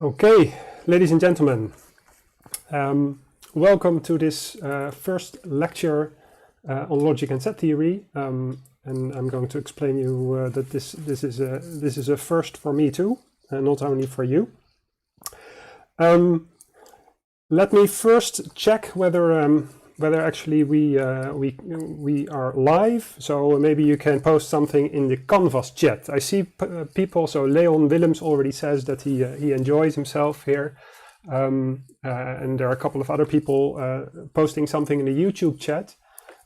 Okay, ladies and gentlemen, welcome to this first lecture on logic and set theory. And I'm going to explain you that this is a first for me too, not only for you. Let me first check whether actually we are live. So maybe you can post something in the Canvas chat. I see people. So Leon Willems already says that he enjoys himself here, and there are a couple of other people posting something in the YouTube chat.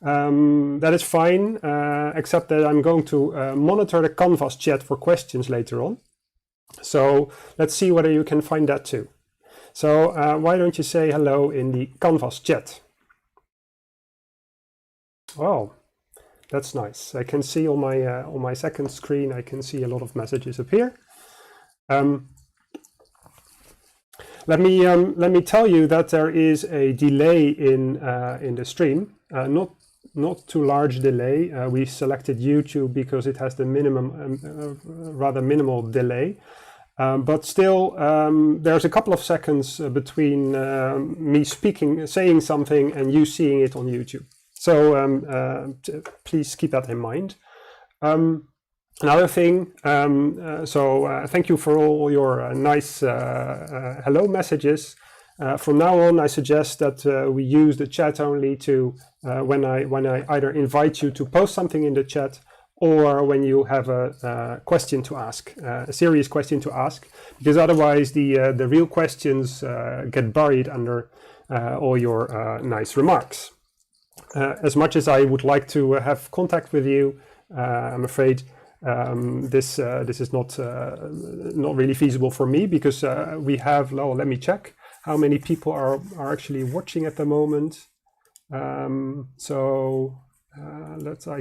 That is fine, except that I'm going to monitor the Canvas chat for questions later on. So let's see whether you can find that too. So why don't you say hello in the Canvas chat? Oh, that's nice. I can see on my second screen, I can see a lot of messages appear. Let me tell you that there is a delay in the stream. Not too large delay. We selected YouTube because it has the minimum, rather minimal delay. But still, there's a couple of seconds between me saying something and you seeing it on YouTube. So please keep that in mind. Another thing, thank you for all your nice hello messages. From now on, I suggest that we use the chat only to when I either invite you to post something in the chat, or when you have a question to ask, a serious question to ask, because otherwise the real questions get buried under all your nice remarks. As much as I would like to have contact with you, I'm afraid this is not really feasible for me, because we have, let me check how many people are actually watching at the moment. I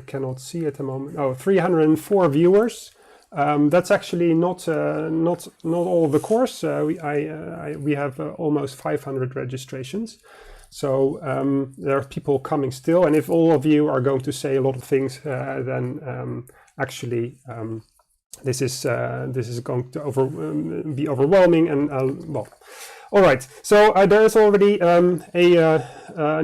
cannot see at the moment. Oh, 304 viewers. That's actually not all of the course. We have almost 500 registrations. So there are people coming still, and if all of you are going to say a lot of things, then actually this is going to be overwhelming. And well, all right. So there is already an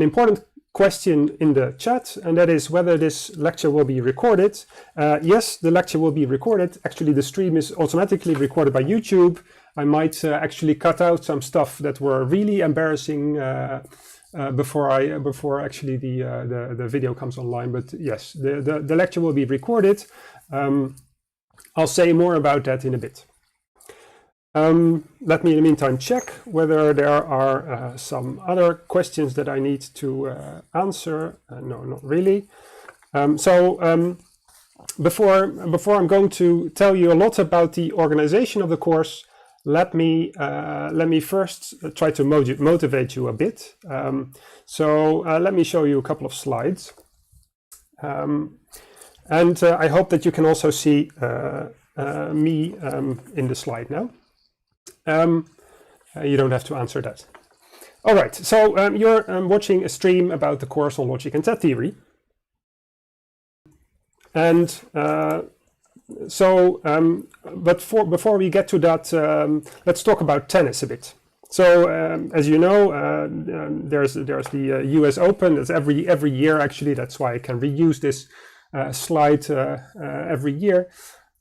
important question in the chat, and that is whether this lecture will be recorded. Yes, the lecture will be recorded. Actually, the stream is automatically recorded by YouTube. I might actually cut out some stuff that were really embarrassing before actually the video comes online. But yes, the lecture will be recorded. I'll say more about that in a bit. Let me in the meantime check whether there are some other questions that I need to answer. No, not really. Before I'm going to tell you a lot about the organization of the course, let me first try to motivate you a bit. Let me show you a couple of slides, and I hope that you can also see me in the slide now. You don't have to answer that. All right, so you're watching a stream about the course on logic and set theory. And before we get to that, let's talk about tennis a bit. So as you know, there's the US Open. It's every year, actually. That's why I can reuse this slide every year.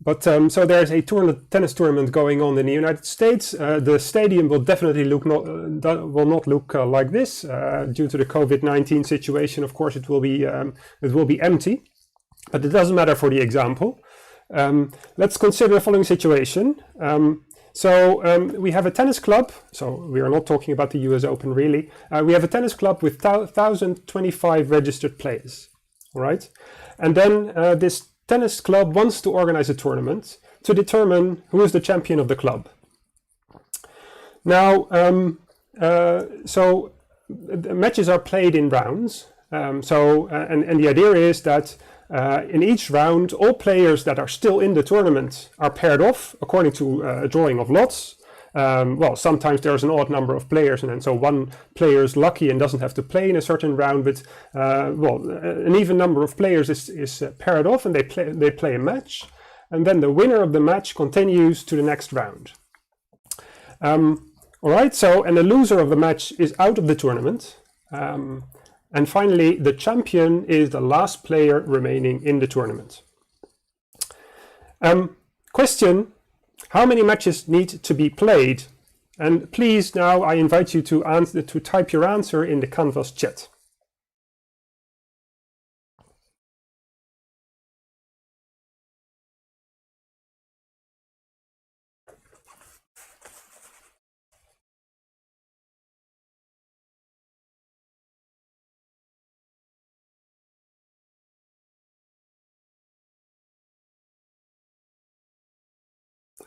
But so there's a tennis tournament going on in the United States. The stadium will definitely will not look like this due to the COVID-19 situation. Of course, it will be empty, but it doesn't matter for the example. Let's consider the following situation. We have a tennis club. So we are not talking about the US Open, really. We have a tennis club with 1,025 registered players. All right, and then this tennis club wants to organize a tournament to determine who is the champion of the club. Now, so the matches are played in rounds. And the idea is that in each round, all players that are still in the tournament are paired off according to a drawing of lots. Well, sometimes there's an odd number of players, and so one player is lucky and doesn't have to play in a certain round, but an even number of players is paired off, and they play a match, and then the winner of the match continues to the next round. All right, so, and the loser of the match is out of the tournament. And finally, the champion is the last player remaining in the tournament. Question, how many matches need to be played? And please, now I invite you to type your answer in the Canvas chat.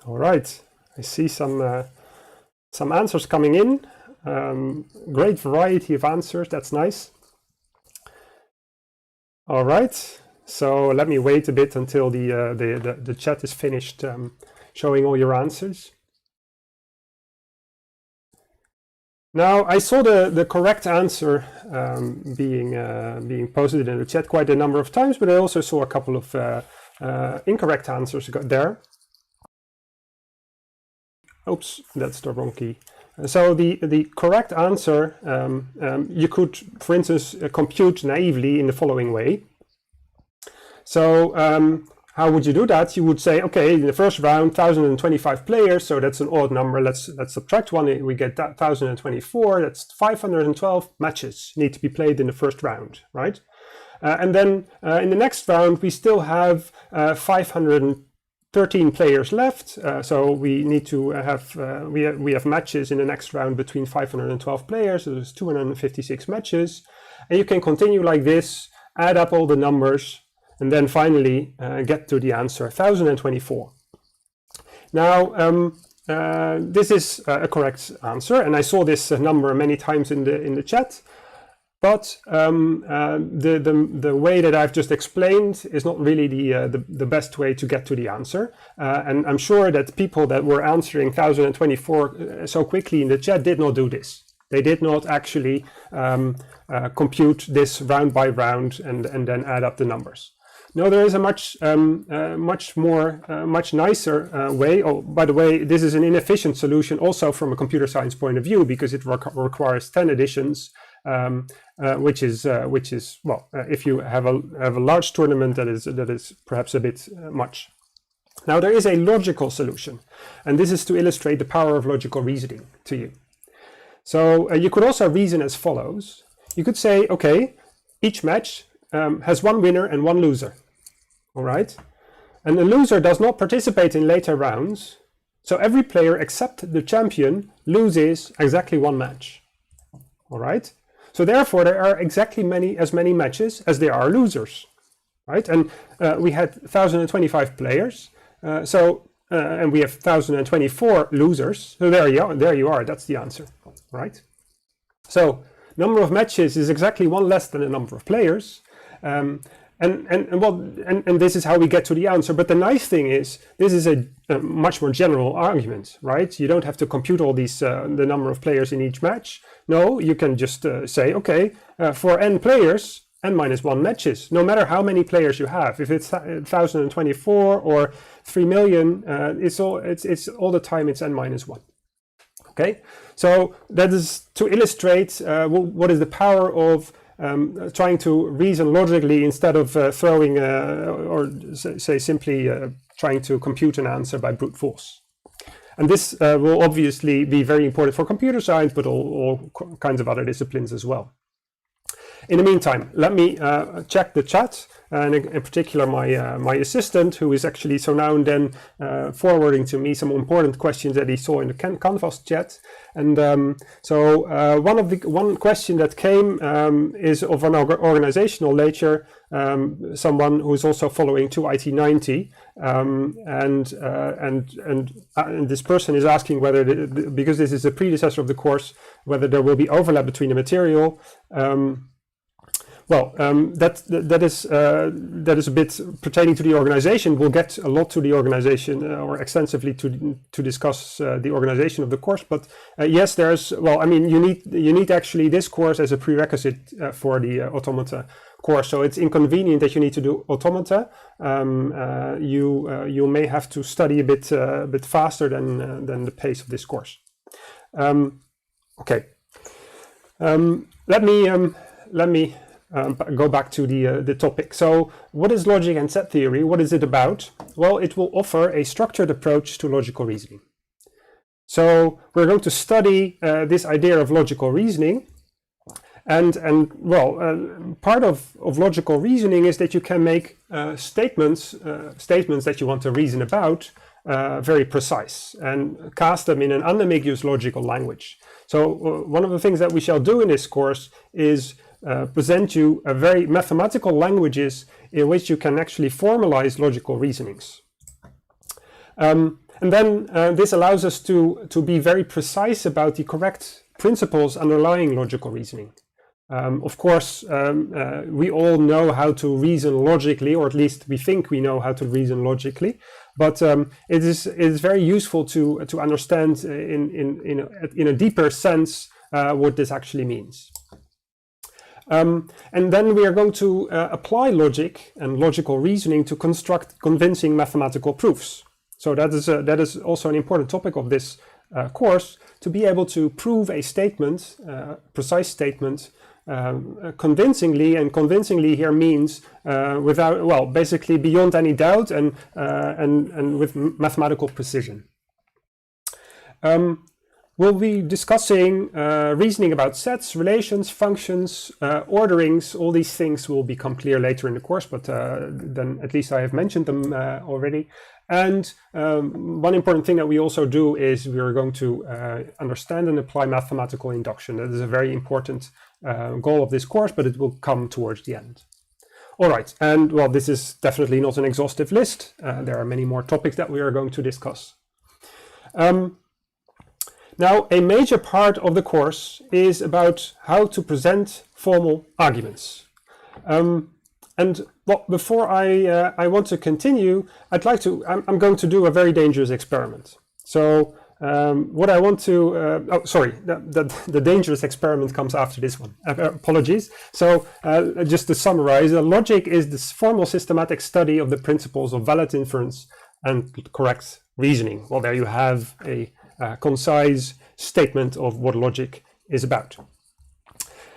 All right, I see some answers coming in. Great variety of answers, that's nice. All right, so let me wait a bit until the chat is finished showing all your answers. Now, I saw the correct answer being posted in the chat quite a number of times, but I also saw a couple of incorrect answers there. Oops, that's the wrong key. So the correct answer, you could, for instance, compute naively in the following way. So how would you do that? You would say, okay, in the first round, 1,025 players, so that's an odd number. Let's subtract one. We get 1,024. That's 512 matches need to be played in the first round, right? And then in the next round, we still have 513 players left, so we need to have we have matches in the next round between 512 players. So there's 256 matches, and you can continue like this, add up all the numbers, and then finally get to the answer 1,024. Now this is a correct answer, and I saw this number many times in the chat. But the way that I've just explained is not really the best way to get to the answer. And I'm sure that people that were answering 1,024 so quickly in the chat did not do this. They did not actually compute this round by round and then add up the numbers. No, there is a much nicer way. Oh, by the way, this is an inefficient solution also from a computer science point of view, because it requires 10 additions. Which is well, if you have a large tournament, that is perhaps a bit much. Now there is a logical solution, and this is to illustrate the power of logical reasoning to you. So you could also reason as follows. You could say, okay, each match has one winner and one loser. All right, and the loser does not participate in later rounds, so every player except the champion loses exactly one match. All right. So therefore, there are exactly as many matches as there are losers, right? And we had 1,025 players, and we have 1,024 losers. So there you are. That's the answer, right? So number of matches is exactly one less than the number of players, and this is how we get to the answer. But the nice thing is, this is a much more general argument, right? You don't have to compute all these the number of players in each match. No, you can just say, okay, for n players, n minus 1 matches, no matter how many players you have. If it's 1,024 or 3 million, it's all the time it's n minus 1. Okay, so that is to illustrate what is the power of trying to reason logically instead of throwing or say simply trying to compute an answer by brute force. And this will obviously be very important for computer science, but all kinds of other disciplines as well. In the meantime, let me check the chat, and in particular my assistant, who is actually so now and then forwarding to me some important questions that he saw in the Canvas chat. And one question that came is of an organizational nature. Someone who is also following 2IT90, and this person is asking whether, because this is a predecessor of the course, whether there will be overlap between the material. Well, that is a bit pertaining to the organization. We'll get a lot to the organization or extensively to discuss the organization of the course. But yes, there's, well, I mean, you need actually this course as a prerequisite for the automata course. So it's inconvenient that you need to do automata. You may have to study a bit faster than the pace of this course. Okay. Let me go back to the topic. So, what is logic and set theory? What is it about? Well, it will offer a structured approach to logical reasoning. So, we're going to study this idea of logical reasoning. And well, part of logical reasoning is that you can make statements that you want to reason about very precise and cast them in an unambiguous logical language. So one of the things that we shall do in this course is present you a very mathematical languages in which you can actually formalize logical reasonings. And then this allows us to be very precise about the correct principles underlying logical reasoning. Of course, we all know how to reason logically, or at least we think we know how to reason logically. But it is very useful to understand in a deeper sense what this actually means. And then we are going to apply logic and logical reasoning to construct convincing mathematical proofs. So that is also an important topic of this course, to be able to prove a statement, precise statement, convincingly, and convincingly here means without, well, basically beyond any doubt and with mathematical precision. We'll be discussing reasoning about sets, relations, functions, orderings. All these things will become clear later in the course, but then at least I have mentioned them already. And one important thing that we also do is we are going to understand and apply mathematical induction. That is a very important goal of this course, but it will come towards the end. All right, and well, this is definitely not an exhaustive list. There are many more topics that we are going to discuss. Now, a major part of the course is about how to present formal arguments. And well, before I want to continue, I'm going to do a very dangerous experiment. So what I want to, the dangerous experiment comes after this one. Apologies. So just to summarize, logic is this formal systematic study of the principles of valid inference and correct reasoning. Well, there you have a concise statement of what logic is about.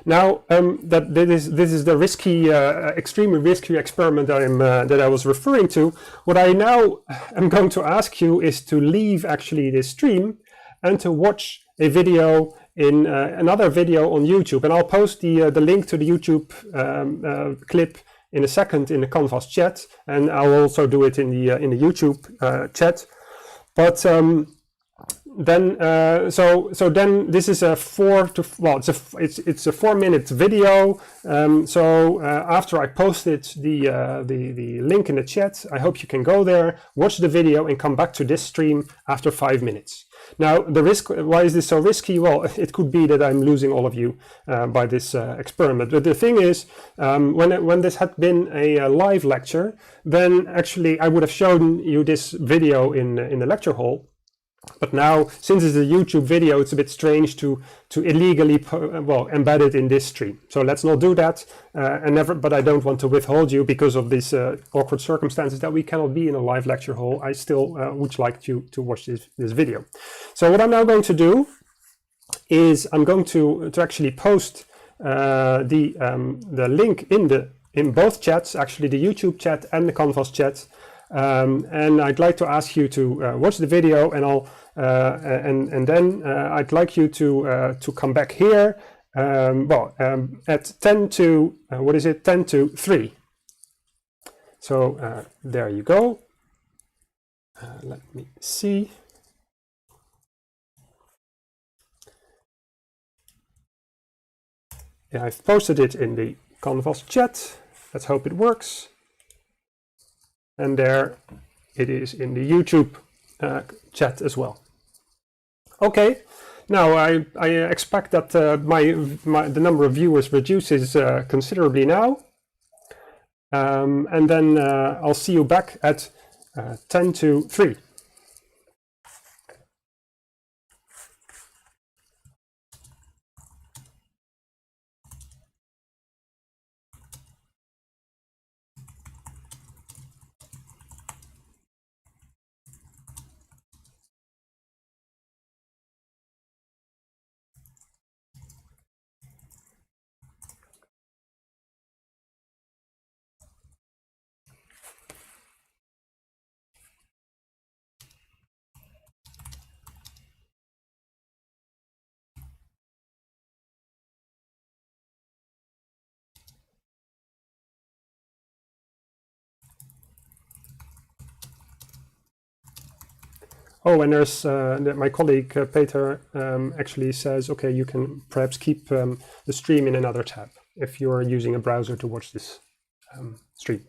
Now, this is the risky, extremely risky experiment that I was referring to. What I now am going to ask you is to leave actually this stream and to watch a video in another video on YouTube. And I'll post the link to the YouTube clip in a second in the Canvas chat, and I'll also do it in the YouTube chat. But then then this is a it's a 4-minute video. So after I posted the link in the chat, I hope you can go there, watch the video, and come back to this stream after 5 minutes. Now, the risk, why is this so risky? Well, it could be that I'm losing all of you by this experiment. But the thing is, when this had been a live lecture, then actually I would have shown you this video in the lecture hall. But now, since it's a YouTube video, it's a bit strange to illegally embed it in this stream. So let's not do that. But I don't want to withhold you because of these awkward circumstances that we cannot be in a live lecture hall. I still would like you to watch this video. So what I'm now going to do is I'm going to actually post the link in both chats, actually the YouTube chat and the Canvas chat. And I'd like to ask you to watch the video, and I'll then I'd like you to come back here. At 10 to 10 to 3. So there you go. Let me see. Yeah, I've posted it in the Canvas chat. Let's hope it works. And there it is in the YouTube chat as well. Okay, now I expect that the number of viewers reduces considerably now. And then I'll see you back at 10 to 3. Oh, and there's my colleague Peter actually says, okay, you can perhaps keep the stream in another tab if you're using a browser to watch this stream.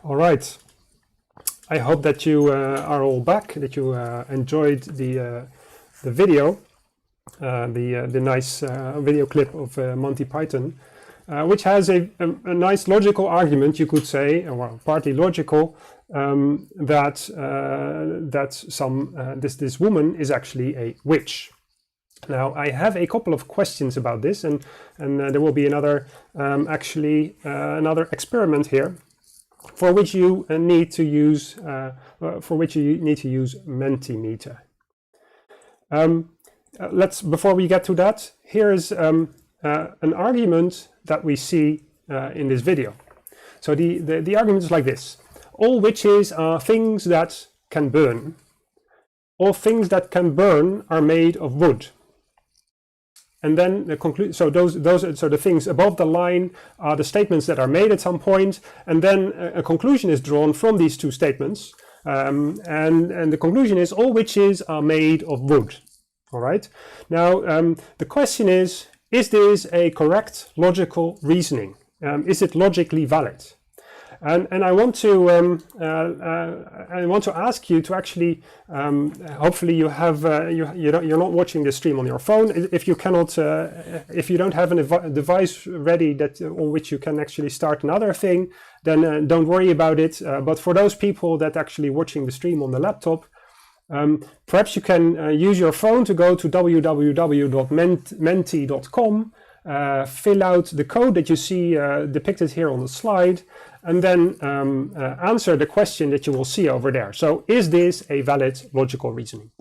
All right. I hope that you are all back, that you enjoyed the video, the nice video clip of Monty Python, which has a nice logical argument, you could say, well, partly logical, that this woman is actually a witch. Now, I have a couple of questions about this, and there will be another another experiment here, for which you need to use Mentimeter. Before we get to that, here is an argument that we see in this video. So the argument is like this: all witches are things that can burn. All things that can burn are made of wood. And then the so the things above the line are the statements that are made at some point, and then a conclusion is drawn from these two statements, and the conclusion is all witches are made of wood. All right. Now the question is this a correct logical reasoning? Is it logically valid? And I want to ask you to actually, hopefully you have you're not watching the stream on your phone. If you cannot, if you don't have a device ready that on which you can actually start another thing, then don't worry about it. But for those people that actually watching the stream on the laptop, perhaps you can use your phone to go to www.menti.com, fill out the code that you see depicted here on the slide, and then answer the question that you will see over there. So, is this a valid logical reasoning?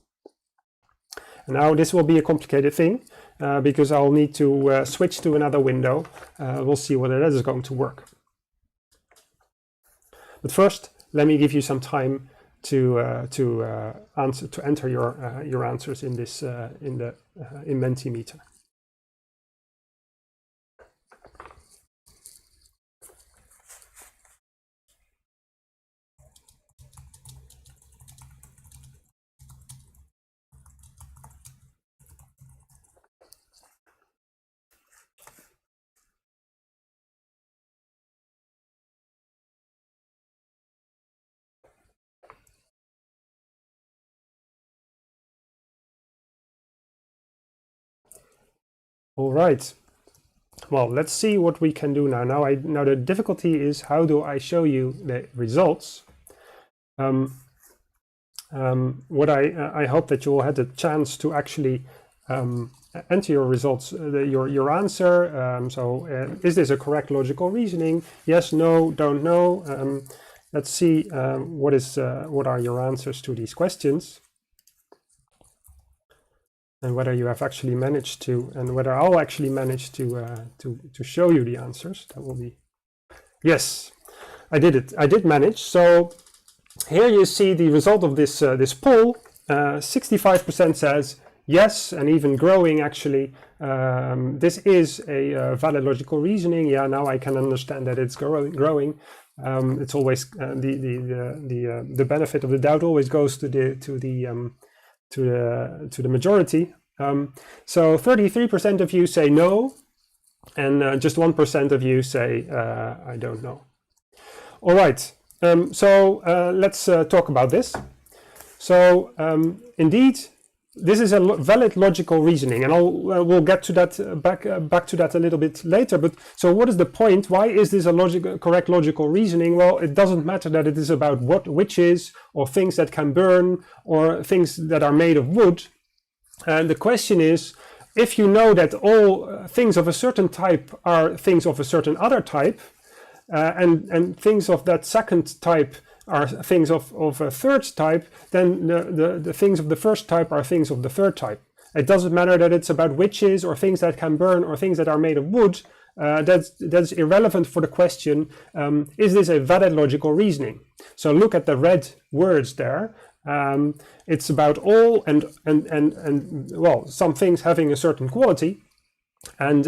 Now, this will be a complicated thing because I'll need to switch to another window. We'll see whether that is going to work. But first, let me give you some time to enter your answers in this in Mentimeter. All right. Well, let's see what we can do now. Now the difficulty is, how do I show you the results? What I hope that you all had the chance to actually enter your results, your answer. Is this a correct logical reasoning? Yes, no, don't know. Let's see what are your answers to these questions, and whether you have actually managed to, and whether I'll actually manage to show you the answers. That will be, yes, I did it. I did manage. So here you see the result of this poll. 65% says yes, and even growing actually. This is a valid logical reasoning. Yeah, now I can understand that it's growing. It's always the benefit of the doubt always goes to the majority. So 33% of you say no, and just 1% of you say I don't know. All right. So let's talk about this. So indeed, this is a valid logical reasoning, and we'll get to that back to that a little bit later. But so, what is the point? Why is this a correct logical reasoning? Well, it doesn't matter that it is about witches or things that can burn or things that are made of wood. And the question is, if you know that all things of a certain type are things of a certain other type, and things of that second type are things of a third type, then the things of the first type are things of the third type. It doesn't matter that it's about witches or things that can burn or things that are made of wood. That's irrelevant for the question, is this a valid logical reasoning? So look at the red words there. It's about all and well, some things having a certain quality. And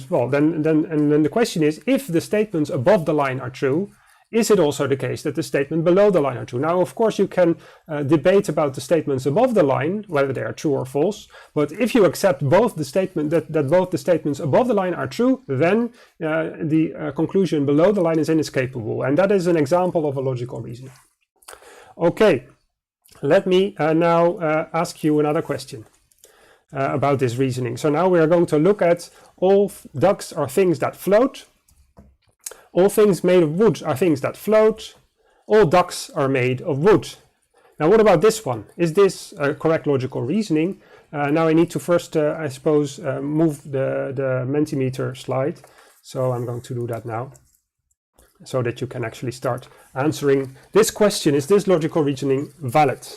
well, then the question is, if the statements above the line are true, is it also the case that the statement below the line are true? Now, of course, you can debate about the statements above the line, whether they are true or false. But if you accept both the statement that both the statements above the line are true, then the conclusion below the line is inescapable. And that is an example of a logical reasoning. Okay, let me now ask you another question about this reasoning. So now we are going to look at all ducks are things that float. All things made of wood are things that float. All ducks are made of wood. Now, what about this one? Is this a correct logical reasoning? Now I need to first, I suppose, move the Mentimeter slide. So I'm going to do that now, so that you can actually start answering this question. Is this logical reasoning valid?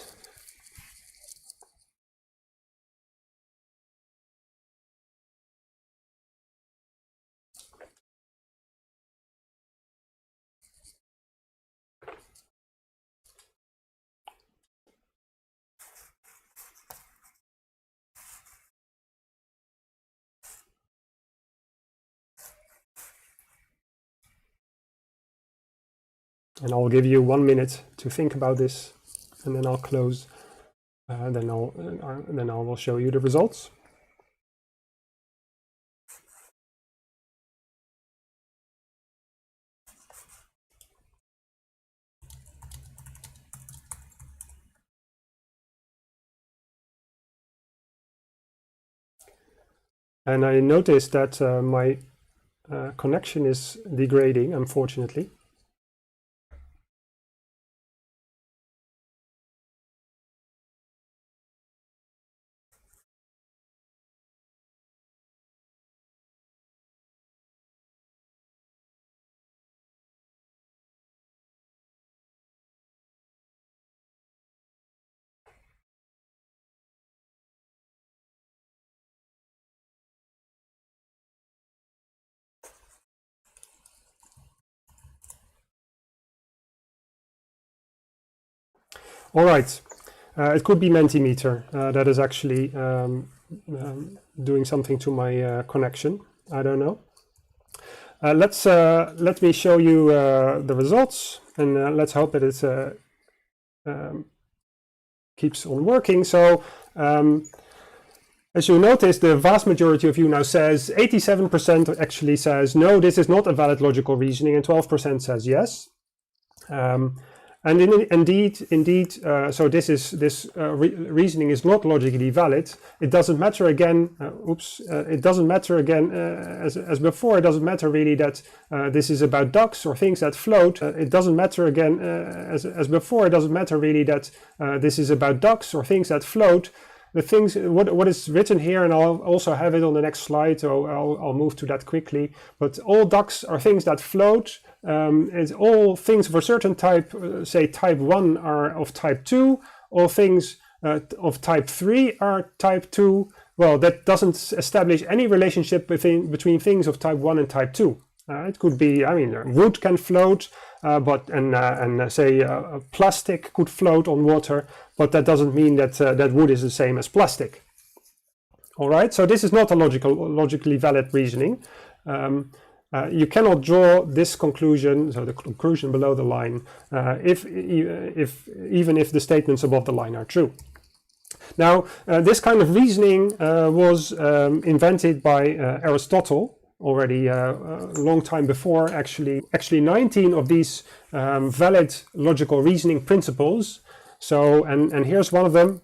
And I'll give you 1 minute to think about this, and then I'll close. Then I will show you the results. And I noticed that my connection is degrading, unfortunately. All right, it could be Mentimeter that is actually doing something to my connection. I don't know. Let me show you the results, and let's hope that it keeps on working. So as you notice, the vast majority of you now says 87% actually says no, this is not a valid logical reasoning, and 12% says yes. And indeed, so this reasoning is not logically valid. It doesn't matter again. It doesn't matter again as before. It doesn't matter really that this is about ducks or things that float. It doesn't matter again as before. It doesn't matter really that this is about ducks or things that float. The things what is written here, and I'll also have it on the next slide, so I'll move to that quickly. But all ducks are things that float. It's all things of a certain type, say type 1 are of type 2, all things of type 3 are type 2. Well, that doesn't establish any relationship between things of type 1 and type 2. It could be, I mean, wood can float, say plastic could float on water, but that doesn't mean that that wood is the same as plastic. All right, so this is not a logically valid reasoning. You cannot draw this conclusion, so the conclusion below the line, even if the statements above the line are true. Now, this kind of reasoning was invented by Aristotle already a long time before. Actually 19 of these valid logical reasoning principles. So, and here's one of them.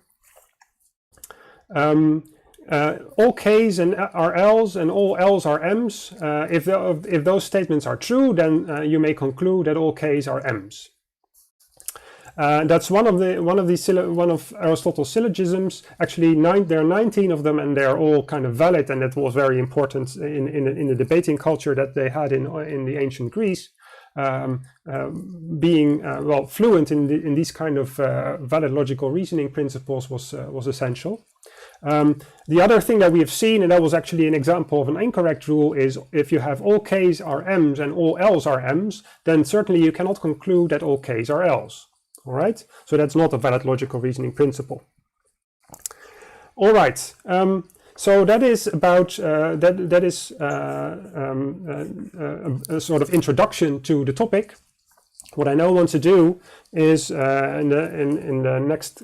All K's are L's and all L's are M's. If those statements are true, then you may conclude that all K's are M's. That's one of Aristotle's syllogisms. Actually, there are 19 of them, and they are all kind of valid. And that was very important in the debating culture that they had in the ancient Greece. Being well fluent in these kind of valid logical reasoning principles was essential. The other thing that we have seen, and that was actually an example of an incorrect rule, is if you have all K's are M's and all L's are M's, then certainly you cannot conclude that all K's are L's. All right, so that's not a valid logical reasoning principle. All right, so that is about that is a sort of introduction to the topic. What I now want to do is in the next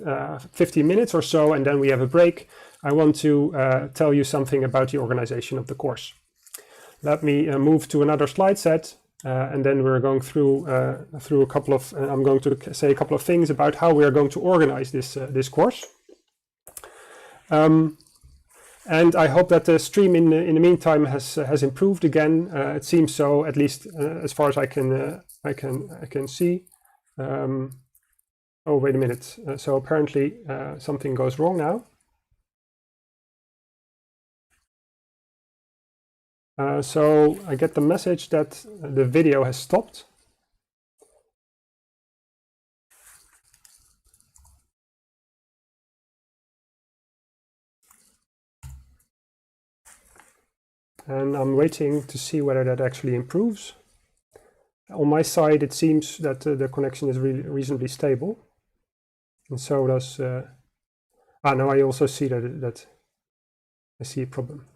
15 minutes or so, and then we have a break, I want to tell you something about the organization of the course. Let me move to another slide set, and then we're going through a couple of. I'm going to say a couple of things about how we are going to organize this course. And I hope that the stream in the meantime has improved again. It seems so, at least as far as I can see. Oh, wait a minute. So apparently something goes wrong now. So I get the message that the video has stopped. And I'm waiting to see whether that actually improves. On my side, it seems that the connection is reasonably stable. And so does... now I also see that I see a problem.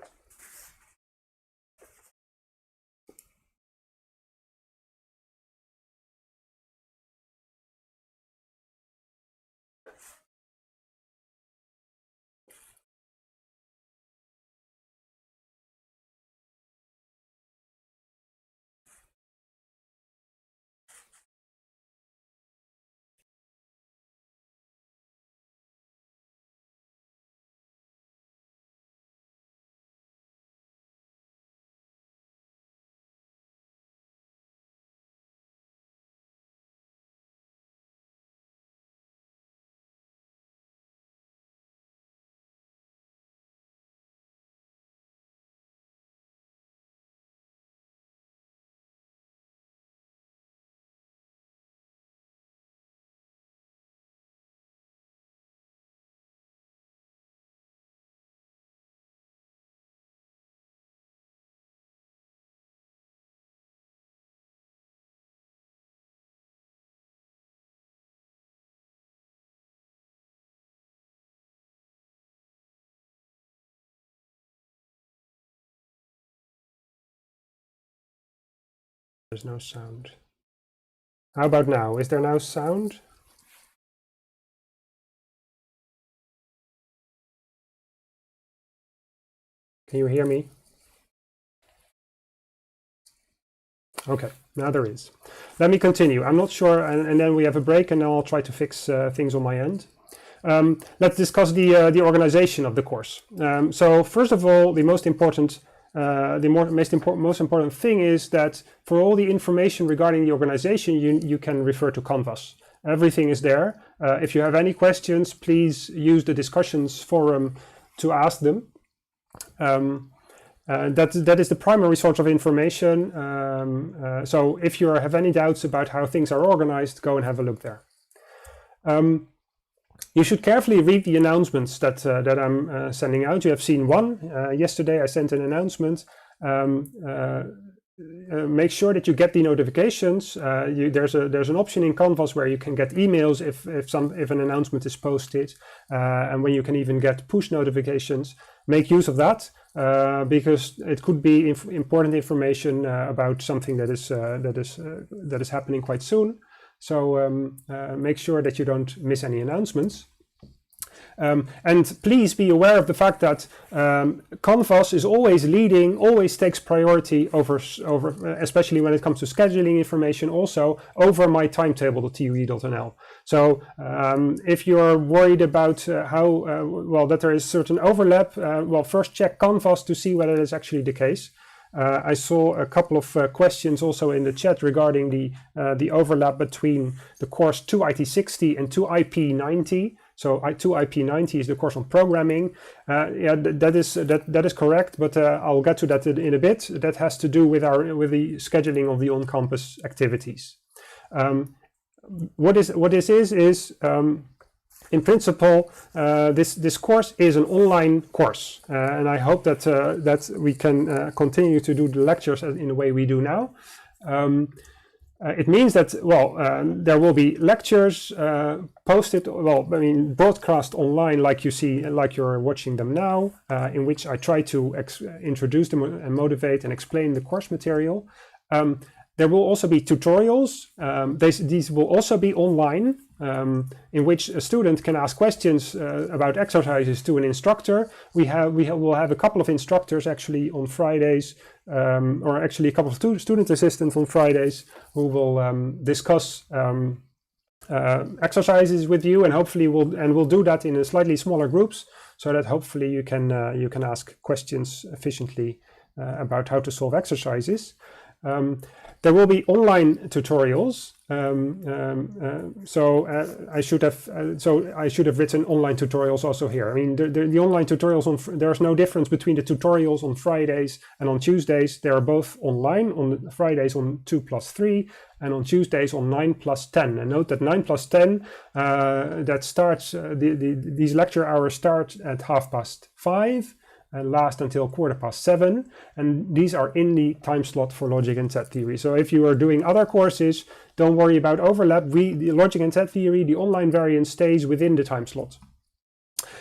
There's no sound. How about now? Is there now sound? Can you hear me? Okay, now there is. Let me continue. I'm not sure, and then we have a break, and then I'll try to fix things on my end. Let's discuss the organization of the course. So first of all, the most important thing is that for all the information regarding the organization, you can refer to Canvas. Everything is there. If you have any questions, please use the discussions forum to ask them. That is the primary source of information. So if you have any doubts about how things are organized, go and have a look there. You should carefully read the announcements that I'm sending out. You have seen one. Yesterday I sent an announcement. Make sure that you get the notifications. There's an option in Canvas where you can get emails if an announcement is posted, and when you can even get push notifications. Make use of that because it could be important information about something that is happening quite soon. So make sure that you don't miss any announcements. And please be aware of the fact that Canvas is always leading, always takes priority over, especially when it comes to scheduling information, also over my timetable.tue.nl. So if you're worried about that there is certain overlap, first check Canvas to see whether it's actually the case. I saw a couple of questions also in the chat regarding the overlap between the course 2IT60 and 2IP90. So 2IP90 is the course on programming. Yeah, that is correct, but I'll get to that in a bit. That has to do with the scheduling of the on-campus activities. What this is in principle, this course is an online course, and I hope that we can continue to do the lectures in the way we do now. It means that there will be lectures posted, broadcast online, like you're watching them now, in which I try to introduce them and motivate and explain the course material. There will also be tutorials. These will also be online, in which a student can ask questions about exercises to an instructor. We'll have a couple of instructors actually on Fridays, or actually a couple of student assistants on Fridays who will discuss exercises with you, and hopefully we'll do that in a slightly smaller groups, so that hopefully you can ask questions efficiently about how to solve exercises. There will be online tutorials. I should have written online tutorials also here. I mean, the online tutorials there's no difference between the tutorials on Fridays and on Tuesdays. They are both online. On Fridays on 2+3, and on Tuesdays on 9+10. And note that 9+10 that starts these lecture hours start at 5:30. And last until 7:15, and these are in the time slot for logic and set theory. So if you are doing other courses, don't worry about overlap. The logic and set theory, the online variant, stays within the time slot.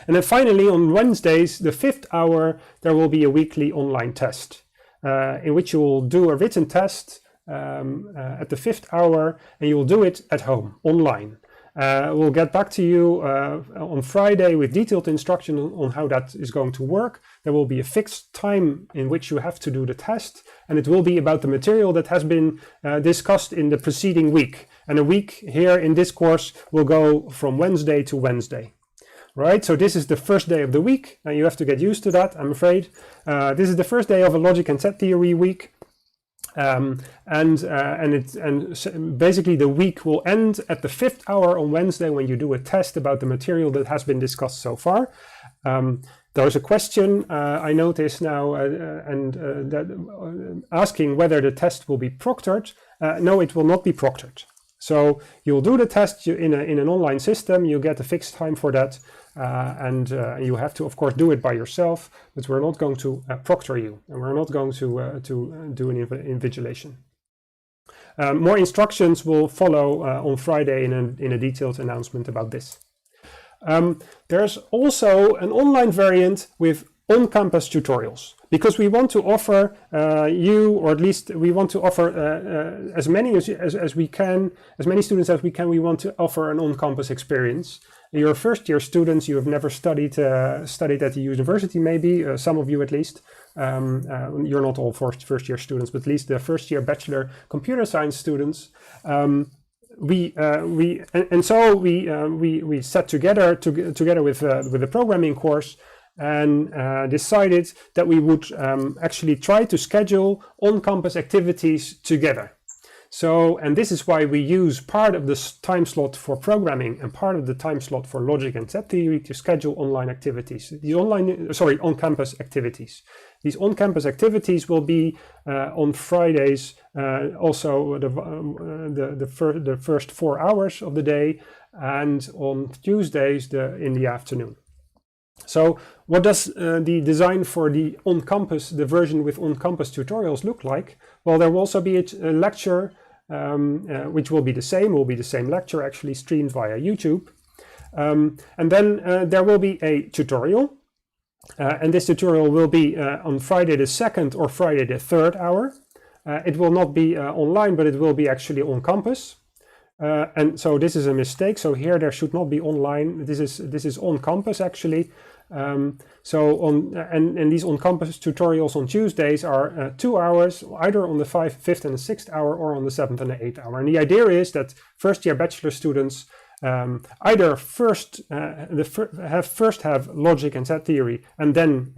And then finally, on Wednesdays, the 5th hour, there will be a weekly online test in which you will do a written test at the 5th hour, and you will do it at home, online. We'll get back to you on Friday with detailed instruction on how that is going to work. There will be a fixed time in which you have to do the test, and it will be about the material that has been discussed in the preceding week. And a week here in this course will go from Wednesday to Wednesday. Right, so this is the first day of the week, and you have to get used to that, I'm afraid. This is the first day of a logic and set theory week. Basically the week will end at the 5th hour on Wednesday, when you do a test about the material that has been discussed so far. There's a question I notice now, asking whether the test will be proctored. No, it will not be proctored. So you'll do the test in an online system. You get a fixed time for that, and you have to, of course, do it by yourself. But we're not going to proctor you, and we're not going to do an invigilation. More instructions will follow on Friday in a detailed announcement about this. There's also an online variant with on-campus tutorials, because we want to offer you, or at least we want to offer as many as we can, as many students as we can. We want to offer an on-campus experience. You're first-year students. You have never studied at the university, maybe some of you at least. You're not all first-year students, but at least the first-year bachelor computer science students. We sat together with the programming course, and decided that we would actually try to schedule on-campus activities together. So, and this is why we use part of this time slot for programming and part of the time slot for logic and set theory to schedule online activities. On-campus activities. These on-campus activities will be on Fridays, also the first 4 hours of the day, and on Tuesdays in the afternoon. So what does the design for the on-campus, the version with on-campus tutorials look like? Well, there will also be a lecture, which will be the same lecture actually, streamed via YouTube. And then there will be a tutorial, and this tutorial will be on Friday the 2nd or Friday the 3rd hour. It will not be online, but it will be actually on campus. And so this is a mistake. So here there should not be online. This is on campus actually. And these on campus tutorials on Tuesdays are 2 hours, either on the 5th and the 6th hour, or on the 7th and the 8th hour. And the idea is that first-year bachelor students either first have logic and set theory and then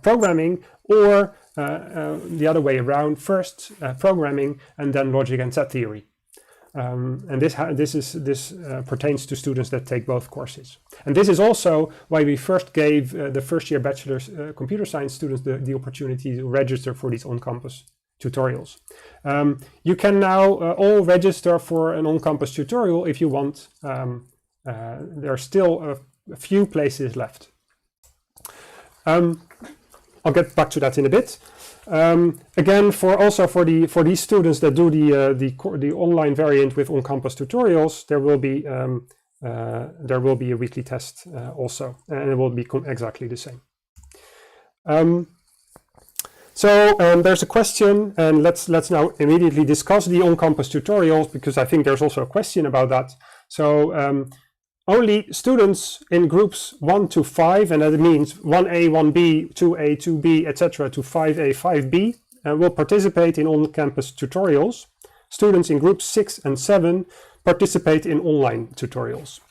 programming, or the other way around, first programming and then logic and set theory. And this pertains to students that take both courses. And this is also why we first gave the first-year bachelor's computer science students the opportunity to register for these on-campus tutorials. You can now all register for an on-campus tutorial if you want. There are still a few places left. I'll get back to that in a bit. Again, for these students that do the online variant with on-campus tutorials, there will be a weekly test also, and it will be exactly the same. So there's a question, and let's now immediately discuss the on-campus tutorials, because I think there's also a question about that. So only students in groups 1 to 5, and that means 1A, 1B, 2A, 2B, etc. to 5A, 5B, will participate in on-campus tutorials. Students in groups 6 and 7 participate in online tutorials,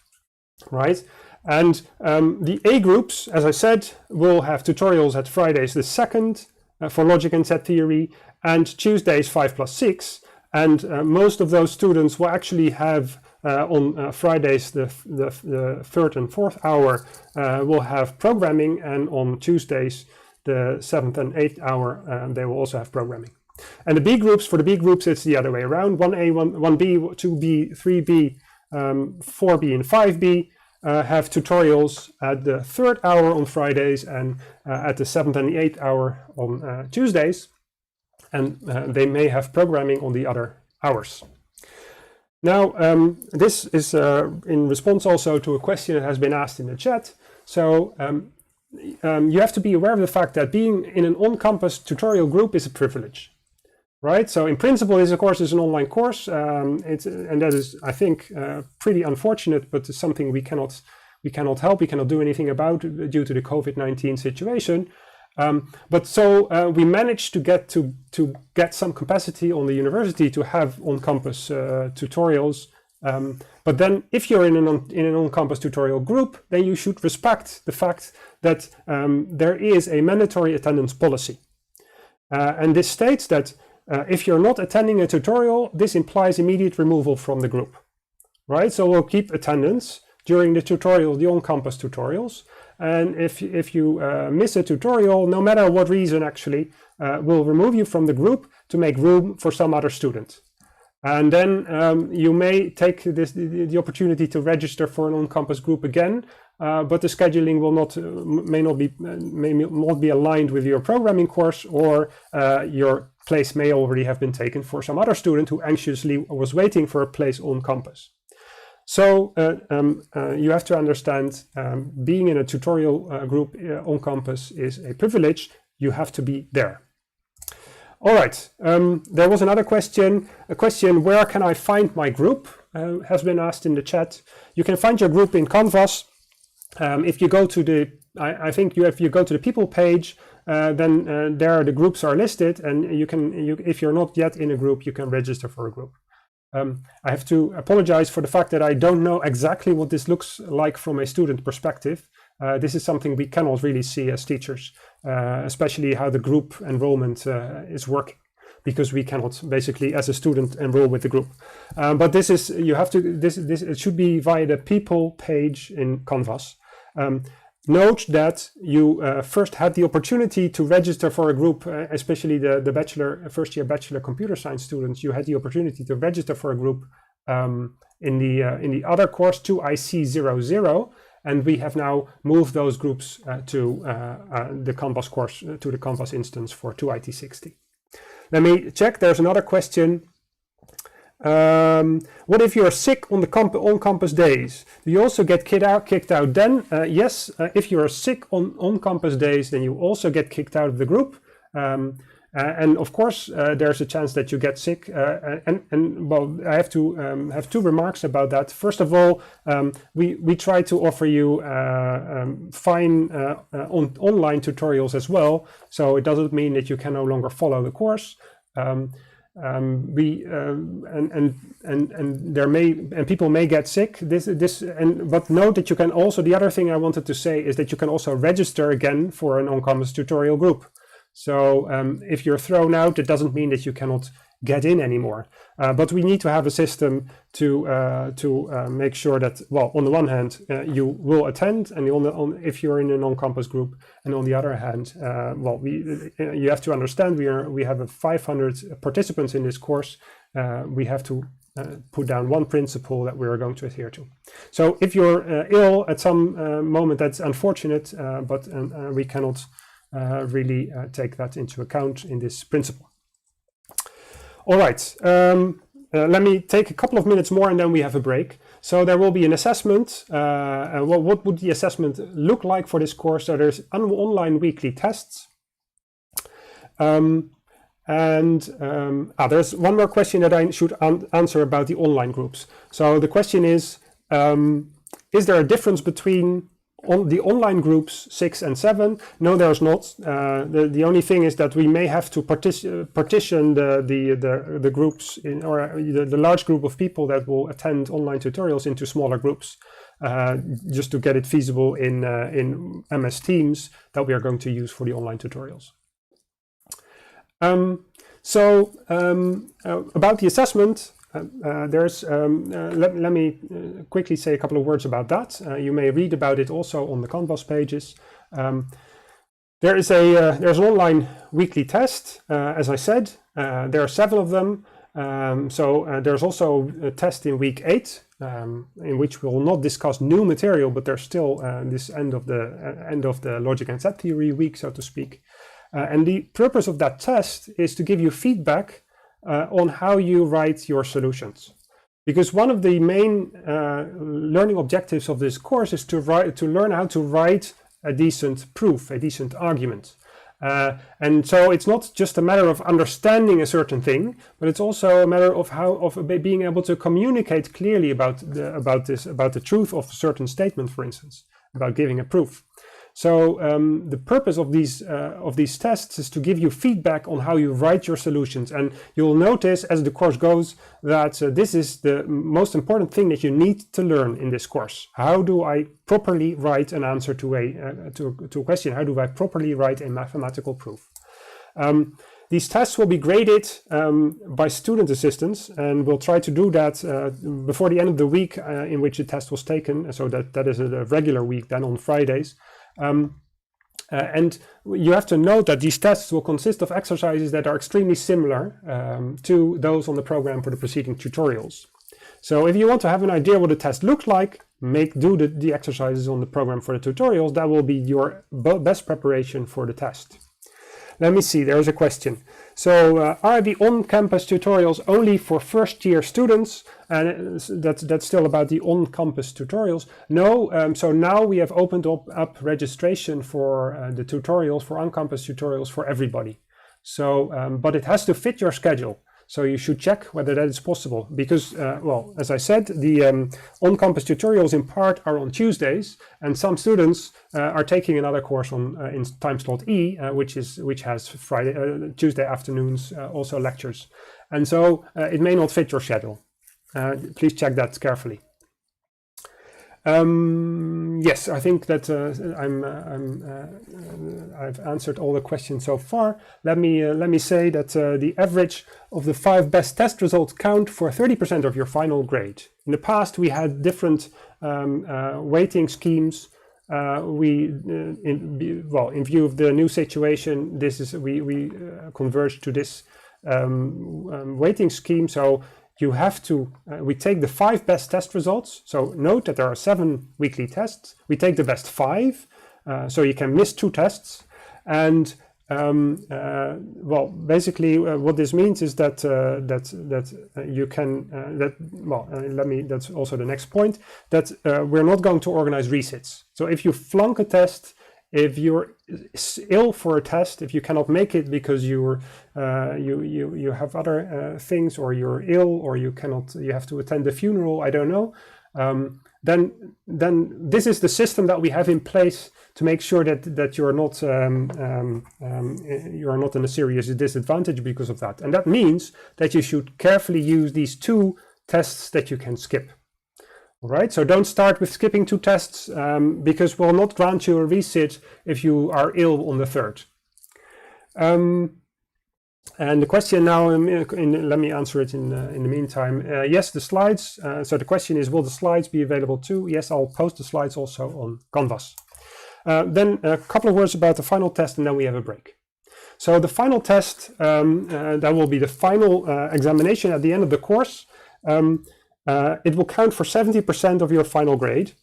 right? And the A groups, as I said, will have tutorials at Fridays the 2nd for logic and set theory, and Tuesdays 5+6. And most of those students will actually have on Fridays the 3rd and 4th hour will have programming, and on Tuesdays the 7th and 8th hour they will also have programming. And the B groups, for the B groups it's the other way around. 1A, 1B, 2B, 3B, 4B and 5B have tutorials at the 3rd hour on Fridays and at the 7th and the 8th hour on Tuesdays, and they may have programming on the other hours. Now this is in response also to a question that has been asked in the chat. So you have to be aware of the fact that being in an on-campus tutorial group is a privilege. Right, so in principle, this of course is an online course, and that is, I think, pretty unfortunate, but it's something we cannot help, we cannot do anything about due to the COVID-19 situation. But so we managed to get some capacity on the university to have on-campus tutorials. But then, if you're in an on-campus tutorial group, then you should respect the fact that there is a mandatory attendance policy, and this states that. If you're not attending a tutorial, this implies immediate removal from the group, right? So we'll keep attendance during the tutorial, the on-campus tutorials, and if you miss a tutorial, no matter what reason actually, we'll remove you from the group to make room for some other student. And then you may take the opportunity to register for an on-campus group again, but the scheduling may not be aligned with your programming course, or your place may already have been taken for some other student who anxiously was waiting for a place on campus. So you have to understand, being in a tutorial group on campus is a privilege. You have to be there. All right, there was another question, where can I find my group, has been asked in the chat. You can find your group in Canvas. If you go to the, if you go to the people page, then there the groups are listed, and if you're not yet in a group, you can register for a group. I have to apologize for the fact that I don't know exactly what this looks like from a student perspective. This is something we cannot really see as teachers, especially how the group enrollment is working, because we cannot basically as a student enroll with the group. But this is, you have to, it should be via the people page in Canvas. Note that you first had the opportunity to register for a group, especially the first year bachelor computer science students. You had the opportunity to register for a group in the other course 2IC00, and we have now moved those groups to the Canvas course, to the Canvas instance for 2IT60. Let me check. There's another question. What if you're sick on the on-campus days? Do you also get kicked out then? Yes, if you are sick on campus days, then you also get kicked out of the group. And of course, there's a chance that you get sick. And well, I have to have two remarks about that. First of all, we try to offer you fine online tutorials as well. So it doesn't mean that you can no longer follow the course. People may get sick. But note that you can also, the other thing I wanted to say is that you can also register again for an on-campus tutorial group. So if you're thrown out, it doesn't mean that you cannot get in anymore. But we need to have a system to make sure that, well, on the one hand, you will attend, and if you're in a non-campus group, and on the other hand, well, you have to understand we have 500 participants in this course. We have to put down one principle that we are going to adhere to. So if you're ill at some moment, that's unfortunate, but we cannot really take that into account in this principle. All right, let me take a couple of minutes more and then we have a break. So there will be an assessment. What would the assessment look like for this course? So there's online weekly tests. There's one more question that I should answer about the online groups. So the question is there a difference between the online groups 6 and 7? No, there's not. The only thing is that we may have to partition the groups or the large group of people that will attend online tutorials into smaller groups, just to get it feasible in MS Teams that we are going to use for the online tutorials. About the assessment, let me quickly say a couple of words about that. You may read about it also on the Canvas pages. There's an online weekly test, as I said. There are 7 of them. There's also a test in week 8, in which we will not discuss new material, but there's still this end of the logic and set theory week, so to speak. And the purpose of that test is to give you feedback on how you write your solutions. Because one of the main learning objectives of this course is to learn how to write a decent proof, a decent argument. And so it's not just a matter of understanding a certain thing, but it's also a matter of being able to communicate clearly about the truth of a certain statement, for instance, about giving a proof. So the purpose of these tests is to give you feedback on how you write your solutions. And you'll notice as the course goes that this is the most important thing that you need to learn in this course. How do I properly write an answer to a question? How do I properly write a mathematical proof? These tests will be graded by student assistants, and we'll try to do that before the end of the week in which the test was taken. So that is a regular week then on Fridays. And you have to note that these tests will consist of exercises that are extremely similar to those on the program for the preceding tutorials. So if you want to have an idea what a test looks like, do the exercises on the program for the tutorials. That will be your best preparation for the test. Let me see, there's a question. So are the on-campus tutorials only for first-year students? And that's still about the on-campus tutorials. No, so now we have opened up registration for the tutorials, for on-campus tutorials for everybody. So, but it has to fit your schedule. So you should check whether that is possible because, well, as I said, the on-campus tutorials in part are on Tuesdays, and some students are taking another course in time slot E, which has Tuesday afternoons also lectures, and so it may not fit your schedule. Please check that carefully. Yes, I think that I've answered all the questions so far. Let me say that the average of the 5 best test results count for 30% of your final grade. In the past, we had different weighting schemes. In view of the new situation, we converged to this weighting scheme. So you have to, we take the 5 best test results. So note that there are 7 weekly tests. We take the best 5, so you can miss 2 tests. And well, basically what this means is that you can, that's also the next point, that we're not going to organize resits. So if you flunk a test, if you're ill for a test, if you cannot make it because you have other things, or you're ill, or you have to attend the funeral, I don't know, then this is the system that we have in place to make sure that you're not in a serious disadvantage because of that. And that means that you should carefully use these 2 tests that you can skip. All right, so don't start with skipping 2 tests because we'll not grant you a resit if you are ill on the 3rd. And the question now, let me answer it in the meantime. Yes, the slides. So the question is, will the slides be available too? Yes, I'll post the slides also on Canvas. Then a couple of words about the final test, and then we have a break. So the final test, that will be the final examination at the end of the course. It will count for 70% of your final grade.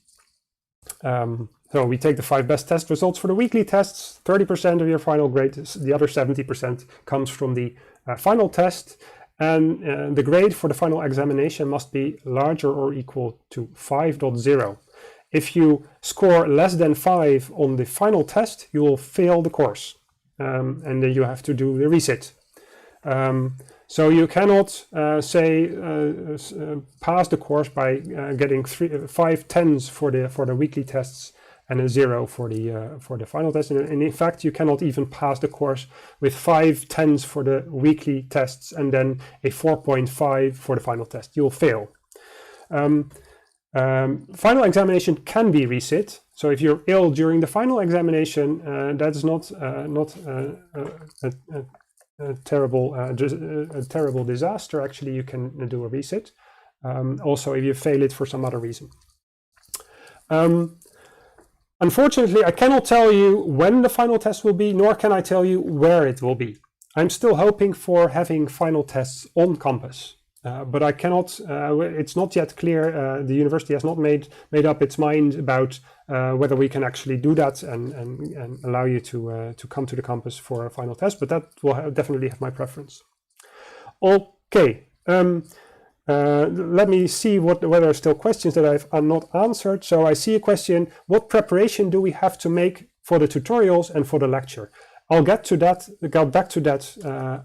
So we take the 5 best test results for the weekly tests, 30% of your final grade, the other 70% comes from the final test, and the grade for the final examination must be larger or equal to 5.0. If you score less than 5 on the final test, you will fail the course. and then you have to do the reset. So you cannot say pass the course by getting 5 10s for the weekly tests and a 0 for the final test. And in fact, you cannot even pass the course with 5 10s for the weekly tests and then a 4.5 for the final test. You'll fail. Final examination can be reset. So if you're ill during the final examination, that's not a terrible disaster. Actually, you can do a reset. Also, if you fail it for some other reason. Unfortunately, I cannot tell you when the final test will be, nor can I tell you where it will be. I'm still hoping for having final tests on campus. But I cannot, it's not yet clear, the university has not made up its mind about whether we can actually do that and allow you to come to the campus for a final test, but that will definitely have my preference. Okay, let me see whether there are still questions that I've not answered. So I see a question, what preparation do we have to make for the tutorials and for the lecture? I'll get back to that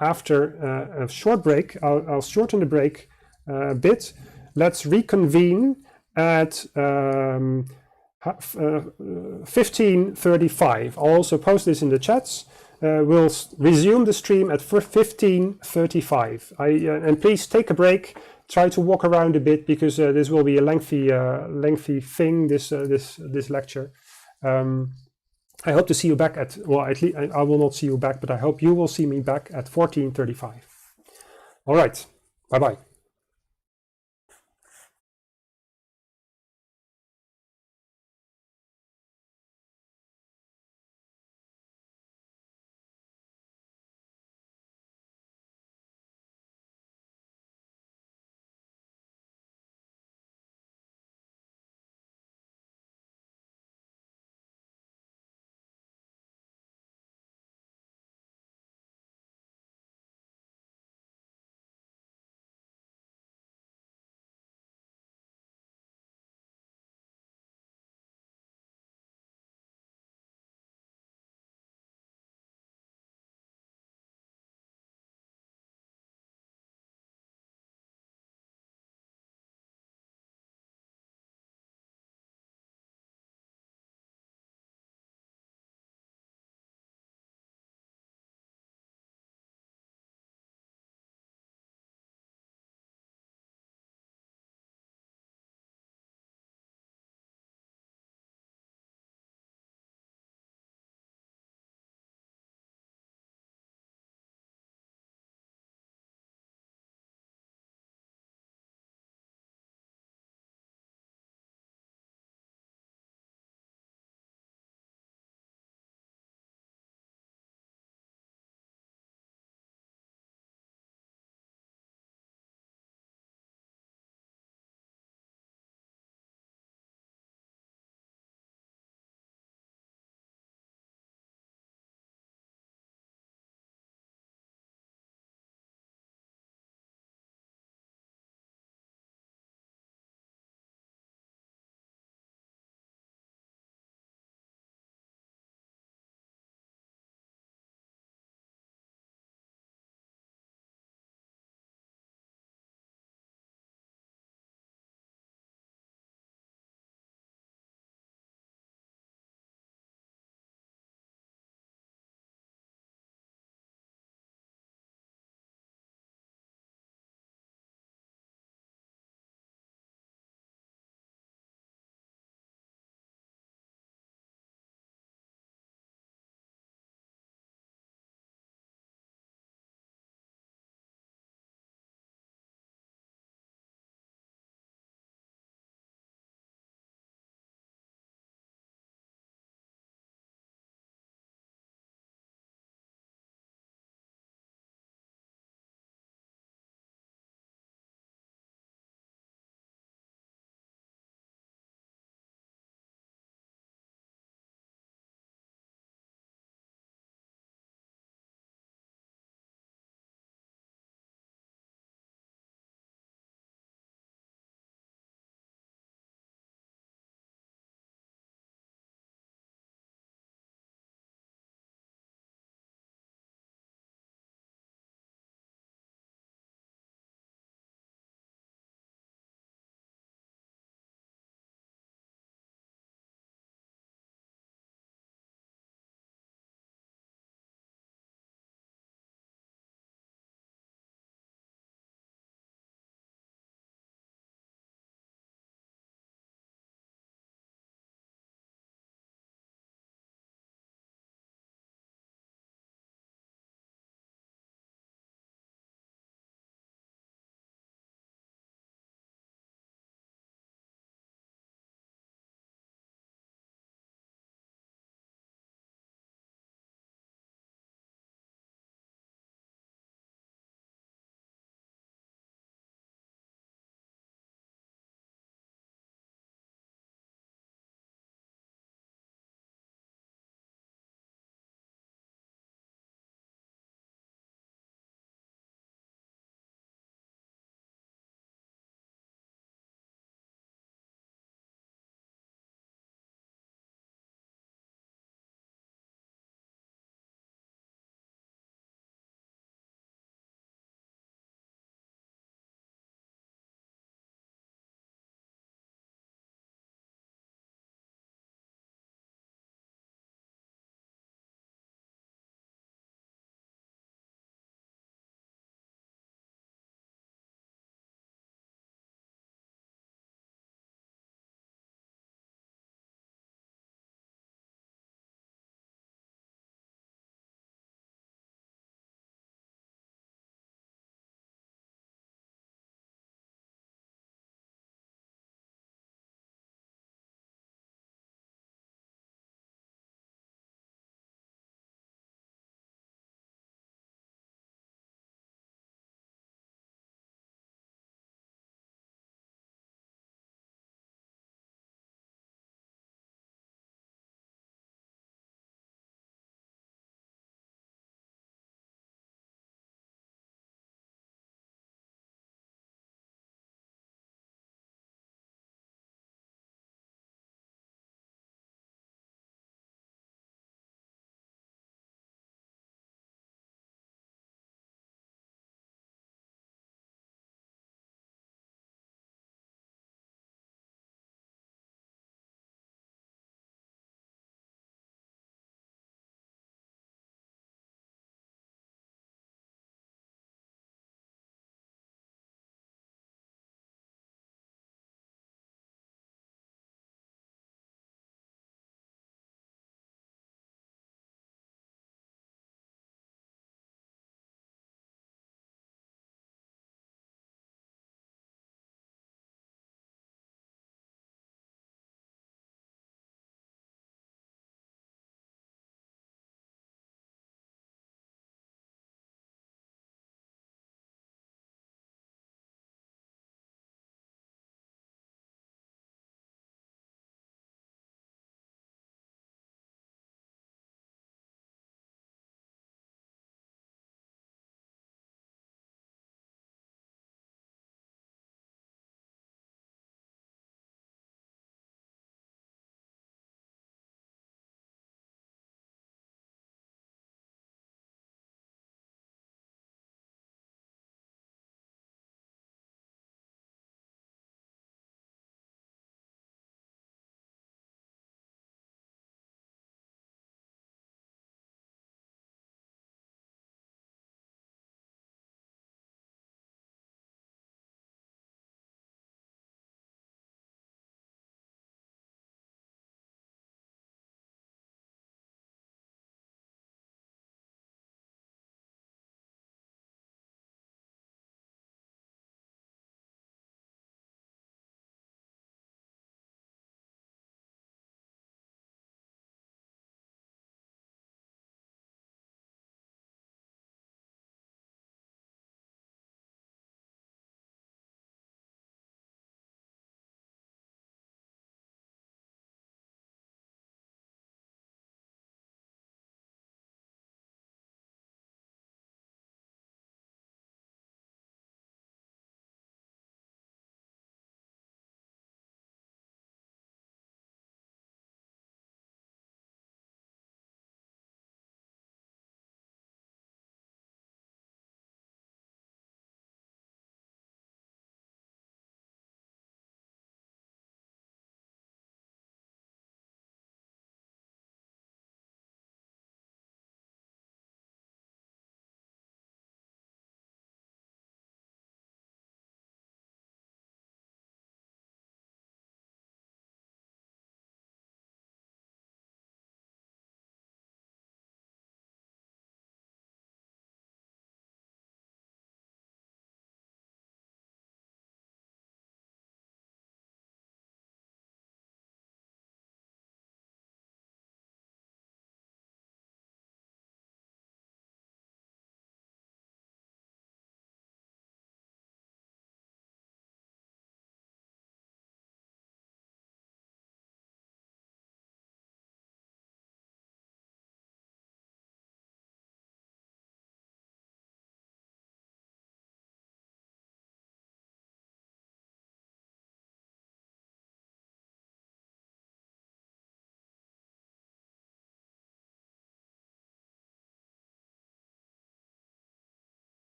after a short break. I'll shorten the break a bit. Let's reconvene at 15:35. I'll also post this in the chats. We'll resume the stream at 15:35. And please take a break. Try to walk around a bit because this will be a lengthy thing. This lecture. I hope to see you back at, well, at least I will not see you back, but I hope you will see me back at 14:35. All right, bye-bye.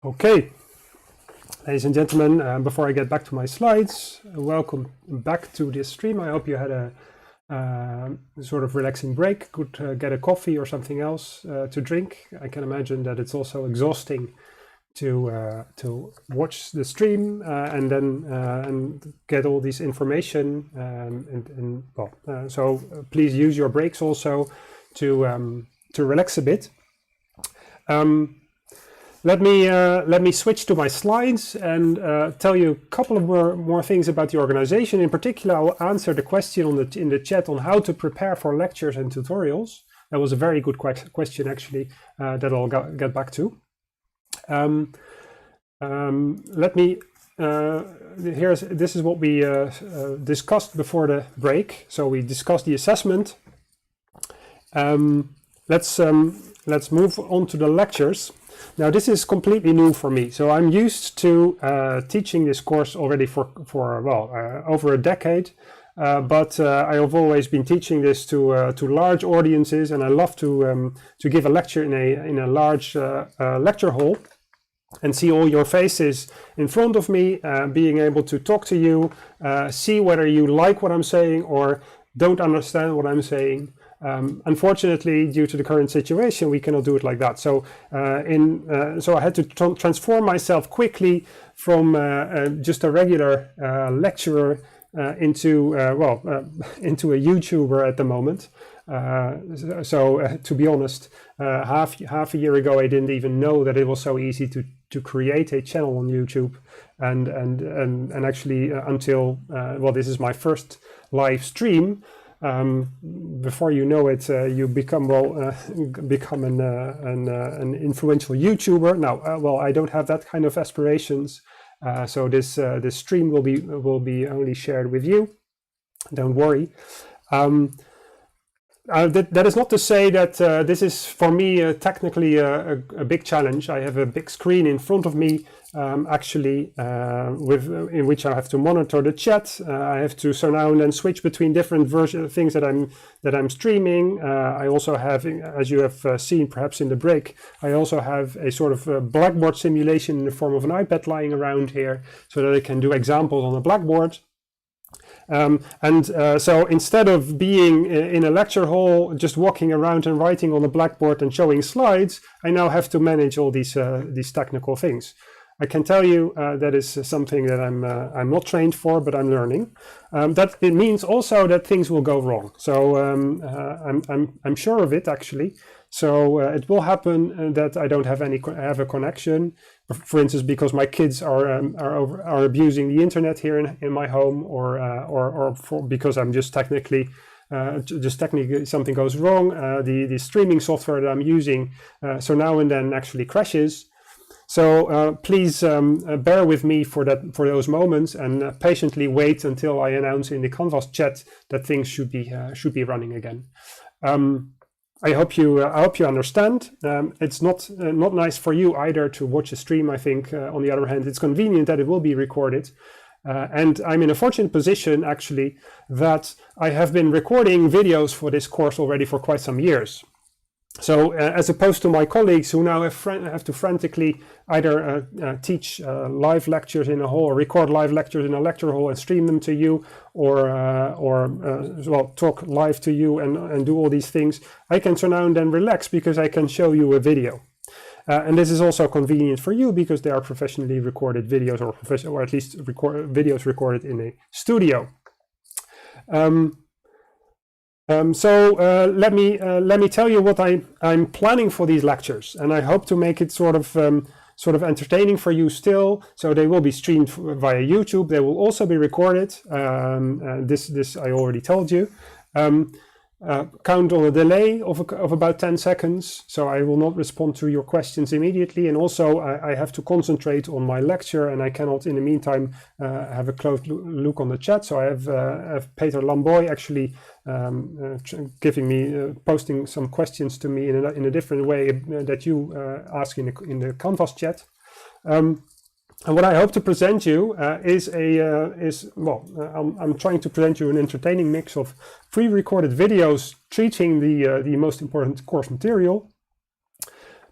Okay, ladies and gentlemen, before I get back to my slides, welcome back to this stream. I hope you had a sort of relaxing break, could get a coffee or something else to drink. I can imagine that it's also exhausting to watch the stream and then and get all this information. So please use your breaks also to relax a bit. Let me switch to my slides and tell you a couple of more things about the organization. In particular, I will answer the question in the chat on how to prepare for lectures and tutorials. That was a very good question, actually, that I'll get back to. This is what we discussed before the break. So we discussed the assessment. Let's move on to the lectures. Now this is completely new for me. So I'm used to teaching this course already for over a decade. But I have always been teaching this to large audiences, and I love to give a lecture in a large lecture hall and see all your faces in front of me, being able to talk to you, see whether you like what I'm saying or don't understand what I'm saying. Unfortunately, due to the current situation, we cannot do it like that. So, so I had to transform myself quickly from just a regular lecturer into a YouTuber at the moment. To be honest, half a year ago, I didn't even know that it was so easy to create a channel on YouTube, and actually until this is my first live stream. Before you know it, you become an influential YouTuber. Now, I don't have that kind of aspirations. So this stream will be only shared with you. Don't worry. That is not to say that this is for me technically a big challenge. I have a big screen in front of me, actually, in which I have to monitor the chat. I have to so now and then switch between different things that I'm streaming. I also have, as you have seen perhaps in the break, I also have a sort of blackboard simulation in the form of an iPad lying around here, so that I can do examples on a blackboard. So instead of being in a lecture hall, just walking around and writing on a blackboard and showing slides, I now have to manage all these technical things. I can tell you that is something that I'm not trained for, but I'm learning. That it means also that things will go wrong. So I'm sure of it, actually. So it will happen that I don't have a connection, for instance, because my kids are abusing the internet here in my home, or because I'm just technically something goes wrong. The streaming software that I'm using so now and then actually crashes. So please bear with me for those moments, and patiently wait until I announce in the Canvas chat that things should be running again. I hope you understand. It's not nice for you either to watch a stream. I think on the other hand, it's convenient that it will be recorded. And I'm in a fortunate position, actually, that I have been recording videos for this course already for quite some years. So as opposed to my colleagues who now have to frantically either teach live lectures in a hall, or record live lectures in a lecture hall and stream them to you, or talk live to you and do all these things, I can so now and then relax because I can show you a video. And this is also convenient for you because they are professionally recorded videos, or at least videos recorded in a studio. Let me tell you what I'm planning for these lectures, and I hope to make it sort of entertaining for you still. So they will be streamed via YouTube. They will also be recorded. This I already told you. Count on a delay of about 10 seconds, so I will not respond to your questions immediately, and also I have to concentrate on my lecture, and I cannot in the meantime have a close look on the chat. So I have Peter Lamboy actually posting some questions to me in a different way that you ask in the Canvas chat. And what I hope to present you I'm trying to present you an entertaining mix of pre-recorded videos treating the most important course material,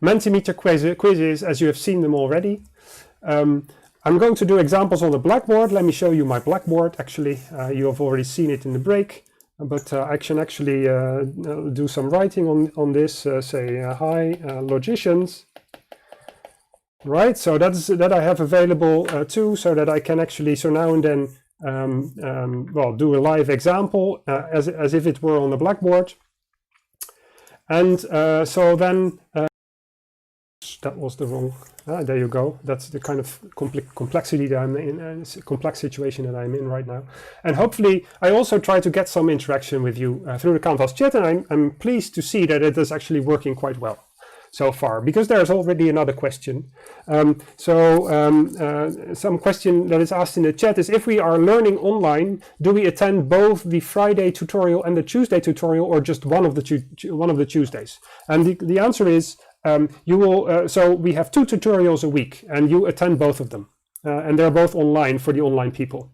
Mentimeter quizzes, as you have seen them already. I'm going to do examples on the blackboard. Let me show you my blackboard. Actually, you have already seen it in the break, but I can actually do some writing on this. Say hi, logicians. Right, so that I have available too, so that I can actually, so now and then, well, do a live example as if it were on the blackboard. And so then, that was the wrong, there you go. That's the kind of complexity that I'm in, complex situation that I'm in right now. And hopefully I also try to get some interaction with you through the Canvas chat, and I'm pleased to see that it is actually working quite well so far, because there's already another question. Some question that is asked in the chat is, if we are learning online, do we attend both the Friday tutorial and the Tuesday tutorial, or just one of the Tuesdays? And the answer is, you will. So we have 2 tutorials a week, and you attend both of them, and they're both online for the online people.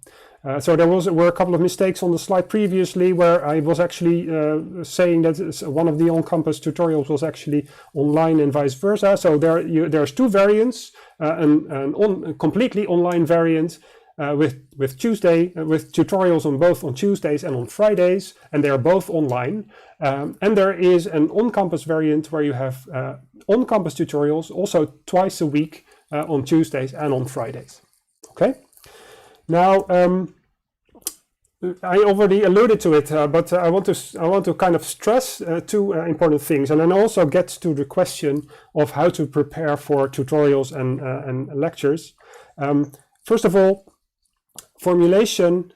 So there were a couple of mistakes on the slide previously, where I was actually saying that one of the on-campus tutorials was actually online and vice versa. So there's 2 variants, an completely online variant with tutorials on Tuesdays and on Fridays, and they are both online. And there is an on-campus variant where you have on-campus tutorials also twice a week on Tuesdays and on Fridays. Okay. Now, I already alluded to it, but I want to kind of stress 2 important things, and then also get to the question of how to prepare for tutorials and lectures. First of all, formulation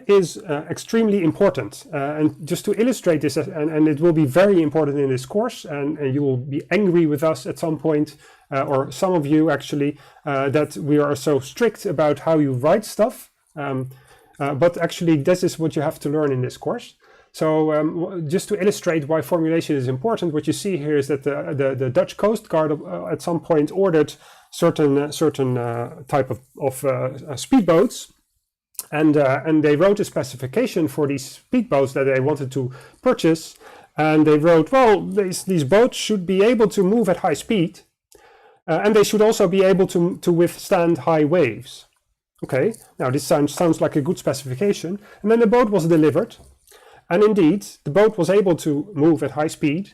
is extremely important, and just to illustrate this, and it will be very important in this course, and you will be angry with us at some point, or some of you actually, that we are so strict about how you write stuff, but actually this is what you have to learn in this course. So just to illustrate why formulation is important, what you see here is that the Dutch Coast Guard at some point ordered certain type of speedboats, and they wrote a specification for these speedboats that they wanted to purchase, and they wrote, well, these boats should be able to move at high speed, and they should also be able to withstand high waves. Okay, now this sounds like a good specification. And then the boat was delivered, and indeed the boat was able to move at high speed,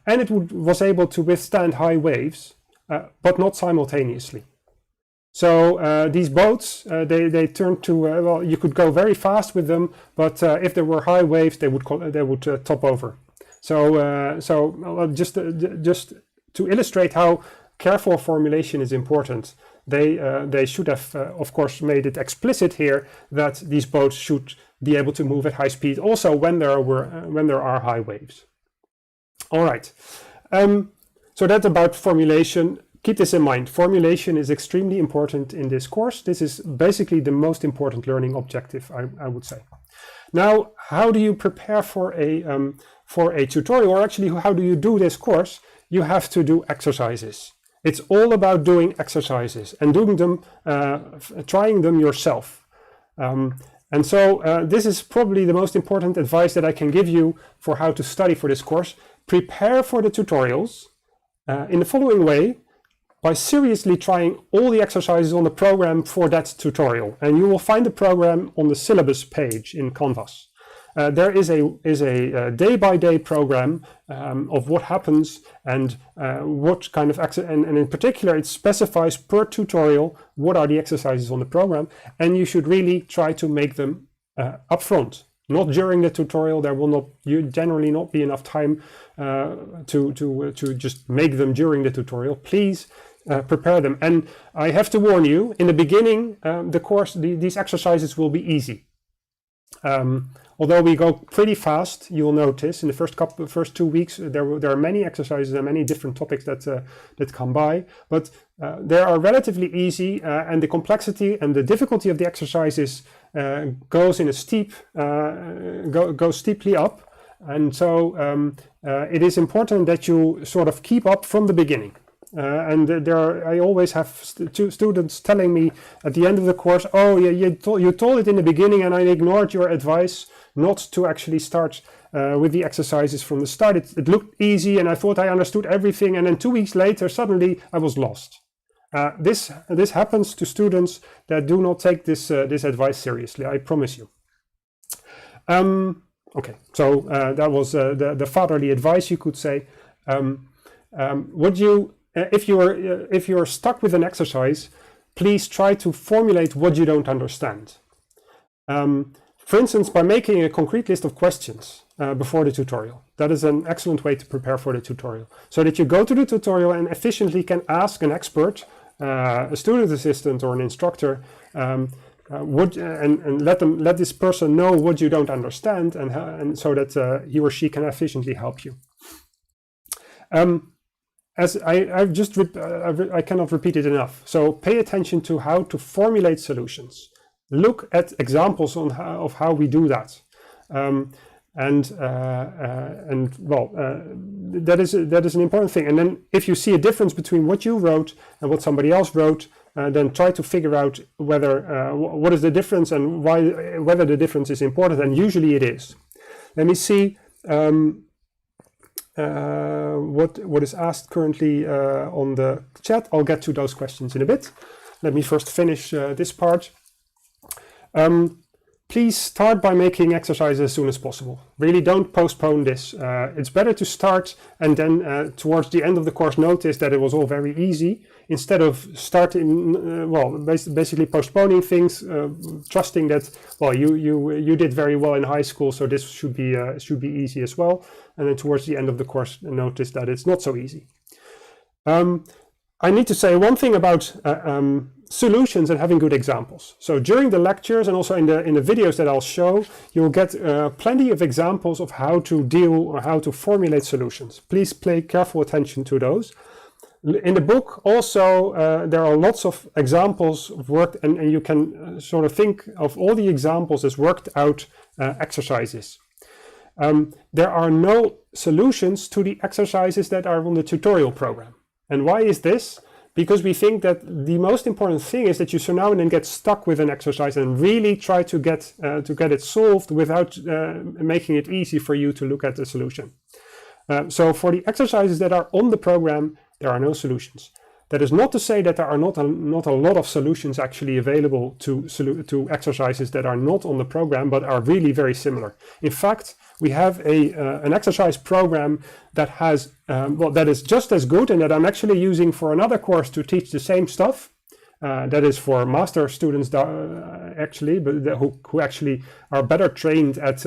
and it was able to withstand high waves, but not simultaneously. So these boats, they turned to, well, you could go very fast with them, but if there were high waves, they would top over. So just to illustrate how careful formulation is important, they should have, of course, made it explicit here that these boats should be able to move at high speed, also when there are high waves. All right. So that's about formulation. Keep this in mind. Formulation is extremely important in this course. This is basically the most important learning objective, I would say. Now, how do you prepare for a tutorial, or actually, how do you do this course? You have to do exercises. It's all about doing exercises and doing them, trying them yourself. And so this is probably the most important advice that I can give you for how to study for this course. Prepare for the tutorials in the following way: by seriously trying all the exercises on the program for that tutorial. And you will find the program on the syllabus page in Canvas. There is a day-by-day program of what happens and what kind of and in particular it specifies per tutorial what are the exercises on the program, and you should really try to make them upfront, not during the tutorial. There will generally not be enough time to just make them during the tutorial. Please prepare them. And I have to warn you, in the beginning, the course, these exercises will be easy. Although we go pretty fast, you will notice in the first 2 weeks there are many exercises and many different topics that come by, but they are relatively easy, and the complexity and the difficulty of the exercises goes steeply up, and so it is important that you sort of keep up from the beginning. and I always have students telling me at the end of the course, oh yeah, you told it in the beginning and I ignored your advice not to actually start with the exercises from the start. It looked easy and I thought I understood everything, and then 2 weeks later suddenly I was lost. This happens to students that do not take this advice seriously, I promise you. Okay, so that was the fatherly advice, you could say. If you're stuck with an exercise, please try to formulate what you don't understand. For instance, by making a concrete list of questions before the tutorial. That is an excellent way to prepare for the tutorial, so that you go to the tutorial and efficiently can ask an expert, a student assistant or an instructor, and let this person know what you don't understand, and so that he or she can efficiently help you. As I cannot repeat it enough. So pay attention to how to formulate solutions. Look at examples of how we do that, that is an important thing. And then if you see a difference between what you wrote and what somebody else wrote, then try to figure out what is the difference and whether the difference is important. And usually it is. Let me see. What is asked currently on the chat. I'll get to those questions in a bit. Let me first finish this part. Please start by making exercises as soon as possible. Really don't postpone this. It's better to start and then towards the end of the course notice that it was all very easy, instead of starting, basically postponing things, trusting that, well, you did very well in high school, so this should be easy as well. And then towards the end of the course notice that it's not so easy. I need to say one thing about solutions and having good examples. So during the lectures and also in the videos that I'll show, you'll get plenty of examples of how to deal or how to formulate solutions. Please pay careful attention to those. In the book also there are lots of examples of work, and you can sort of think of all the examples as worked out exercises. There are no solutions to the exercises that are on the tutorial program. And why is this? Because we think that the most important thing is that you so now and then get stuck with an exercise and really try to get it solved without making it easy for you to look at the solution. So for the exercises that are on the program, there are no solutions. That is not to say that there are not a lot of solutions actually available to exercises that are not on the program, but are really very similar. In fact, we have an exercise program that has that is just as good, and that I'm actually using for another course to teach the same stuff. That is for master students actually, but who actually are better trained at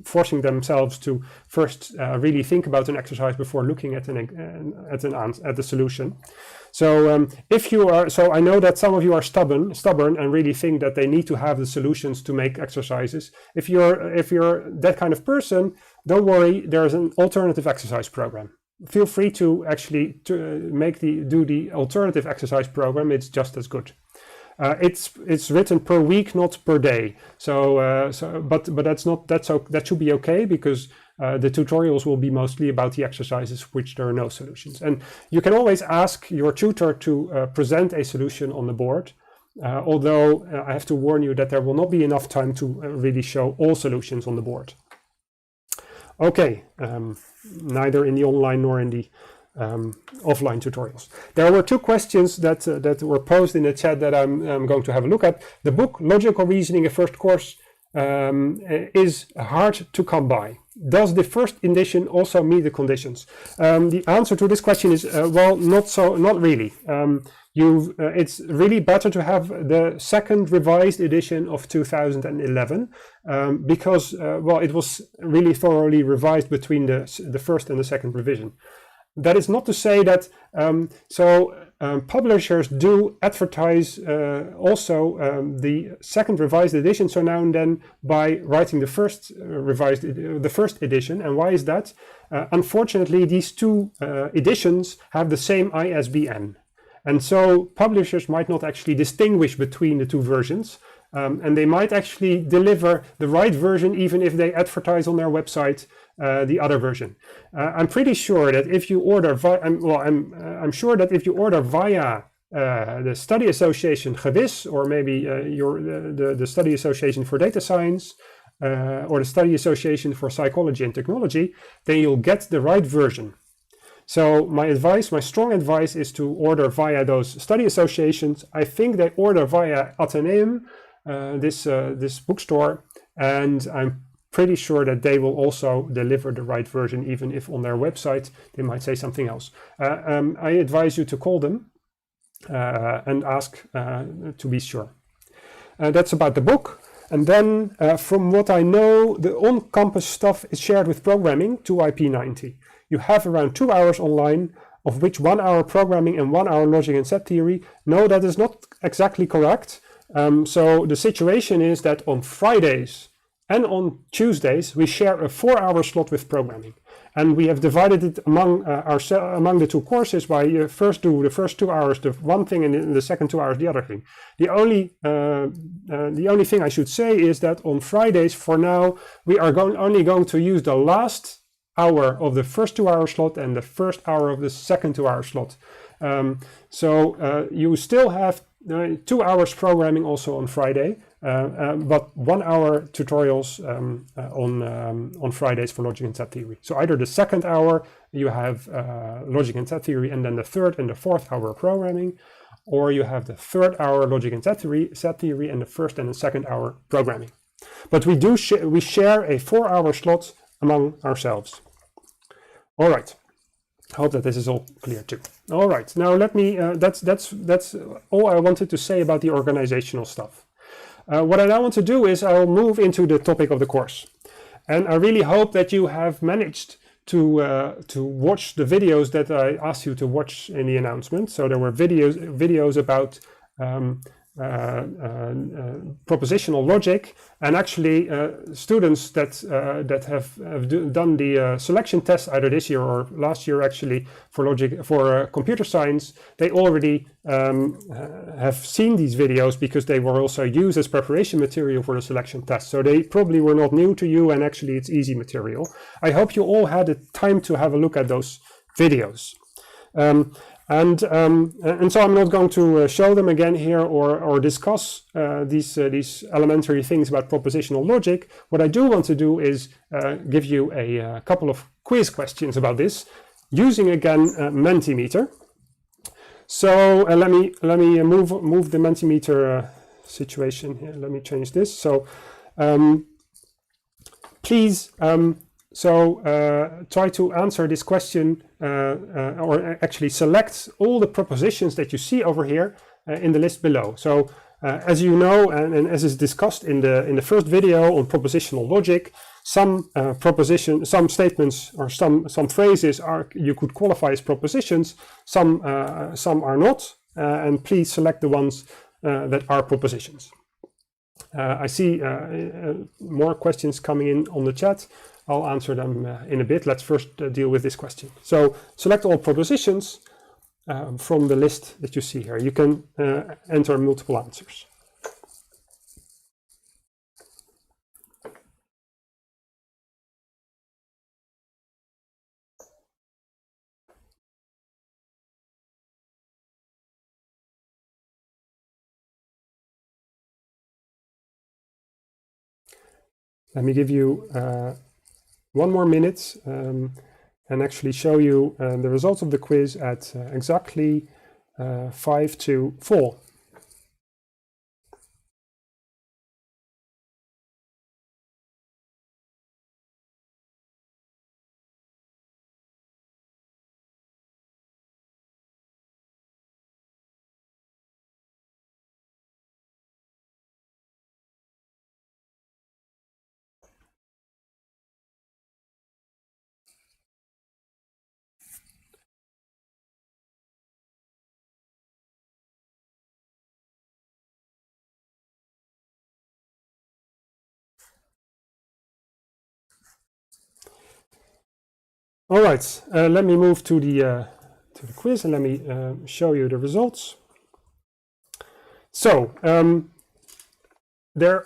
forcing themselves to first really think about an exercise before looking at the solution. So I know that some of you are stubborn and really think that they need to have the solutions to make exercises. If you're that kind of person, don't worry. There's an alternative exercise program. Feel free to actually do the alternative exercise program. It's just as good. It's written per week, not per day. But that should be okay, because the tutorials will be mostly about the exercises which there are no solutions. And you can always ask your tutor to present a solution on the board. Although I have to warn you that there will not be enough time to really show all solutions on the board. Okay, neither in the online nor in the offline tutorials. There were two questions that were posed in the chat that I'm going to have a look at. The book Logical Reasoning, a First Course, is hard to come by. Does the first edition also meet the conditions? The answer to this question is well, not really. It's really better to have the second revised edition of 2011 because it was really thoroughly revised between the first and the second revision. That is not to say that publishers do advertise also the second revised edition so now and then by writing the first edition. And why is that? Unfortunately, these two editions have the same ISBN. And so publishers might not actually distinguish between the two versions, and they might actually deliver the right version even if they advertise on their website the other version. I'm pretty sure that if you order I'm sure that if you order via the Study Association Gewis, or maybe the Study Association for Data Science, or the Study Association for Psychology and Technology, then you'll get the right version. So my strong advice is to order via those study associations. I think they order via Atheneum, this bookstore, and I'm pretty sure that they will also deliver the right version, even if on their website they might say something else. I advise you to call them and ask to be sure. That's about the book. And then from what I know, the on-campus stuff is shared with programming to IP90. You have around 2 hours online, of which 1 hour programming and 1 hour logic and set theory. No, that is not exactly correct. So the situation is that on Fridays and on Tuesdays, we share a 4 hour slot with programming. And we have divided it among the two courses by you first do the first 2 hours the one thing, and in the second 2 hours the other thing. The only thing I should say is that on Fridays, for now, we are only going to use the last hour of the first 2 hour slot and the first hour of the second 2 hour slot. So you still have 2 hours programming also on Friday, but 1 hour tutorials on Fridays for logic and set theory. So either the second hour you have logic and set theory, and then the third and the fourth hour programming, or you have the third hour logic and set theory and the first and the second hour programming. But we share a 4 hour slot among ourselves. All right. I hope that this is all clear too. All right. Now let me. That's all I wanted to say about the organizational stuff. What I now want to do is I'll move into the topic of the course, and I really hope that you have managed to watch the videos that I asked you to watch in the announcement. So there were videos about propositional logic, and actually students that have done the selection test either this year or last year actually for computer science, they already have seen these videos because they were also used as preparation material for the selection test. So they probably were not new to you, and actually it's easy material. I hope you all had the time to have a look at those videos. And so I'm not going to show them again here or discuss these elementary things about propositional logic. What I do want to do is give you a couple of quiz questions about this, using again Mentimeter. So let me move the Mentimeter situation here. Let me change this. So please. Try to answer this question, or actually select all the propositions that you see over here in the list below. So as you know, and as is discussed in the first video on propositional logic, some statements or some phrases you could qualify as propositions, some are not, and please select the ones that are propositions. I see more questions coming in on the chat. I'll answer them in a bit. Let's first deal with this question. So select all propositions from the list that you see here. You can enter multiple answers. Let me give you 1 more minute and actually show you the results of the quiz at exactly 5 to 4. All right, let me move to the quiz, and let me show you the results. So there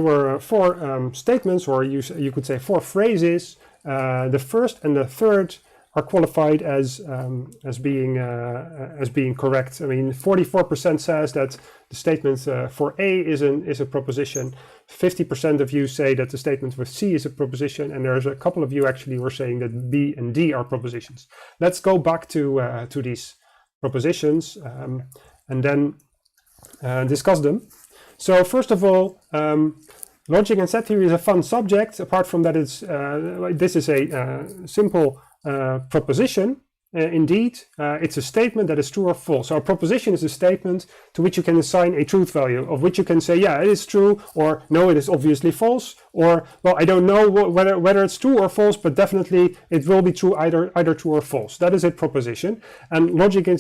were four statements, or you could say four phrases. The first and the third are qualified as being correct. I mean, 44% says that the statement for A is a proposition. 50% of you say that the statement with C is a proposition, and there's a couple of you actually were saying that B and D are propositions. Let's go back to these propositions and then discuss them. So first of all, logic and set theory is a fun subject. Apart from that, this is a simple proposition. Indeed, it's a statement that is true or false. So a proposition is a statement to which you can assign a truth value, of which you can say, yeah, it is true, or no, it is obviously false, or well, I don't know whether it's true or false, but definitely it will be true, either true or false. That is a proposition. And logic and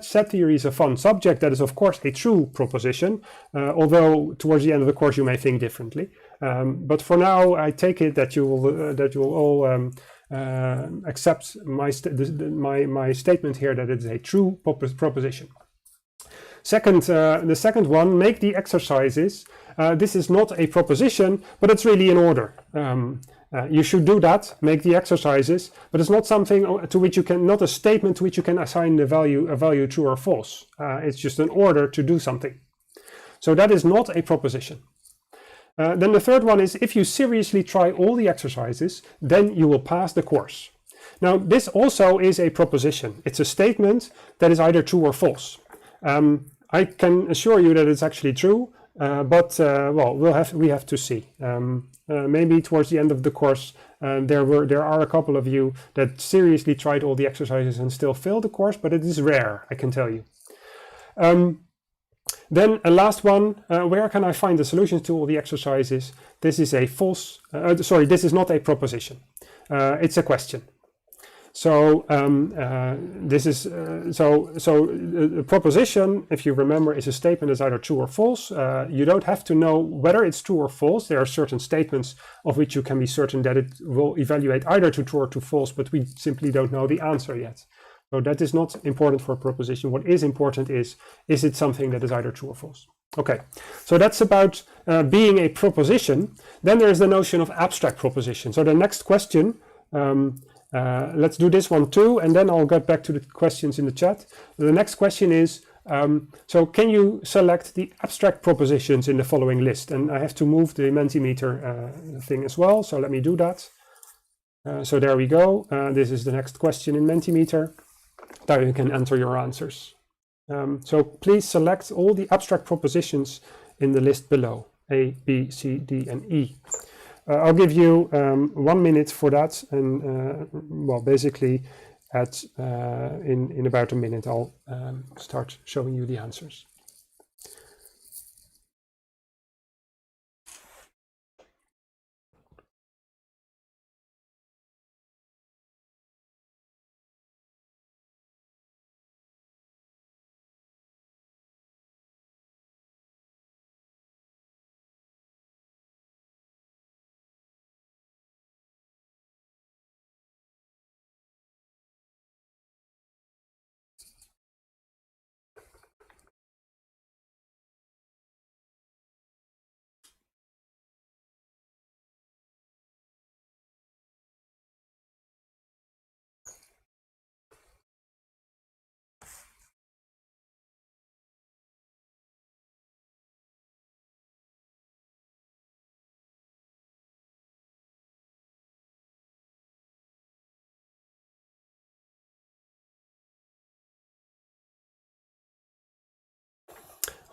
set theory is a fun subject. That is, of course, a true proposition, although towards the end of the course you may think differently. But for now, I take it that you will all accept my statement here that it is a true proposition. Second, the second one, make the exercises. This is not a proposition, but it's really an order. You should do that, make the exercises, but it's not something to which you can, not a statement to which you can assign a value true or false. It's just an order to do something. So that is not a proposition. Then the third one is, if you seriously try all the exercises, then you will pass the course. Now, this also is a proposition. It's a statement that is either true or false. I can assure you that it's actually true, but well, we have to see. Maybe towards the end of the course, there are a couple of you that seriously tried all the exercises and still failed the course, but it is rare, I can tell you. Then a last one, where can I find the solutions to all the exercises? This is a false, this is not a proposition. It's a question. So this is a proposition, if you remember, is a statement that's either true or false. You don't have to know whether it's true or false. There are certain statements of which you can be certain that it will evaluate either to true or to false, but we simply don't know the answer yet. So that is not important for a proposition. What is important is it something that is either true or false? Okay, so that's about being a proposition. Then there's the notion of abstract proposition. So the next question, let's do this one too, and then I'll get back to the questions in the chat. The next question is, so can you select the abstract propositions in the following list? And I have to move the Mentimeter thing as well, so let me do that. So there we go. This is the next question in Mentimeter. There you can enter your answers. So please select all the abstract propositions in the list below, A, B, C, D, and E. I'll give you 1 minute for that, and well, basically in about a minute I'll start showing you the answers.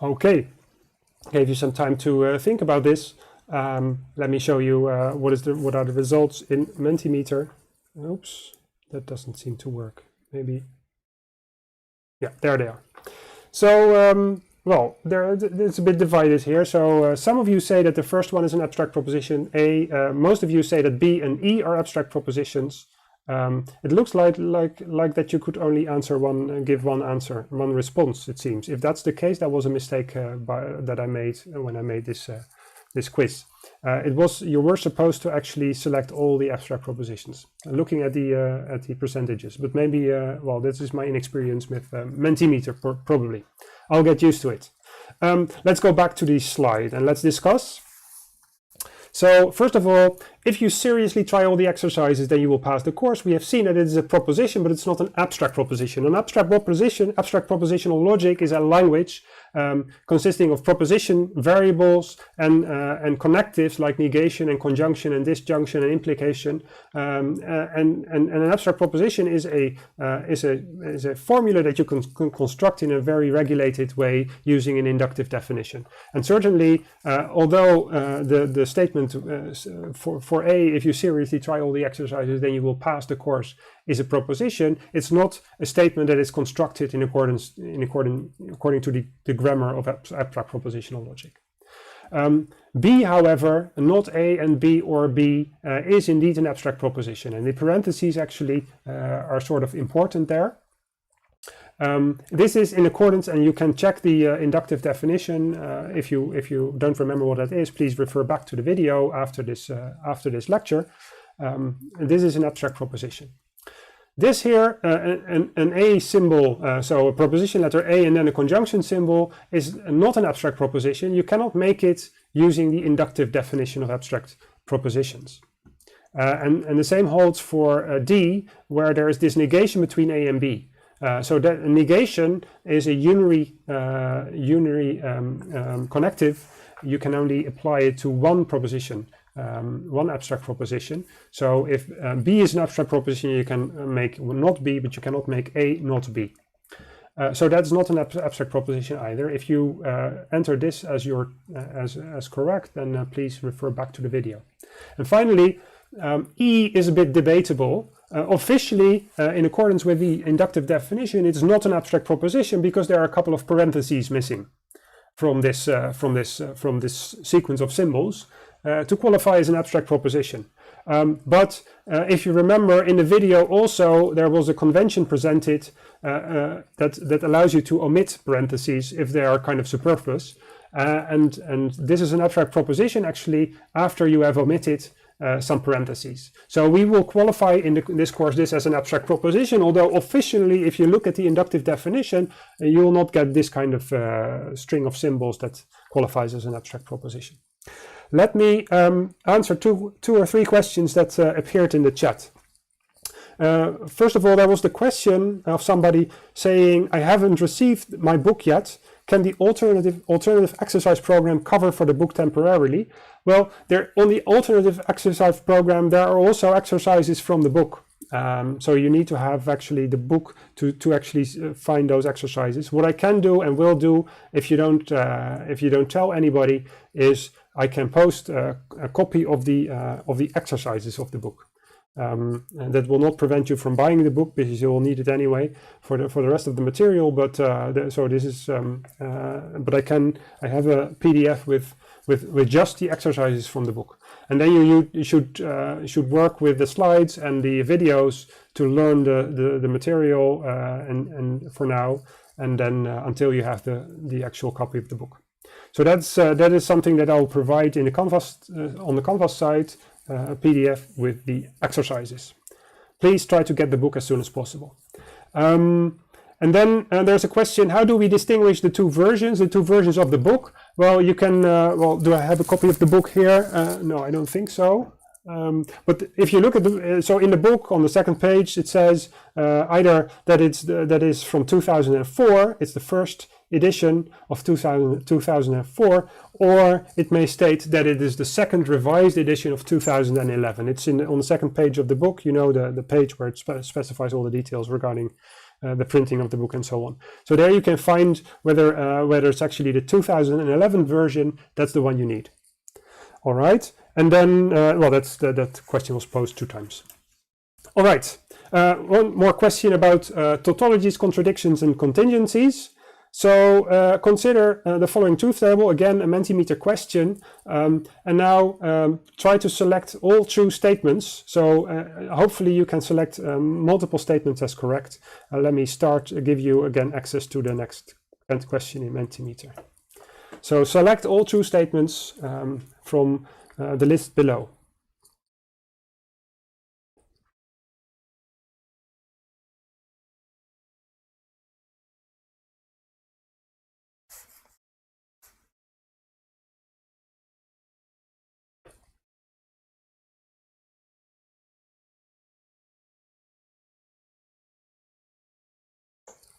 Okay, gave you some time to think about this. Let me show you what are the results in Mentimeter. Oops, that doesn't seem to work. Maybe, yeah, there they are. So, well, it's a bit divided here. So some of you say that the first one is an abstract proposition, A. Most of you say that B and E are abstract propositions. It looks like that you could only answer give one answer, one response, it seems. If that's the case, that was a mistake that I made when I made this quiz. You were supposed to actually select all the abstract propositions, looking at the percentages. But maybe, well, this is my inexperience with Mentimeter, probably. I'll get used to it. Let's go back to the slide and let's discuss. So first of all, if you seriously try all the exercises, then you will pass the course. We have seen that it is a proposition, but it's not an abstract proposition. An abstract propositional logic is a language consisting of proposition, variables, and connectives like negation and conjunction and disjunction and implication. And an abstract proposition is a formula that you can construct in a very regulated way using an inductive definition. And certainly, although the statement for A, if you seriously try all the exercises, then you will pass the course, is a proposition. It's not a statement that is constructed according to the grammar of abstract propositional logic. B, however, not A and B or B, is indeed an abstract proposition, and the parentheses actually are sort of important there. This is in accordance, and you can check the inductive definition. If you don't remember what that is, please refer back to the video after this lecture. This is an abstract proposition. This here, an A symbol, so a proposition letter A and then a conjunction symbol, is not an abstract proposition. You cannot make it using the inductive definition of abstract propositions. And the same holds for D, where there is this negation between A and B. So that negation is a unary connective. You can only apply it to one proposition. One abstract proposition. So if B is an abstract proposition, you can make not B, but you cannot make A not B. So that's not an abstract proposition either. If you enter this as as correct, then please refer back to the video. And finally, E is a bit debatable. Officially, in accordance with the inductive definition, it's not an abstract proposition because there are a couple of parentheses missing from this sequence of symbols. To qualify as an abstract proposition. But if you remember in the video also there was a convention presented that allows you to omit parentheses if they are kind of superfluous. And this is an abstract proposition actually after you have omitted some parentheses. So we will qualify in this course this as an abstract proposition, although officially if you look at the inductive definition you will not get this kind of string of symbols that qualifies as an abstract proposition. Let me answer two or three questions that appeared in the chat. First of all, there was the question of somebody saying, I haven't received my book yet. Can the alternative exercise program cover for the book temporarily? Well, on the alternative exercise program, there are also exercises from the book. So you need to have actually the book to actually find those exercises. What I can do and will do if you don't tell anybody is I can post a copy of the exercises of the book. And that will not prevent you from buying the book because you will need it anyway for the rest of the material. But so this is but I have a PDF with just the exercises from the book. And then you should work with the slides and the videos to learn the material and for now, and then until you have the actual copy of the book. So that is something that I'll provide in the Canvas on the Canvas site, a PDF with the exercises. Please try to get the book as soon as possible. And then there's a question: how do we distinguish the two versions of the book? Well, you can. Well, do I have a copy of the book here? No, I don't think so. But if you look at so in the book on the second page, it says either that that is from 2004. It's the first edition of 2004, or it may state that it is the second revised edition of 2011. It's on the second page of the book, you know, the page where it specifies all the details regarding the printing of the book and so on. So there you can find whether it's actually the 2011 version. That's the one you need. All right, and then well, that question was posed 2 times. All right, one more question about tautologies, contradictions, and contingencies. So consider the following truth table, again a Mentimeter question, and now try to select all true statements. So hopefully you can select multiple statements as correct. Let me give you again access to the next question in Mentimeter. So select all true statements from the list below.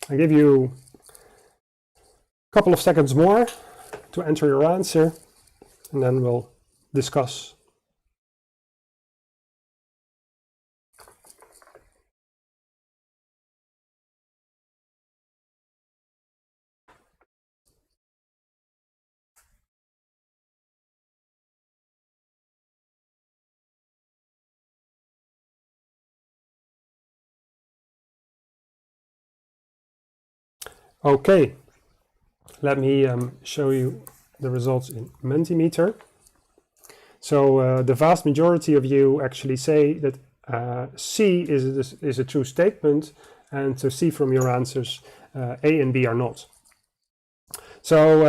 I give you a couple of seconds more to enter your answer, and then we'll discuss. Okay, let me show you the results in Mentimeter. So the vast majority of you actually say that C is a true statement, and to see from your answers, A and B are not. So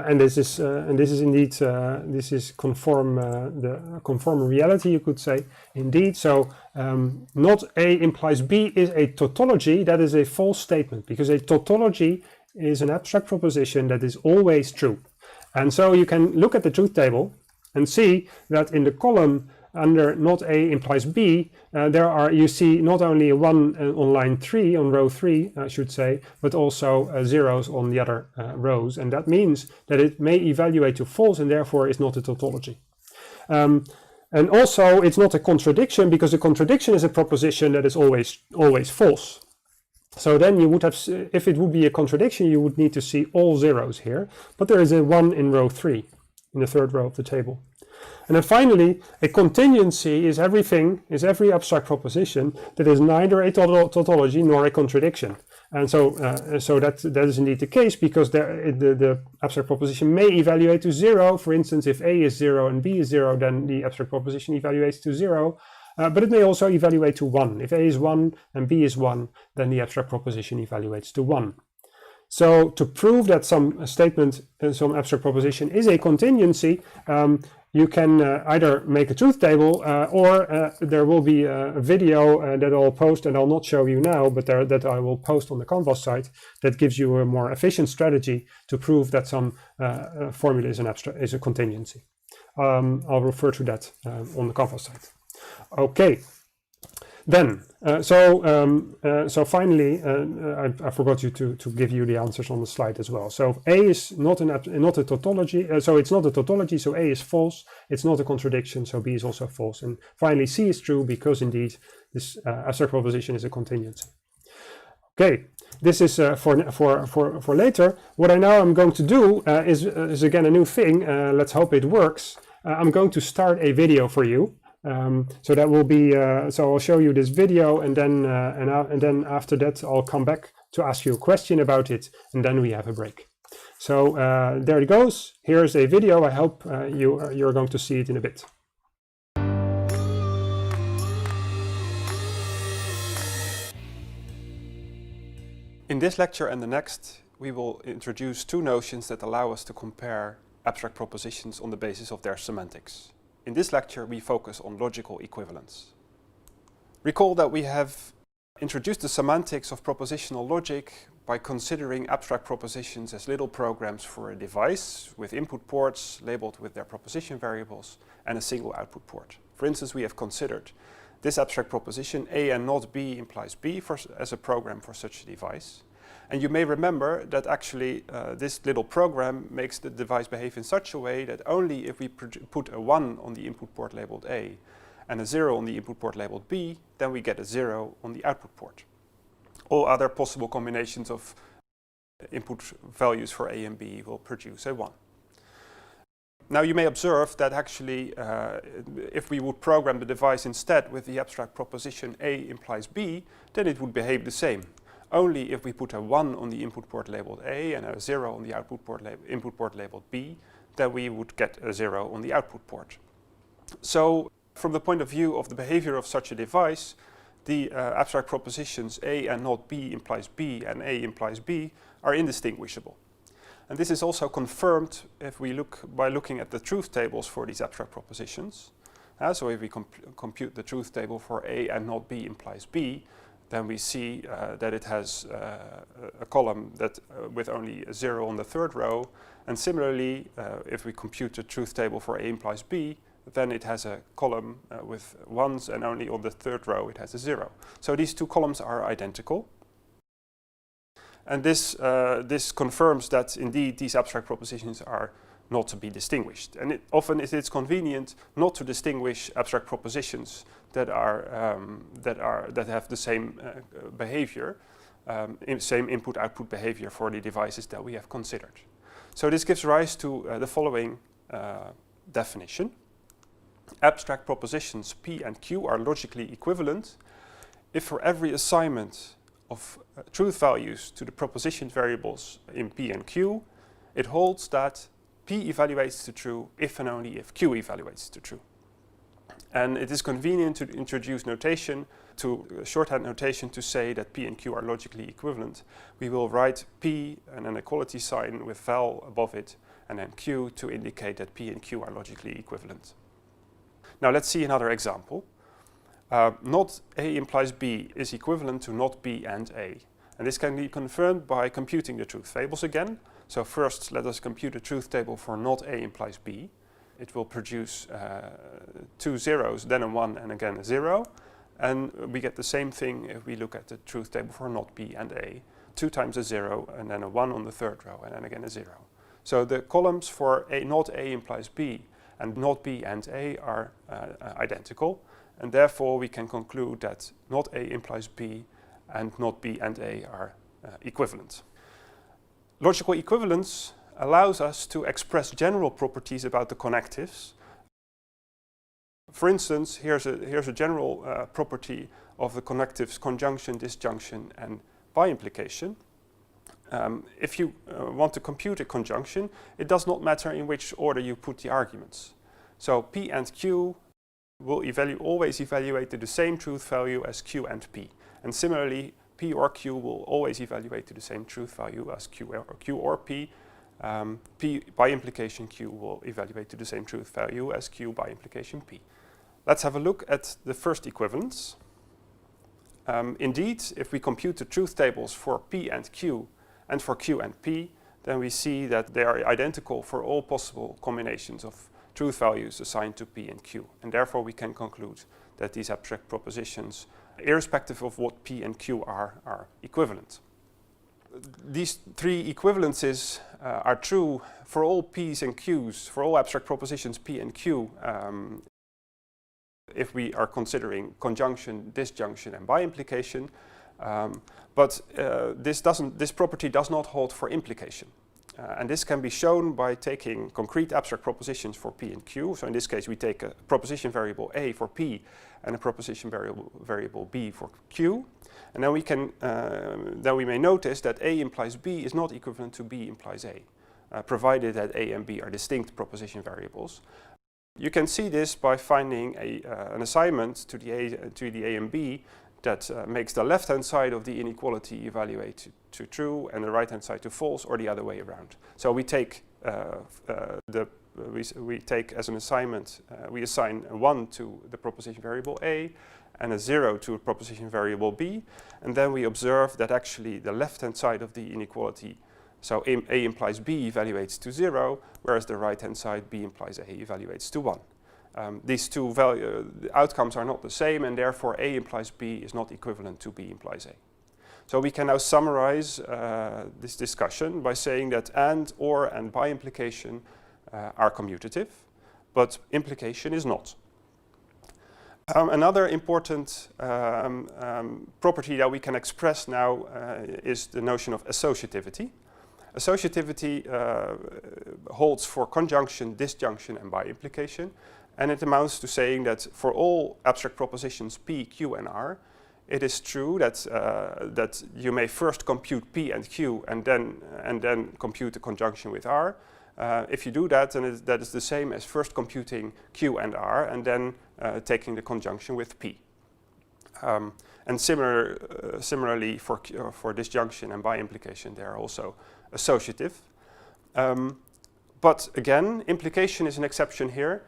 and this is indeed this is the conform reality, you could say, indeed. So not A implies B is a tautology. That is a false statement, because a tautology is an abstract proposition that is always true. And so you can look at the truth table and see that in the column under not A implies B, you see not only a 1 on line 3, on row 3, I should say, but also zeros on the other rows. And that means that it may evaluate to false, and therefore is not a tautology. And also it's not a contradiction, because a contradiction is a proposition that is always false. So then you would have, if it would be a contradiction, you would need to see all zeros here, but there is a 1 in row 3, in the third row of the table. And then finally, a contingency is every abstract proposition that is neither a tautology nor a contradiction. And so that is indeed the case, because the abstract proposition may evaluate to 0. For instance, if A is 0 and B is 0, then the abstract proposition evaluates to 0. But it may also evaluate to 1. If A is 1 and B is 1, then the abstract proposition evaluates to 1. So to prove that some statement, some abstract proposition is a contingency, you can either make a truth table, or there will be a video that I'll post, and I'll not show you now, but that I will post on the Canvas site, that gives you a more efficient strategy to prove that some formula is a contingency. I'll refer to that on the Canvas site. Okay. Then, so finally, I forgot to give you the answers on the slide as well. So A is not a tautology, so it's not a tautology, so A is false. It's not a contradiction, so B is also false. And finally, C is true, because indeed this abstract proposition is a contingency. Okay, this is for later. What I now am going to do is again a new thing. Let's hope it works. I'm going to start a video for you. So that will be so I'll show you this video, and then after that I'll come back to ask you a question about it, and then we have a break. So there it goes. Here's a video. I hope you're going to see it in a bit. In this lecture and the next, we will introduce two notions that allow us to compare abstract propositions on the basis of their semantics. In this lecture, we focus on logical equivalence. Recall that we have introduced the semantics of propositional logic by considering abstract propositions as little programs for a device with input ports labeled with their proposition variables and a single output port. For instance, we have considered this abstract proposition A and not B implies B as a program for such a device. And you may remember that actually this little program makes the device behave in such a way that only if we put a 1 on the input port labeled A and a 0 on the input port labeled B, then we get a 0 on the output port. All other possible combinations of input values for A and B will produce a 1. Now you may observe that actually if we would program the device instead with the abstract proposition A implies B, then it would behave the same. Only if we put a 1 on the input port labeled A and a 0 on the input port labeled B, then we would get a 0 on the output port. So from the point of view of the behavior of such a device, the abstract propositions A and not B implies B and A implies B are indistinguishable. And this is also confirmed if we by looking at the truth tables for these abstract propositions. So if we compute the truth table for A and not B implies B, then we see that it has a column that with only a 0 on the third row. And similarly, if we compute the truth table for A implies B, then it has a column with 1s, and only on the third row it has a 0. So these two columns are identical. And this confirms that indeed these abstract propositions are not to be distinguished. And often it is convenient not to distinguish abstract propositions that have the same behavior, same input-output behavior for the devices that we have considered. So this gives rise to the following definition. Abstract propositions P and Q are logically equivalent if for every assignment of truth values to the proposition variables in P and Q, it holds that P evaluates to true if and only if Q evaluates to true. And it is convenient to introduce notation, shorthand notation, to say that P and Q are logically equivalent. We will write P and an equality sign with val above it, and then Q to indicate that P and Q are logically equivalent. Now let's see another example. Not A implies B is equivalent to not B and A. And this can be confirmed by computing the truth tables again. So first let us compute a truth table for not A implies B. It will produce 2 zeros, then a 1 and again a 0. And we get the same thing if we look at the truth table for not B and A. 2 times a 0 and then a 1 on the third row and then again a 0. So the columns for not A implies B and not B and A are identical. And therefore we can conclude that not A implies B and not B and A are equivalent. Logical equivalence allows us to express general properties about the connectives. For instance, here's a general property of the connectives conjunction, disjunction, and by implication. If you want to compute a conjunction, it does not matter in which order you put the arguments. So P and Q will always evaluate to the same truth value as Q and P. And similarly, P or Q will always evaluate to the same truth value as Q or P. P by implication Q will evaluate to the same truth value as Q by implication P. Let's have a look at the first equivalence. Indeed, if we compute the truth tables for P and Q and for Q and P, then we see that they are identical for all possible combinations of truth values assigned to P and Q. And therefore we can conclude that these abstract propositions, irrespective of what P and Q are equivalent. These three equivalences are true for all P's and Q's, for all abstract propositions P and Q, if we are considering conjunction, disjunction, and by implication. But this property does not hold for implication. And this can be shown by taking concrete abstract propositions for P and Q. So in this case, we take a proposition variable A for P and a proposition variable B for Q. And then we may notice that A implies B is not equivalent to B implies A, provided that A and B are distinct proposition variables. You can see this by finding an assignment to the A and B that makes the left-hand side of the inequality evaluate to true and the right-hand side to false, or the other way around. So we take we take as an assignment, we assign a 1 to the proposition variable A and a 0 to a proposition variable B, and then we observe that actually the left-hand side of the inequality, so A implies B, evaluates to 0, whereas the right-hand side B implies A evaluates to 1. These two outcomes are not the same, and therefore A implies B is not equivalent to B implies A. So we can now summarize this discussion by saying that and, or, and by implication are commutative, but implication is not. Another important property that we can express now is the notion of associativity. Associativity holds for conjunction, disjunction, and by implication. And it amounts to saying that for all abstract propositions P, Q, and R, it is true that that you may first compute P and Q and then compute the conjunction with R. If you do that, then that is the same as first computing Q and R and then taking the conjunction with P. And similarly for disjunction and by implication, they are also associative. But again, implication is an exception here.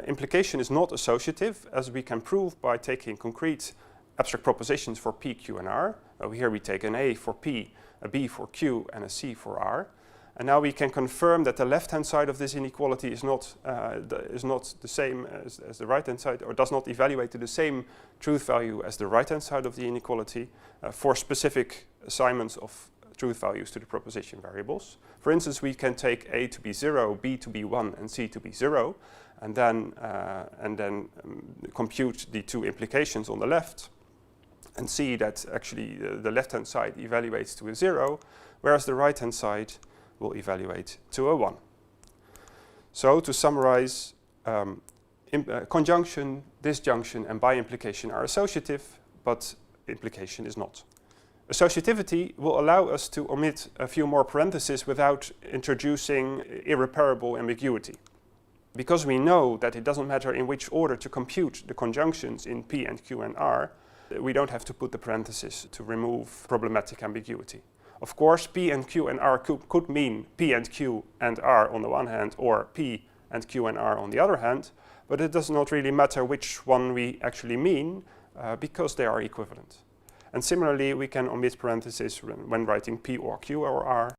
Implication is not associative, as we can prove by taking concrete abstract propositions for P, Q, and R. Here we take an A for P, a B for Q, and a C for R. And now we can confirm that the left-hand side of this inequality is not the same as the right-hand side, or does not evaluate to the same truth value as the right-hand side of the inequality for specific assignments of truth values to the proposition variables. For instance, we can take A to be 0, B to be 1, and C to be 0, and then compute the two implications on the left, and see that actually the left-hand side evaluates to a 0, whereas the right-hand side will evaluate to a 1. So to summarize, conjunction, disjunction, and by implication are associative, but implication is not. Associativity will allow us to omit a few more parentheses without introducing irreparable ambiguity. Because we know that it doesn't matter in which order to compute the conjunctions in P and Q and R, we don't have to put the parentheses to remove problematic ambiguity. Of course, P and Q and R could mean P and Q and R on the one hand, or P and Q and R on the other hand, but it does not really matter which one we actually mean, because they are equivalent. And similarly, we can omit parentheses when writing P or Q or R,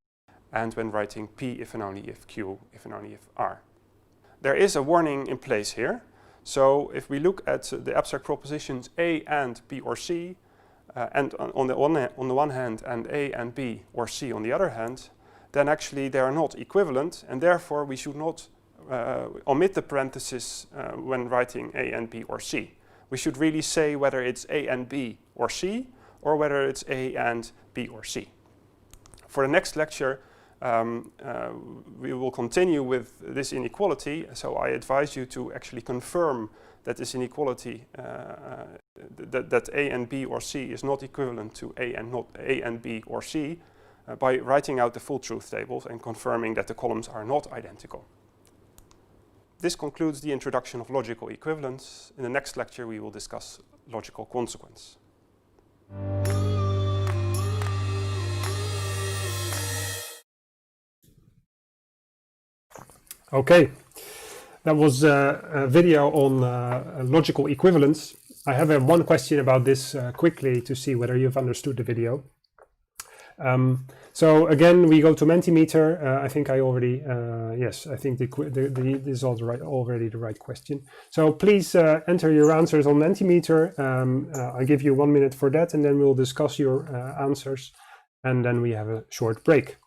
and when writing P if and only if Q, if and only if R. There is a warning in place here. So if we look at the abstract propositions A and B or C, and on the one hand, and A and B or C on the other hand, then actually they are not equivalent, and therefore we should not omit the parentheses when writing A and B or C. We should really say whether it's A and B or C, or whether it's A and B or C. For the next lecture, we will continue with this inequality, so I advise you to actually confirm that this inequality, that A and B or C is not equivalent to A and B or C, by writing out the full truth tables and confirming that the columns are not identical. This concludes the introduction of logical equivalence. In the next lecture we will discuss logical consequence. Okay, that was a video on logical equivalence. I have one question about this quickly to see whether you've understood the video. So again, we go to Mentimeter. I think I already, yes, I think this is already the right question. So please enter your answers on Mentimeter. I'll give you 1 minute for that, and then we'll discuss your answers, and then we have a short break.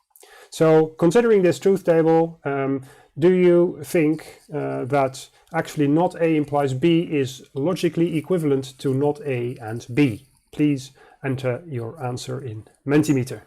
So considering this truth table, do you think that actually not A implies B is logically equivalent to not A and B? Please enter your answer in Mentimeter.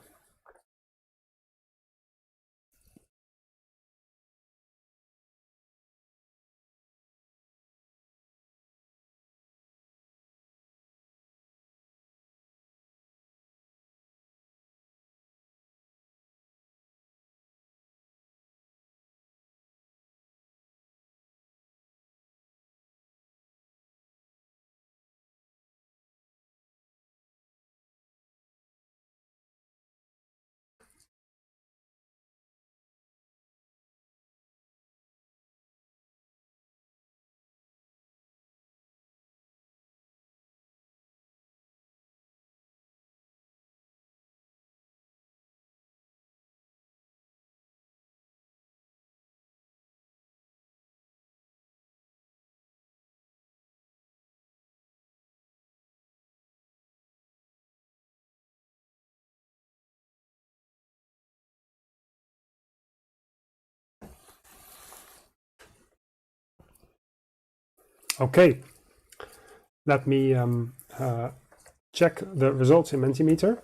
Okay, let me check the results in Mentimeter.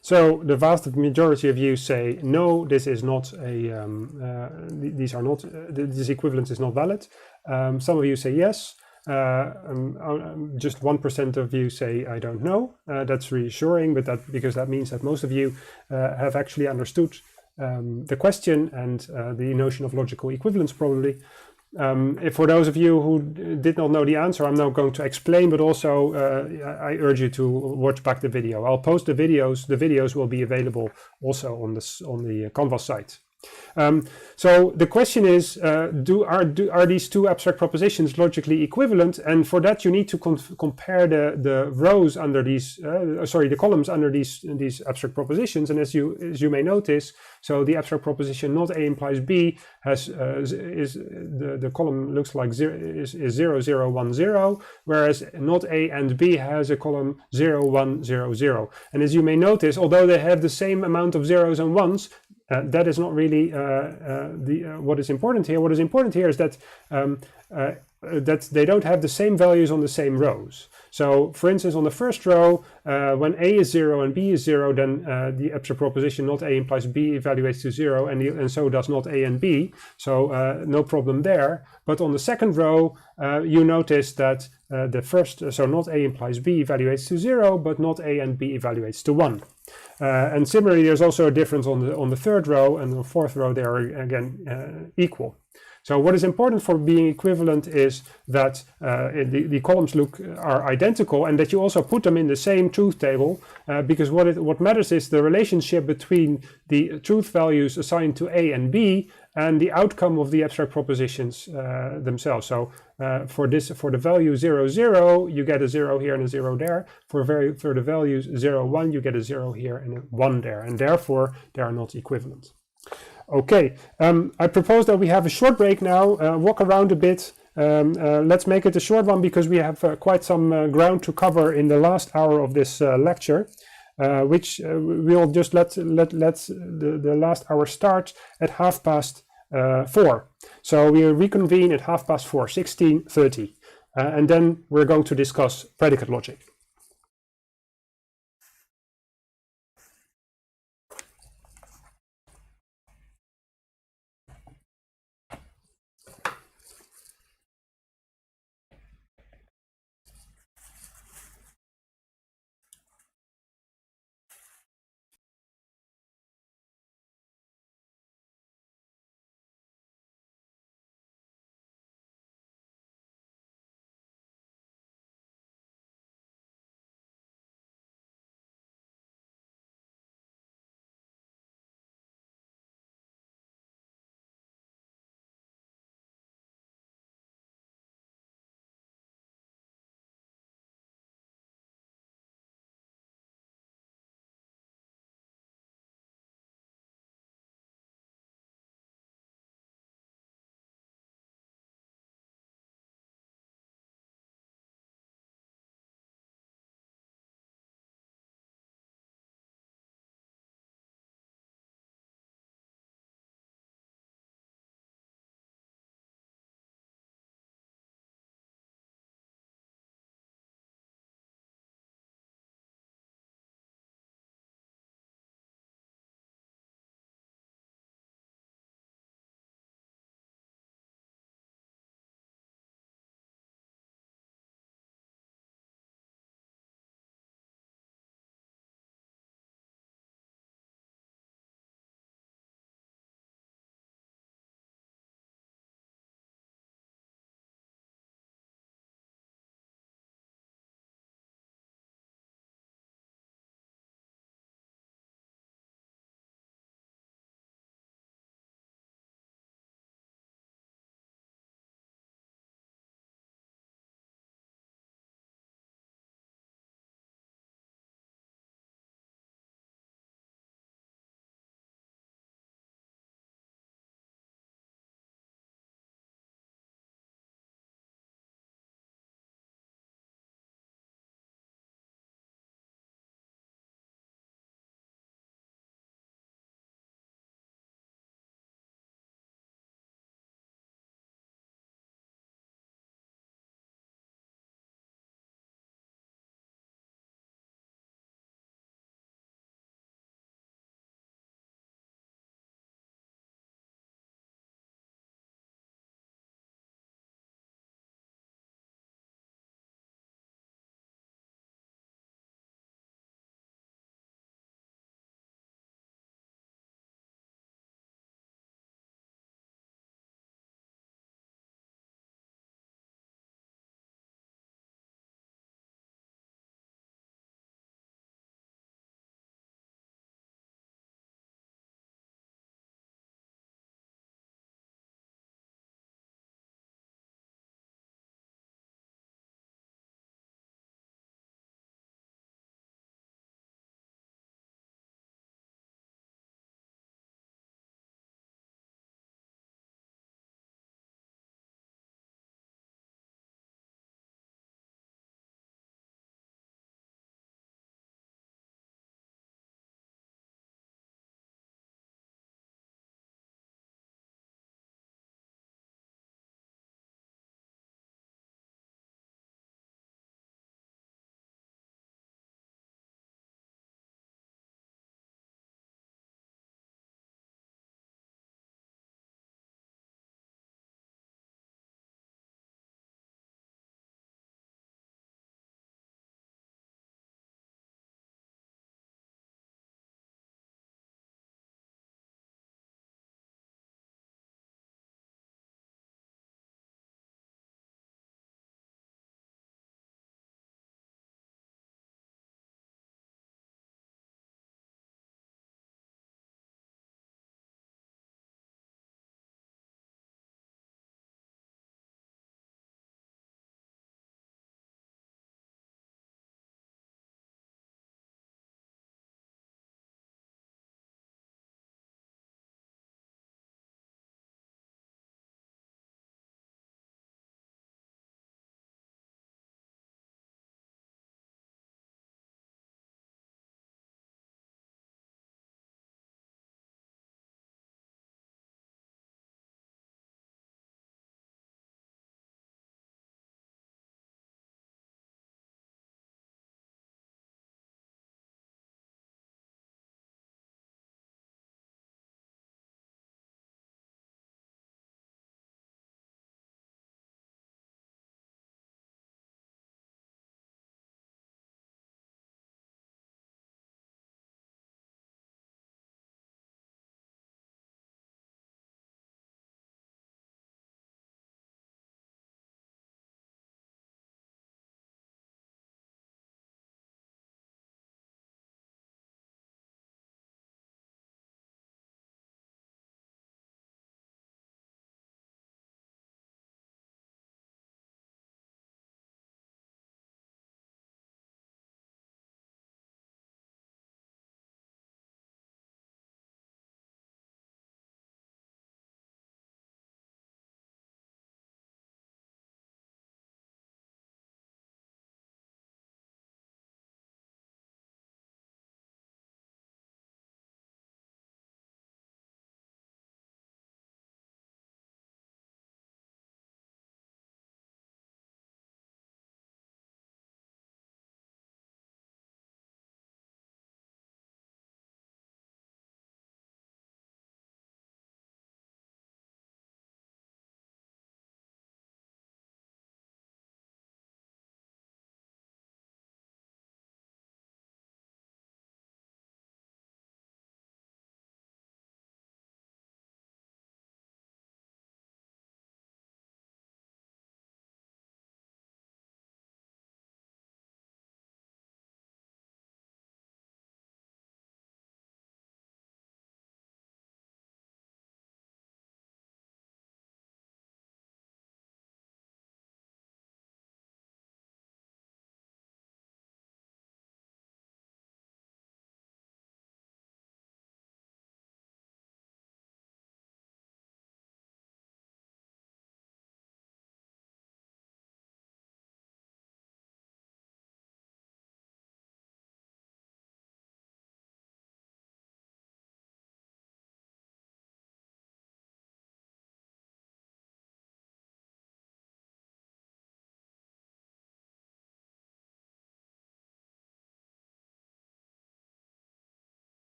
So the vast majority of you say no, this is not a this equivalence is not valid. Some of you say yes. Just 1% of you say I don't know. That's reassuring, but because that means that most of you have actually understood the question and the notion of logical equivalence probably. For those of you who did not know the answer, I'm now going to explain, but also I urge you to watch back the video. I'll post the videos. The videos will be available also on the Canvas site. So the question is, are these two abstract propositions logically equivalent? And for that, you need to compare the rows under these, the columns under these abstract propositions. And as you may notice, so the abstract proposition not A implies B has the column looks like 0, 0, 1, 0, whereas not A and B has a column 0, 1, 0, 0. And as you may notice, although they have the same amount of zeros and ones, that is not really what is important here. What is important here is that that they don't have the same values on the same rows. So, for instance, on the first row, when A is 0 and B is 0, then the abstract proposition not A implies B evaluates to 0, and so does not A and B. So no problem there. But on the second row, you notice that the first, so not A implies B evaluates to 0, but not A and B evaluates to 1. And similarly, there's also a difference on the third row, and the fourth row they are again equal. So what is important for being equivalent is that the columns are identical, and that you also put them in the same truth table, because what matters is the relationship between the truth values assigned to A and B and the outcome of the abstract propositions themselves. So for the value 0, 0, you get a 0 here and a 0 there. For the values 0, 1, you get a 0 here and a 1 there, and therefore they are not equivalent. Okay, I propose that we have a short break now, walk around a bit. Let's make it a short one because we have quite some ground to cover in the last hour of this lecture, which we'll just let the last hour start at 4:30. So we'll reconvene at 4:30, 16:30, and then we're going to discuss predicate logic.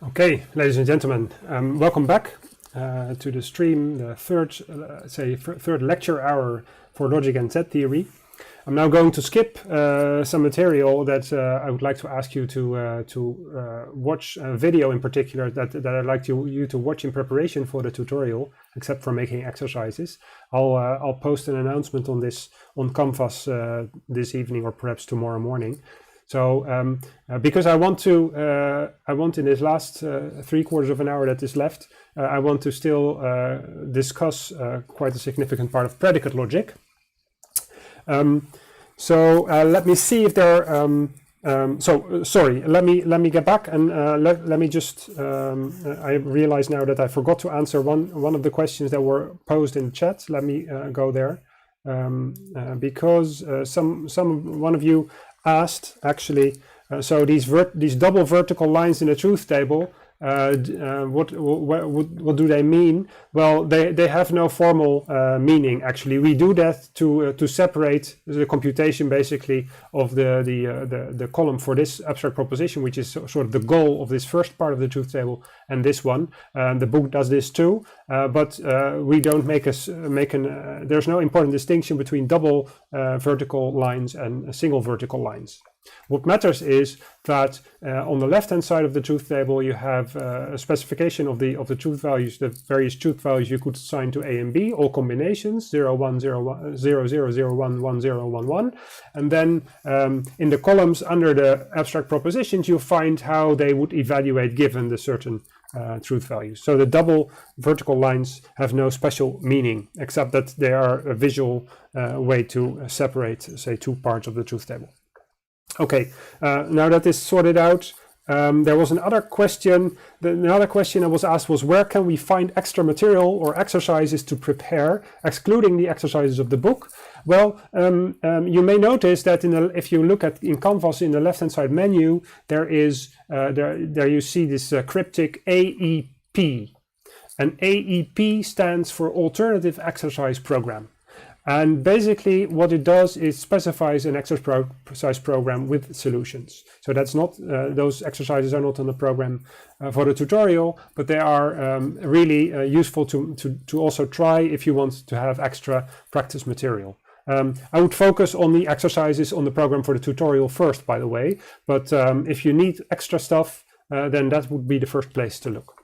Okay, ladies and gentlemen, welcome back to the stream, the third lecture hour for logic and set theory. I'm now going to skip some material that I would like to ask you to watch a video in particular that I'd like you to watch in preparation for the tutorial, except for making exercises. I'll post an announcement on this on Canvas this evening or perhaps tomorrow morning. So because I want in this last 3/4 of an hour that is left, I want to still discuss quite a significant part of predicate logic. So let me see if there are, sorry, let me get back and let me just, I realize now that I forgot to answer one of the questions that were posed in the chat. Let me go there because one of you asked actually, so these double vertical lines in the truth table, what do they mean? Well, they have no formal meaning. Actually, we do that to separate the computation basically of the column for this abstract proposition, which is sort of the goal of this first part of the truth table, and this one. The book does this too, but we don't there's no important distinction between double vertical lines and single vertical lines. What matters is that on the left-hand side of the truth table, you have a specification of the truth values, the various truth values you could assign to A and B, all combinations 0, 1, 0, 1, 0, 0, 0, 1, 1, 0, 1, 1. And then in the columns under the abstract propositions, you find how they would evaluate given the certain truth values. So the double vertical lines have no special meaning, except that they are a visual way to separate, say, two parts of the truth table. Okay, now that is sorted out, there was another question. Another question that was asked was, where can we find extra material or exercises to prepare, excluding the exercises of the book? Well, you may notice that if you look in Canvas in the left-hand side menu, there is there you see this cryptic AEP, and AEP stands for Alternative Exercise Program. And basically what it does is specifies an exercise program with solutions. So that's not, those exercises are not on the program for the tutorial, but they are really useful to also try if you want to have extra practice material. I would focus on the exercises on the program for the tutorial first, by the way, but if you need extra stuff, then that would be the first place to look.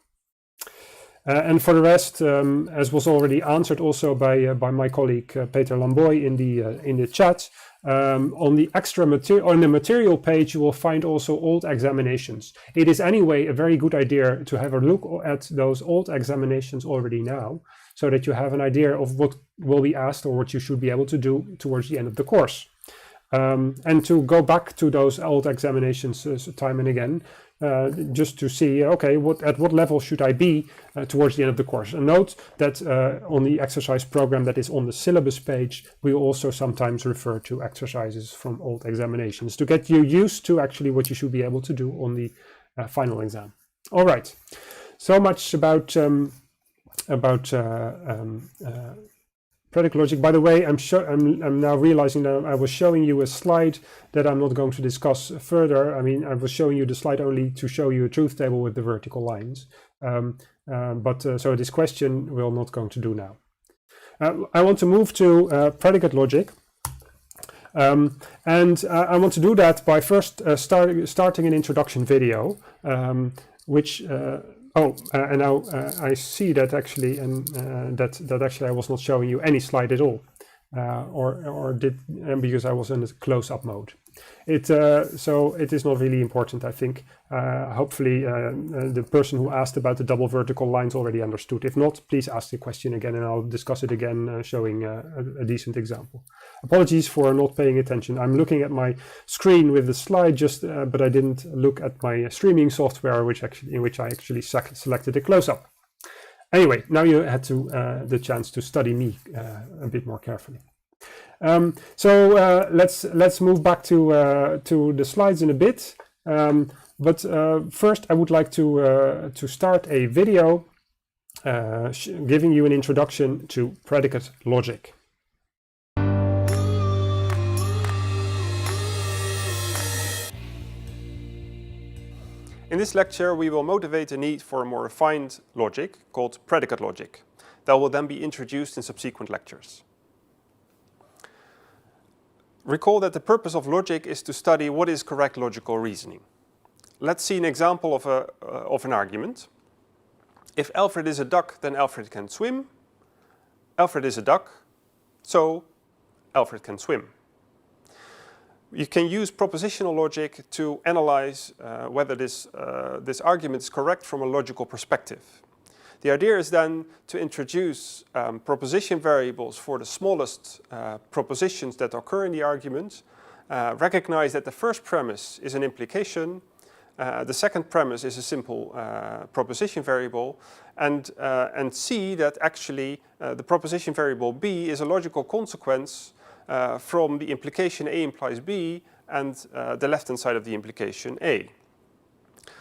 And for the rest, as was already answered also by my colleague Peter Lamboy in the chat, on the extra material, on the material page, you will find also old examinations. It is anyway a very good idea to have a look at those old examinations already now, so that you have an idea of what will be asked or what you should be able to do towards the end of the course. And to go back to those old examinations time and again, just to see, okay, at what level should I be towards the end of the course. And note that on the exercise program that is on the syllabus page, we also sometimes refer to exercises from old examinations to get you used to actually what you should be able to do on the final exam. All right, so much about predicate logic. By the way, I'm now realizing that I was showing you a slide that I'm not going to discuss further. I mean, I was showing you the slide only to show you a truth table with the vertical lines. So this question we're not going to do now. I want to move to predicate logic. And I want to do that by first starting an introduction video, which and now I see that actually, that actually I was not showing you any slide at all, because I was in a close-up mode. So it is not really important, I think. Hopefully the person who asked about the double vertical lines already understood. If not, please ask the question again and I'll discuss it again, showing a decent example. Apologies for not paying attention. I'm looking at my screen with the slide, but I didn't look at my streaming software, in which I actually selected a close-up. Anyway, now you had the chance to study me a bit more carefully. Let's move back to the slides in a bit. But first, I would like to start a video giving you an introduction to predicate logic. In this lecture, we will motivate the need for a more refined logic called predicate logic that will then be introduced in subsequent lectures. Recall that the purpose of logic is to study what is correct logical reasoning. Let's see an example of an argument. If Alfred is a duck, then Alfred can swim. Alfred is a duck, so Alfred can swim. You can use propositional logic to analyze whether this argument is correct from a logical perspective. The idea is then to introduce proposition variables for the smallest propositions that occur in the argument, recognize that the first premise is an implication, the second premise is a simple proposition variable, and see that actually the proposition variable B is a logical consequence from the implication A implies B and the left-hand side of the implication A.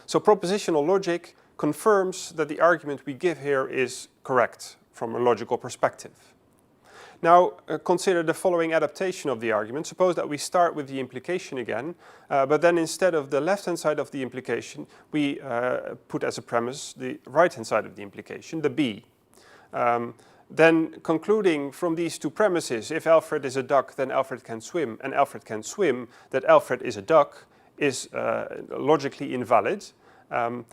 So propositional logic confirms that the argument we give here is correct from a logical perspective. Now consider the following adaptation of the argument. Suppose that we start with the implication again, but then instead of the left-hand side of the implication, we put as a premise the right-hand side of the implication, the B. Then concluding from these two premises, if Alfred is a duck, then Alfred can swim, and Alfred can swim, that Alfred is a duck is logically invalid. And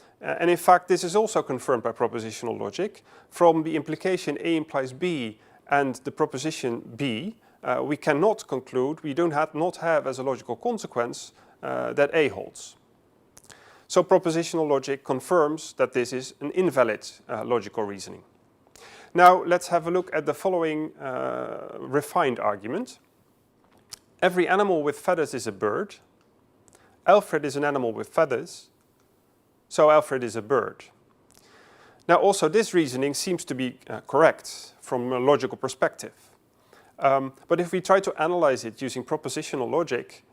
in fact, this is also confirmed by propositional logic. From the implication A implies B and the proposition B, we cannot conclude, we do not have as a logical consequence that A holds. So propositional logic confirms that this is an invalid logical reasoning. Now let's have a look at the following refined argument. Every animal with feathers is a bird. Alfred is an animal with feathers, so Alfred is a bird. Now also this reasoning seems to be correct from a logical perspective. But if we try to analyze it using propositional logic,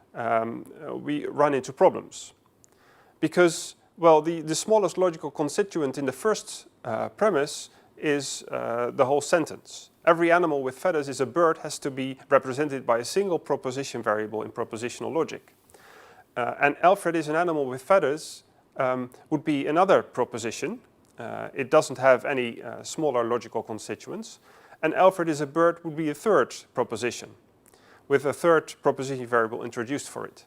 we run into problems. Because, well, the smallest logical constituent in the first premise is the whole sentence. Every animal with feathers is a bird has to be represented by a single proposition variable in propositional logic. And Alfred is an animal with feathers would be another proposition. It doesn't have any smaller logical constituents. And Alfred is a bird would be a third proposition with a third proposition variable introduced for it.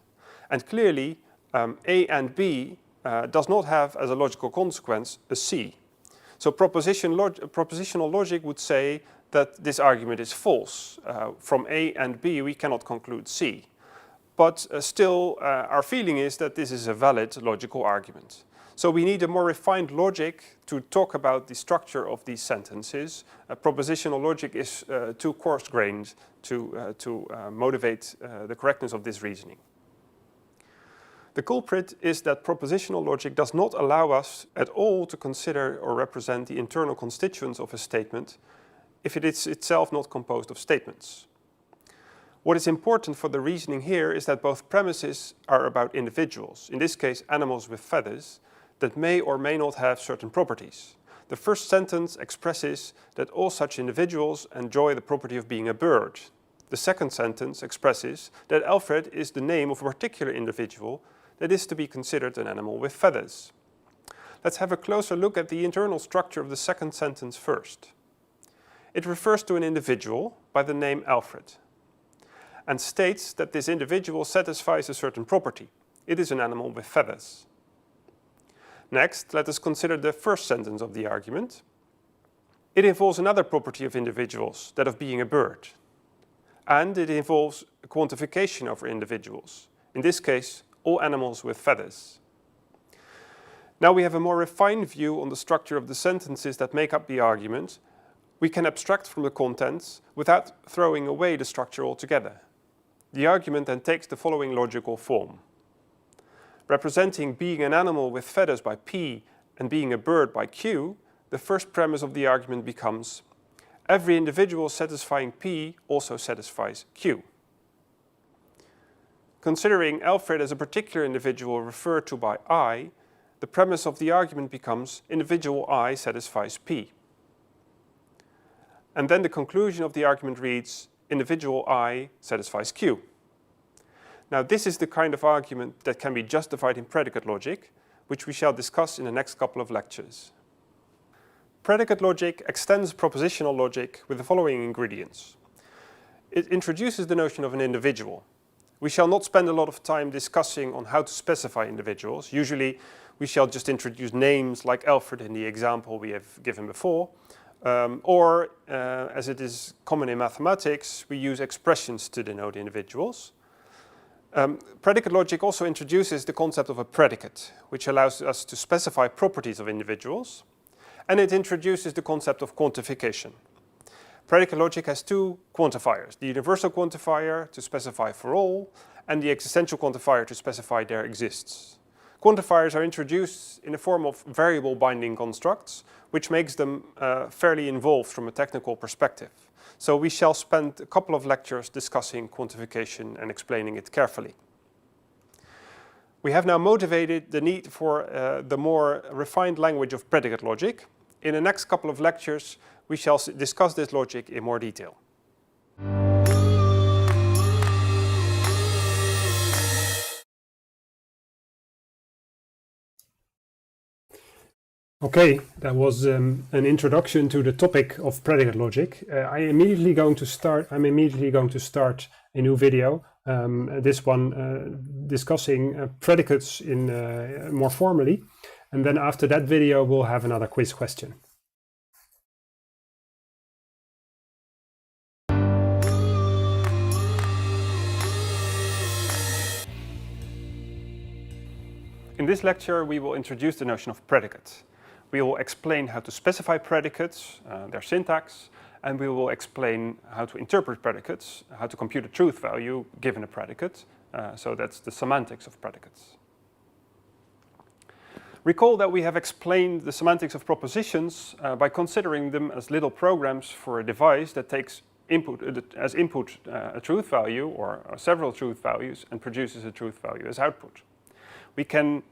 And clearly, A and B does not have as a logical consequence a C. So propositional logic would say that this argument is false. From A and B, we cannot conclude C. But still, our feeling is that this is a valid logical argument. So we need a more refined logic to talk about the structure of these sentences. Propositional logic is too coarse-grained to motivate the correctness of this reasoning. The culprit is that propositional logic does not allow us at all to consider or represent the internal constituents of a statement if it is itself not composed of statements. What is important for the reasoning here is that both premises are about individuals, in this case animals with feathers, that may or may not have certain properties. The first sentence expresses that all such individuals enjoy the property of being a bird. The second sentence expresses that Alfred is the name of a particular individual that is to be considered an animal with feathers. Let's have a closer look at the internal structure of the second sentence first. It refers to an individual by the name Alfred and states that this individual satisfies a certain property. It is an animal with feathers. Next, let us consider the first sentence of the argument. It involves another property of individuals, that of being a bird. And it involves a quantification over individuals, in this case, all animals with feathers. Now we have a more refined view on the structure of the sentences that make up the argument. We can abstract from the contents without throwing away the structure altogether. The argument then takes the following logical form. Representing being an animal with feathers by P and being a bird by Q, the first premise of the argument becomes every individual satisfying P also satisfies Q. Considering Alfred as a particular individual referred to by I, the premise of the argument becomes individual I satisfies P. And then the conclusion of the argument reads individual I satisfies Q. Now this is the kind of argument that can be justified in predicate logic, which we shall discuss in the next couple of lectures. Predicate logic extends propositional logic with the following ingredients. It introduces the notion of an individual. We shall not spend a lot of time discussing on how to specify individuals. Usually we shall just introduce names like Alfred in the example we have given before. Or, as it is common in mathematics, we use expressions to denote individuals. Predicate logic also introduces the concept of a predicate, which allows us to specify properties of individuals. And it introduces the concept of quantification. Predicate logic has two quantifiers, the universal quantifier to specify for all, and the existential quantifier to specify there exists. Quantifiers are introduced in the form of variable binding constructs, which makes them fairly involved from a technical perspective. So we shall spend a couple of lectures discussing quantification and explaining it carefully. We have now motivated the need for the more refined language of predicate logic. In the next couple of lectures, we shall discuss this logic in more detail. Okay, that was an introduction to the topic of predicate logic. I'm immediately going to start a new video. This one discussing predicates in more formally, and then after that video we'll have another quiz question. In this lecture we will introduce the notion of predicate. We will explain how to specify predicates, their syntax, and we will explain how to interpret predicates, how to compute a truth value given a predicate. So that's the semantics of predicates. Recall that we have explained the semantics of propositions by considering them as little programs for a device that takes as input a truth value or several truth values and produces a truth value as output. We can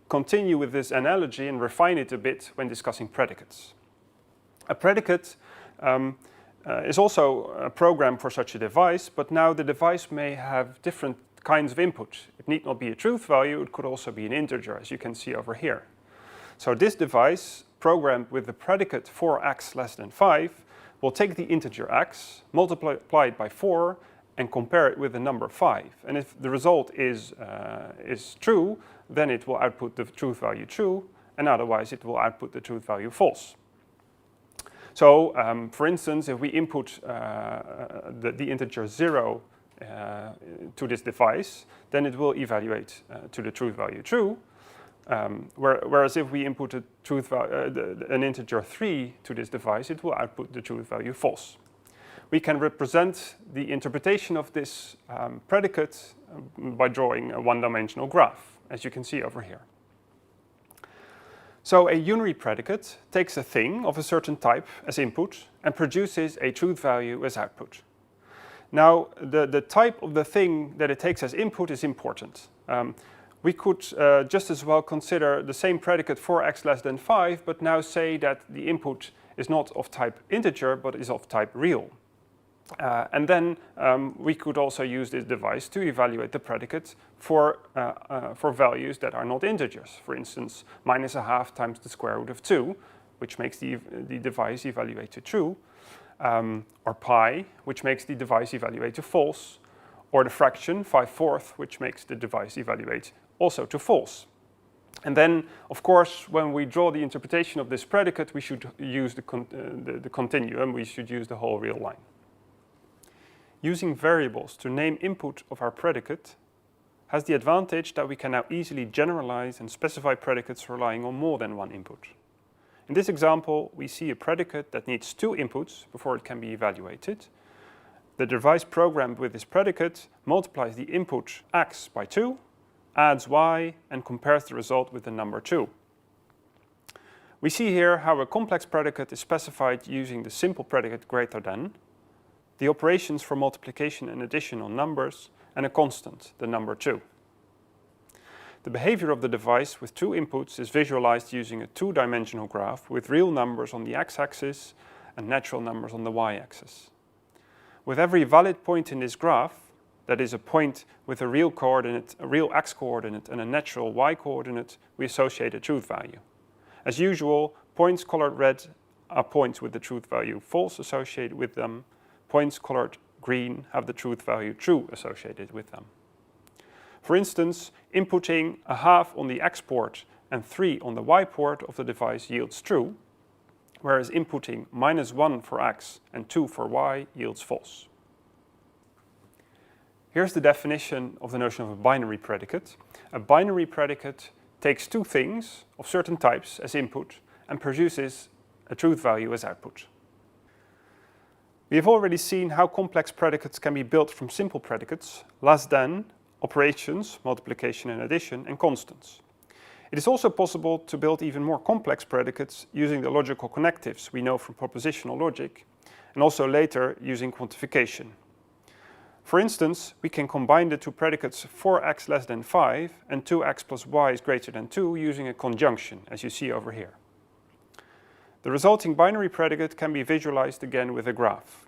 continue with this analogy and refine it a bit when discussing predicates. A predicate is also a program for such a device, but now the device may have different kinds of input. It need not be a truth value, it could also be an integer, as you can see over here. So this device, programmed with the predicate 4x less than 5, will take the integer x, multiply it by 4, and compare it with the number 5. And if the result is true, then it will output the truth value true, and otherwise it will output the truth value false. So, for instance, if we input the integer 0 to this device, then it will evaluate to the truth value true. Whereas if we input an integer 3 to this device, it will output the truth value false. We can represent the interpretation of this predicate by drawing a one-dimensional graph, as you can see over here. So a unary predicate takes a thing of a certain type as input and produces a truth value as output. Now, the type of the thing that it takes as input is important. We could just as well consider the same predicate 4x less than 5, but now say that the input is not of type integer, but is of type real. And then we could also use this device to evaluate the predicate for values that are not integers. For instance, -1/2 times the square root of 2, which makes the device evaluate to true, or pi, which makes the device evaluate to false, or the fraction 5/4, which makes the device evaluate also to false. And then, of course, when we draw the interpretation of this predicate, we should use the continuum, we should use the whole real line. Using variables to name input of our predicate has the advantage that we can now easily generalize and specify predicates relying on more than one input. In this example, we see a predicate that needs 2 inputs before it can be evaluated. The device programmed with this predicate multiplies the input x by 2, adds y, and compares the result with the number 2. We see here how a complex predicate is specified using the simple predicate greater than, the operations for multiplication and addition on numbers, and a constant, the number 2. The behavior of the device with 2 inputs is visualized using a 2-dimensional graph with real numbers on the x-axis and natural numbers on the y-axis. With every valid point in this graph, that is a point with a real coordinate, a real x coordinate and a natural y coordinate, we associate a truth value. As usual, points colored red are points with the truth value false associated with them. Points colored green have the truth value true associated with them. For instance, inputting a half on the x port and 3 on the y port of the device yields true, whereas inputting -1 for x and 2 for y yields false. Here's the definition of the notion of a binary predicate. A binary predicate takes two things of certain types as input and produces a truth value as output. We have already seen how complex predicates can be built from simple predicates, less than, operations, multiplication and addition, and constants. It is also possible to build even more complex predicates using the logical connectives we know from propositional logic, and also later using quantification. For instance, we can combine the two predicates 4x less than 5 and 2x plus y is greater than 2 using a conjunction, as you see over here. The resulting binary predicate can be visualized again with a graph.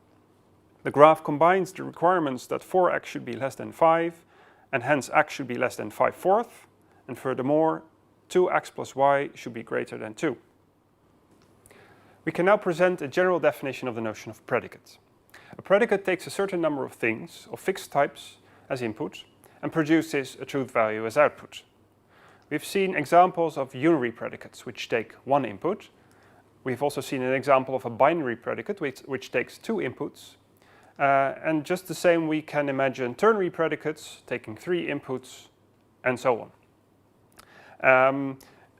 The graph combines the requirements that 4x should be less than 5 and hence x should be less than 5/4, and furthermore 2x plus y should be greater than 2. We can now present a general definition of the notion of predicate. A predicate takes a certain number of things, of fixed types, as input and produces a truth value as output. We've seen examples of unary predicates which take one input. We've also seen an example of a binary predicate which takes two inputs. And just the same we can imagine ternary predicates taking 3 inputs and so on.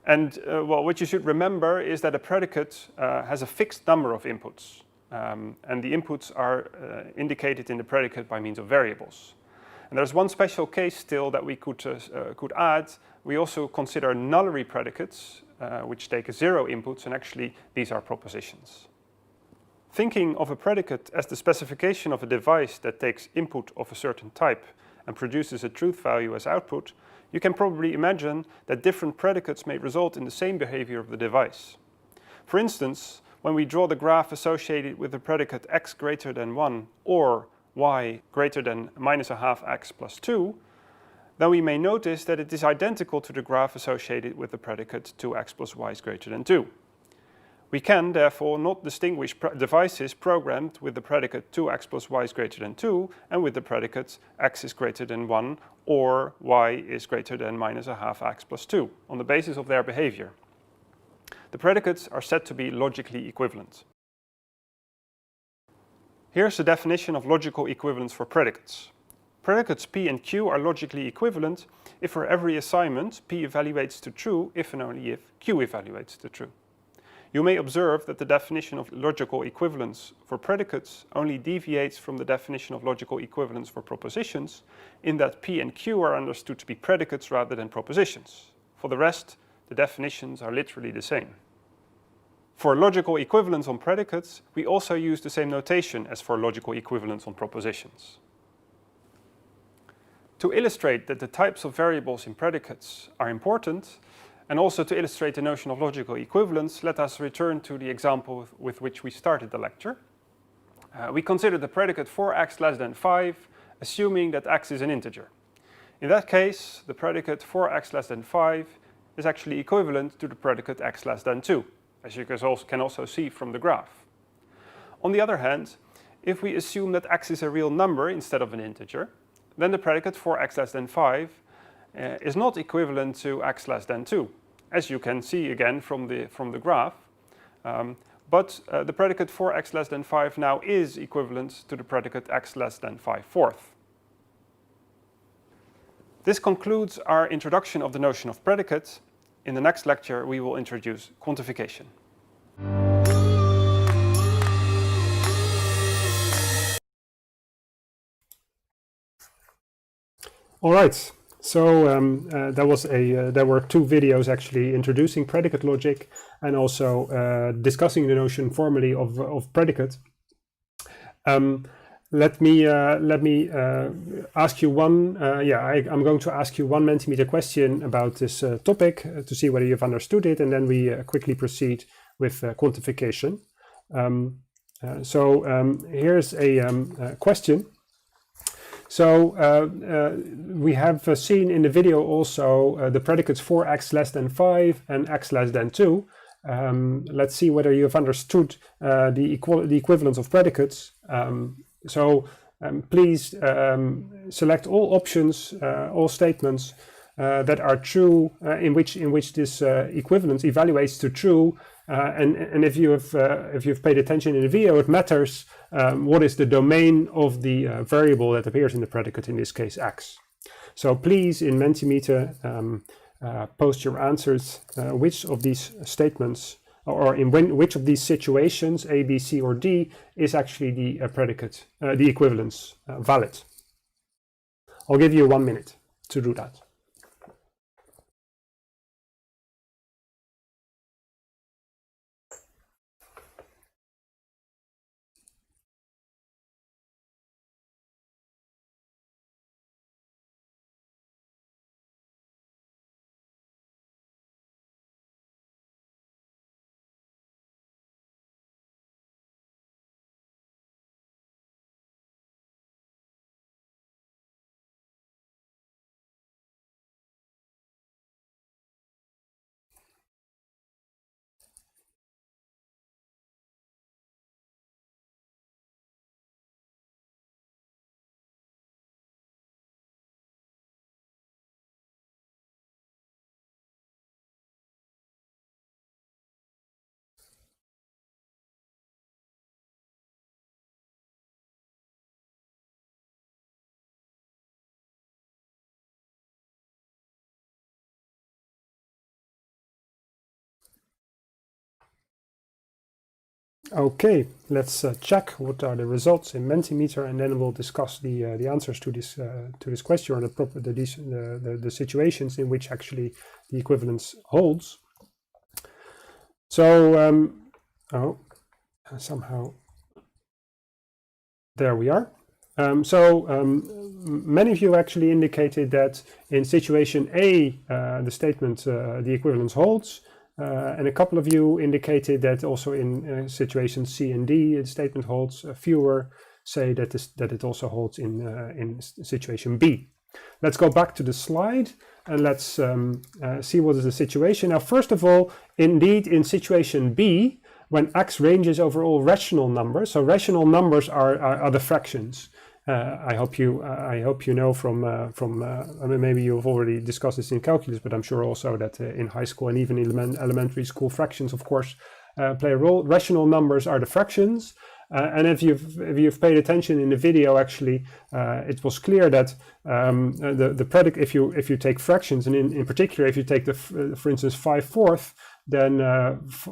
Well, what you should remember is that a predicate has a fixed number of inputs. And the inputs are indicated in the predicate by means of variables. And there's one special case still that we could add. We also consider nullary predicates, which take 0 inputs, and actually these are propositions. Thinking of a predicate as the specification of a device that takes input of a certain type and produces a truth value as output, you can probably imagine that different predicates may result in the same behavior of the device. For instance, when we draw the graph associated with the predicate x greater than 1 or y greater than -1/2x plus 2, then we may notice that it is identical to the graph associated with the predicate 2x plus y is greater than 2. We can, therefore, not distinguish devices programmed with the predicate 2x plus y is greater than 2 and with the predicates x is greater than 1 or y is greater than -1/2x plus 2 on the basis of their behavior. The predicates are said to be logically equivalent. Here's the definition of logical equivalence for predicates. Predicates P and Q are logically equivalent if for every assignment P evaluates to true if and only if Q evaluates to true. You may observe that the definition of logical equivalence for predicates only deviates from the definition of logical equivalence for propositions in that P and Q are understood to be predicates rather than propositions. For the rest, the definitions are literally the same. For logical equivalence on predicates, we also use the same notation as for logical equivalence on propositions. To illustrate that the types of variables in predicates are important, and also to illustrate the notion of logical equivalence, let us return to the example with which we started the lecture. We consider the predicate 4x less than 5, assuming that x is an integer. In that case, the predicate 4x less than 5 is actually equivalent to the predicate x less than 2, as you can also see from the graph. On the other hand, if we assume that x is a real number instead of an integer, then the predicate 4x less than 5 is not equivalent to x less than 2, as you can see again from the graph. But the predicate 4x less than 5 now is equivalent to the predicate x less than 5/4. This concludes our introduction of the notion of predicate. In the next lecture, we will introduce quantification. All right. So there were two videos actually introducing predicate logic and also discussing the notion formally of predicate. Let me ask you one. I'm going to ask you one Mentimeter question about this topic to see whether you've understood it, and then we quickly proceed with quantification. Here's a question. So we have seen in the video also the predicates for x less than 5 and x less than 2. Let's see whether you have understood the equivalence of predicates. Please select all options, all statements that are true, in which this equivalence evaluates to true. And if you've paid attention in the video, it matters what is the domain of the variable that appears in the predicate, in this case x. So please, in Mentimeter, post your answers. Which of these statements, or in which of these situations, A, B, C, or D, is actually the predicate, the equivalence valid? I'll give you 1 minute to do that. Okay, let's check what are the results in Mentimeter, and then we'll discuss the answers to this question, or the situations in which actually the equivalence holds. So somehow there we are. Many of you actually indicated that in situation A, the statement the equivalence holds. And a couple of you indicated that also in situations C and D, the statement holds. Fewer say that it also holds in situation B. Let's go back to the slide and let's see what is the situation. Now, first of all, indeed, in situation B, when x ranges over all rational numbers, so rational numbers are the fractions. I hope you know from I mean, maybe you've already discussed this in calculus, but I'm sure also that in high school and even in elementary school, fractions, of course, play a role. Rational numbers are the fractions, and if you've paid attention in the video, actually, it was clear that the predicate, if you take fractions, and in particular, if you take for instance 5/4, then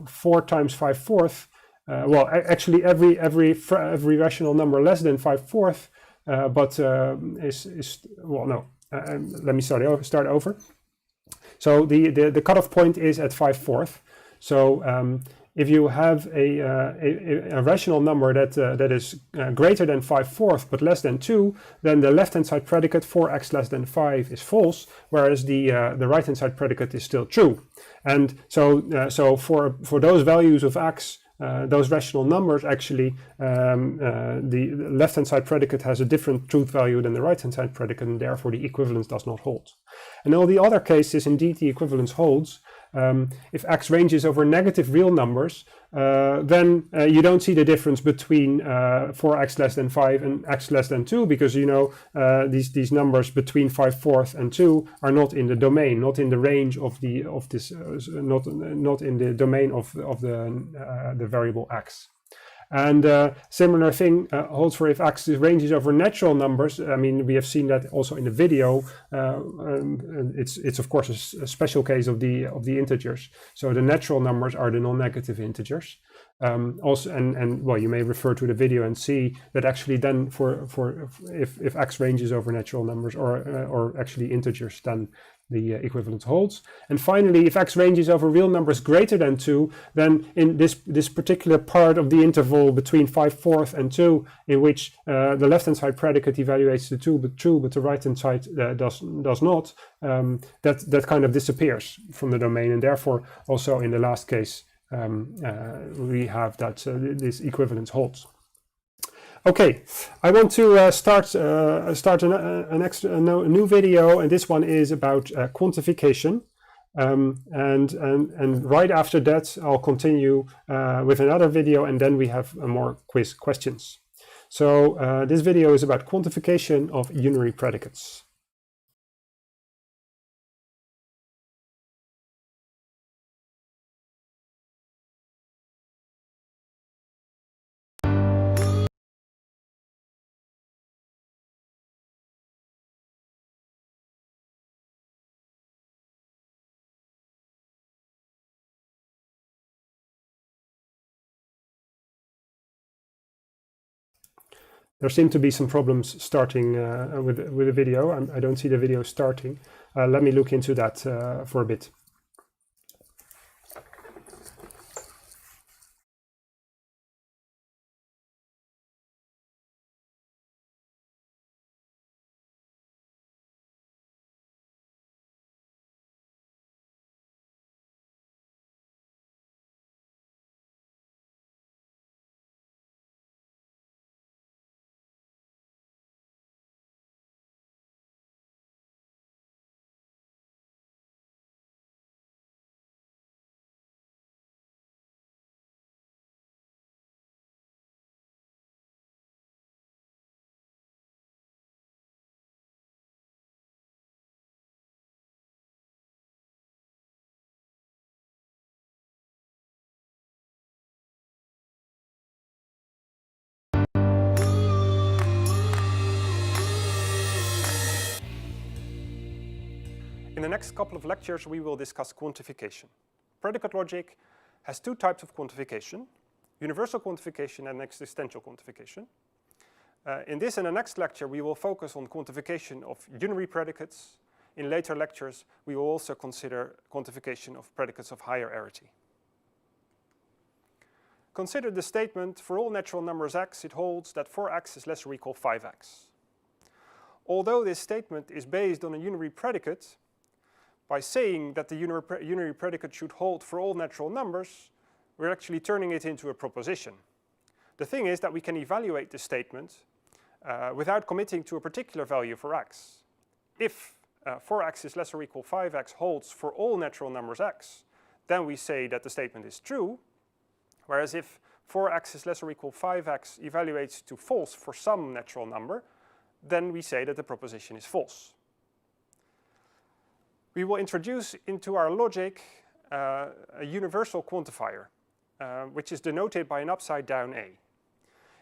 4 times 5/4. Well, actually, every rational number less than 5/4. Let me start over. So the cutoff point is at 5/4. So if you have a rational number that is greater than 5/4 but less than 2, then the left-hand side predicate for x less than 5 is false, whereas the right-hand side predicate is still true. And so for those values of x, those rational numbers, actually, the left-hand side predicate has a different truth value than the right-hand side predicate, and therefore the equivalence does not hold. In all the other cases, indeed, the equivalence holds. If x ranges over negative real numbers, then you don't see the difference between 4x less than 5 and x less than 2, because you know these numbers between 5/4 and 2 are not in the domain, not in the range of this, not in the domain of the variable x. And similar thing holds for if x ranges over natural numbers. I mean, we have seen that also in the video. It's of course a special case of the integers. So the natural numbers are the non-negative integers. Also, and well, you may refer to the video and see that actually then if x ranges over natural numbers or actually integers, then the equivalence holds. And finally, if x ranges over real numbers greater than 2, then in this particular part of the interval between 5/4 and 2, in which the left-hand side predicate evaluates the true, but the right-hand side does not, that kind of disappears from the domain, and therefore also in the last case we have that this equivalence holds. Okay, I want to start a new video, and this one is about quantification. And right after that, I'll continue with another video, and then we have more quiz questions. So this video is about quantification of unary predicates. There seem to be some problems starting with the video. I don't see the video starting. Let me look into that for a bit. In the next couple of lectures, we will discuss quantification. Predicate logic has two types of quantification: universal quantification and existential quantification. In this and the next lecture, we will focus on quantification of unary predicates. In later lectures, we will also consider quantification of predicates of higher arity. Consider the statement, for all natural numbers x, it holds that 4x is less or equal 5x. Although this statement is based on a unary predicate, by saying that the unary predicate should hold for all natural numbers, we're actually turning it into a proposition. The thing is that we can evaluate this statement without committing to a particular value for x. If 4x is less or equal 5x holds for all natural numbers x, then we say that the statement is true, whereas if 4x is less or equal 5x evaluates to false for some natural number, then we say that the proposition is false. We will introduce into our logic a universal quantifier, which is denoted by an upside down A.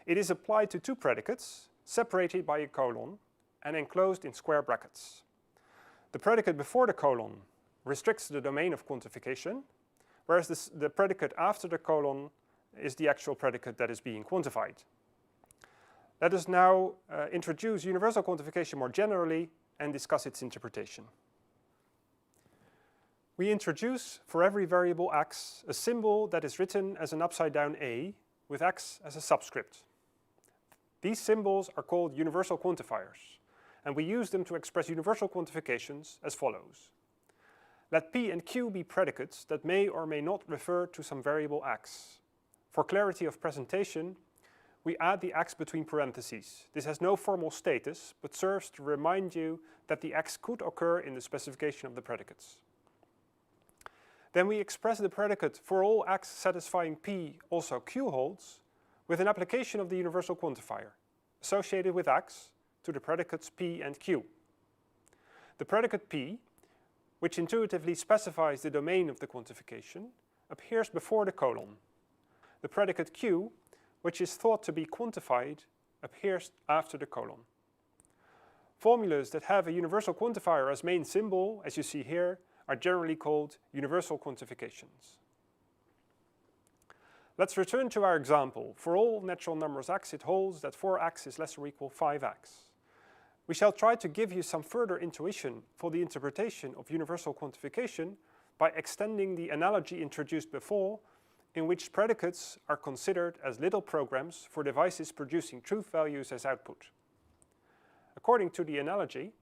It is applied to two predicates, separated by a colon and enclosed in square brackets. The predicate before the colon restricts the domain of quantification, whereas the predicate after the colon is the actual predicate that is being quantified. Let us now introduce universal quantification more generally and discuss its interpretation. We introduce for every variable x a symbol that is written as an upside down A with x as a subscript. These symbols are called universal quantifiers, and we use them to express universal quantifications as follows. Let P and Q be predicates that may or may not refer to some variable x. For clarity of presentation, we add the x between parentheses. This has no formal status, but serves to remind you that the x could occur in the specification of the predicates. Then we express the predicate for all x satisfying P also Q holds with an application of the universal quantifier associated with x to the predicates P and Q. The predicate P, which intuitively specifies the domain of the quantification, appears before the colon. The predicate Q, which is thought to be quantified, appears after the colon. Formulas that have a universal quantifier as main symbol, as you see here, are generally called universal quantifications. Let's return to our example. For all natural numbers x, it holds that 4x is less or equal 5x. We shall try to give you some further intuition for the interpretation of universal quantification by extending the analogy introduced before, in which predicates are considered as little programs for devices producing truth values as output. According to the analogy,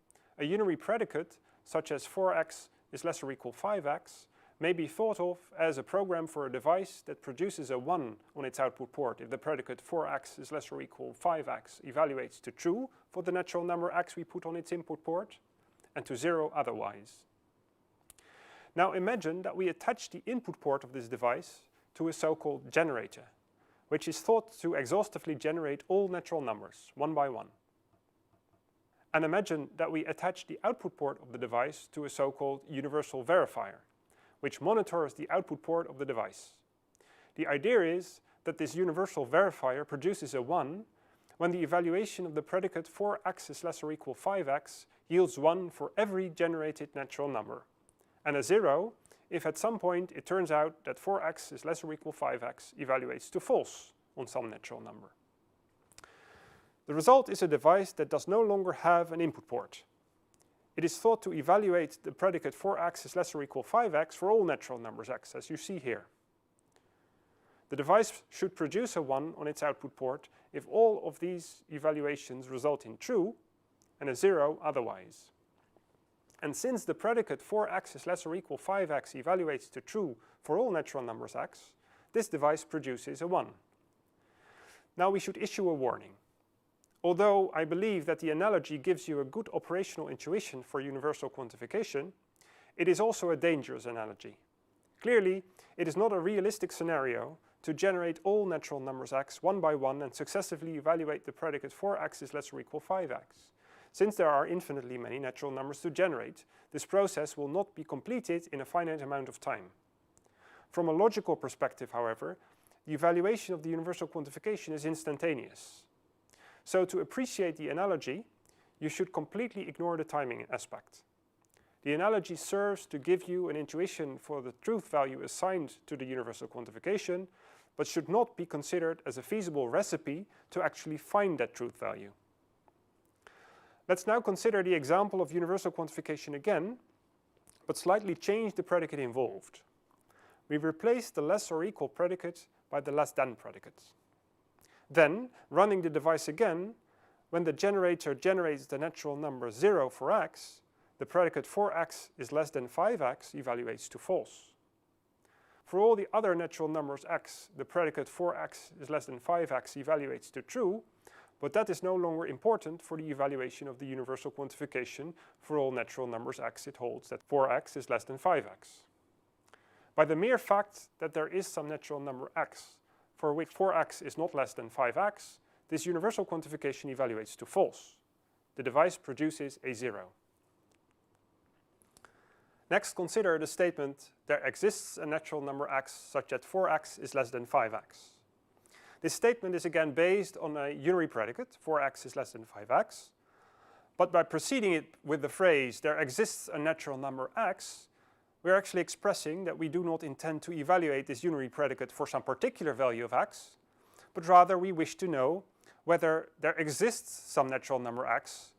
a unary predicate, such as 4x is less or equal 5x, may be thought of as a program for a device that produces a 1 on its output port if the predicate 4x is less or equal 5x evaluates to true for the natural number x we put on its input port, and to 0 otherwise. Now imagine that we attach the input port of this device to a so-called generator, which is thought to exhaustively generate all natural numbers, one by one. And imagine that we attach the output port of the device to a so-called universal verifier, which monitors the output port of the device. The idea is that this universal verifier produces a 1 when the evaluation of the predicate 4x is less or equal 5x yields 1 for every generated natural number, and a 0 if at some point it turns out that 4x is less or equal 5x evaluates to false on some natural number. The result is a device that does no longer have an input port. It is thought to evaluate the predicate 4x is less or equal 5x for all natural numbers x, as you see here. The device should produce a 1 on its output port if all of these evaluations result in true, and a 0 otherwise. And since the predicate 4x is less or equal 5x evaluates to true for all natural numbers x, this device produces a 1. Now we should issue a warning. Although I believe that the analogy gives you a good operational intuition for universal quantification, it is also a dangerous analogy. Clearly, it is not a realistic scenario to generate all natural numbers x one by one and successively evaluate the predicate 4x is less or equal 5x. Since there are infinitely many natural numbers to generate, this process will not be completed in a finite amount of time. From a logical perspective, however, the evaluation of the universal quantification is instantaneous. So to appreciate the analogy, you should completely ignore the timing aspect. The analogy serves to give you an intuition for the truth value assigned to the universal quantification, but should not be considered as a feasible recipe to actually find that truth value. Let's now consider the example of universal quantification again, but slightly change the predicate involved. We replace the less or equal predicate by the less than predicate. Then, running the device again, when the generator generates the natural number 0 for x, the predicate 4x is less than 5x evaluates to false. For all the other natural numbers x, the predicate 4x is less than 5x evaluates to true, but that is no longer important for the evaluation of the universal quantification. For all natural numbers x, it holds that 4x is less than 5x. By the mere fact that there is some natural number x for which 4x is not less than 5x, this universal quantification evaluates to false. The device produces a 0. Next, consider the statement, there exists a natural number x such that 4x is less than 5x. This statement is again based on a unary predicate, 4x is less than 5x, but by preceding it with the phrase, there exists a natural number x, we are actually expressing that we do not intend to evaluate this unary predicate for some particular value of x, but rather we wish to know whether there exists some natural number x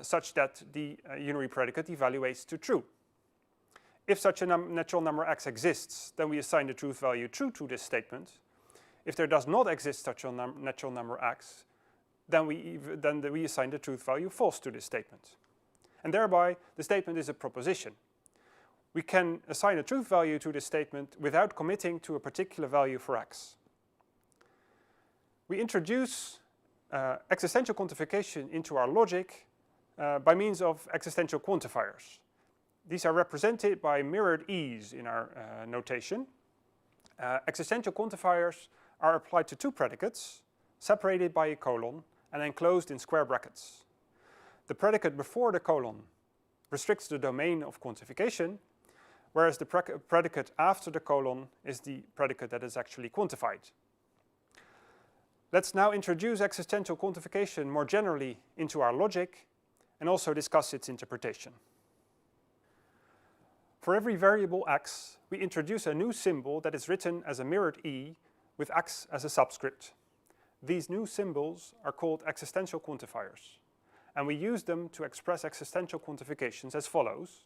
such that the unary predicate evaluates to true. If such a natural number x exists, then we assign the truth value true to this statement. If there does not exist such a natural number x, then we assign the truth value false to this statement. And thereby, the statement is a proposition. We can assign a truth value to this statement without committing to a particular value for x. We introduce existential quantification into our logic by means of existential quantifiers. These are represented by mirrored e's in our notation. Existential quantifiers are applied to two predicates, separated by a colon and enclosed in square brackets. The predicate before the colon restricts the domain of quantification, whereas the predicate after the colon is the predicate that is actually quantified. Let's now introduce existential quantification more generally into our logic and also discuss its interpretation. For every variable x, we introduce a new symbol that is written as a mirrored e with x as a subscript. These new symbols are called existential quantifiers, and we use them to express existential quantifications as follows.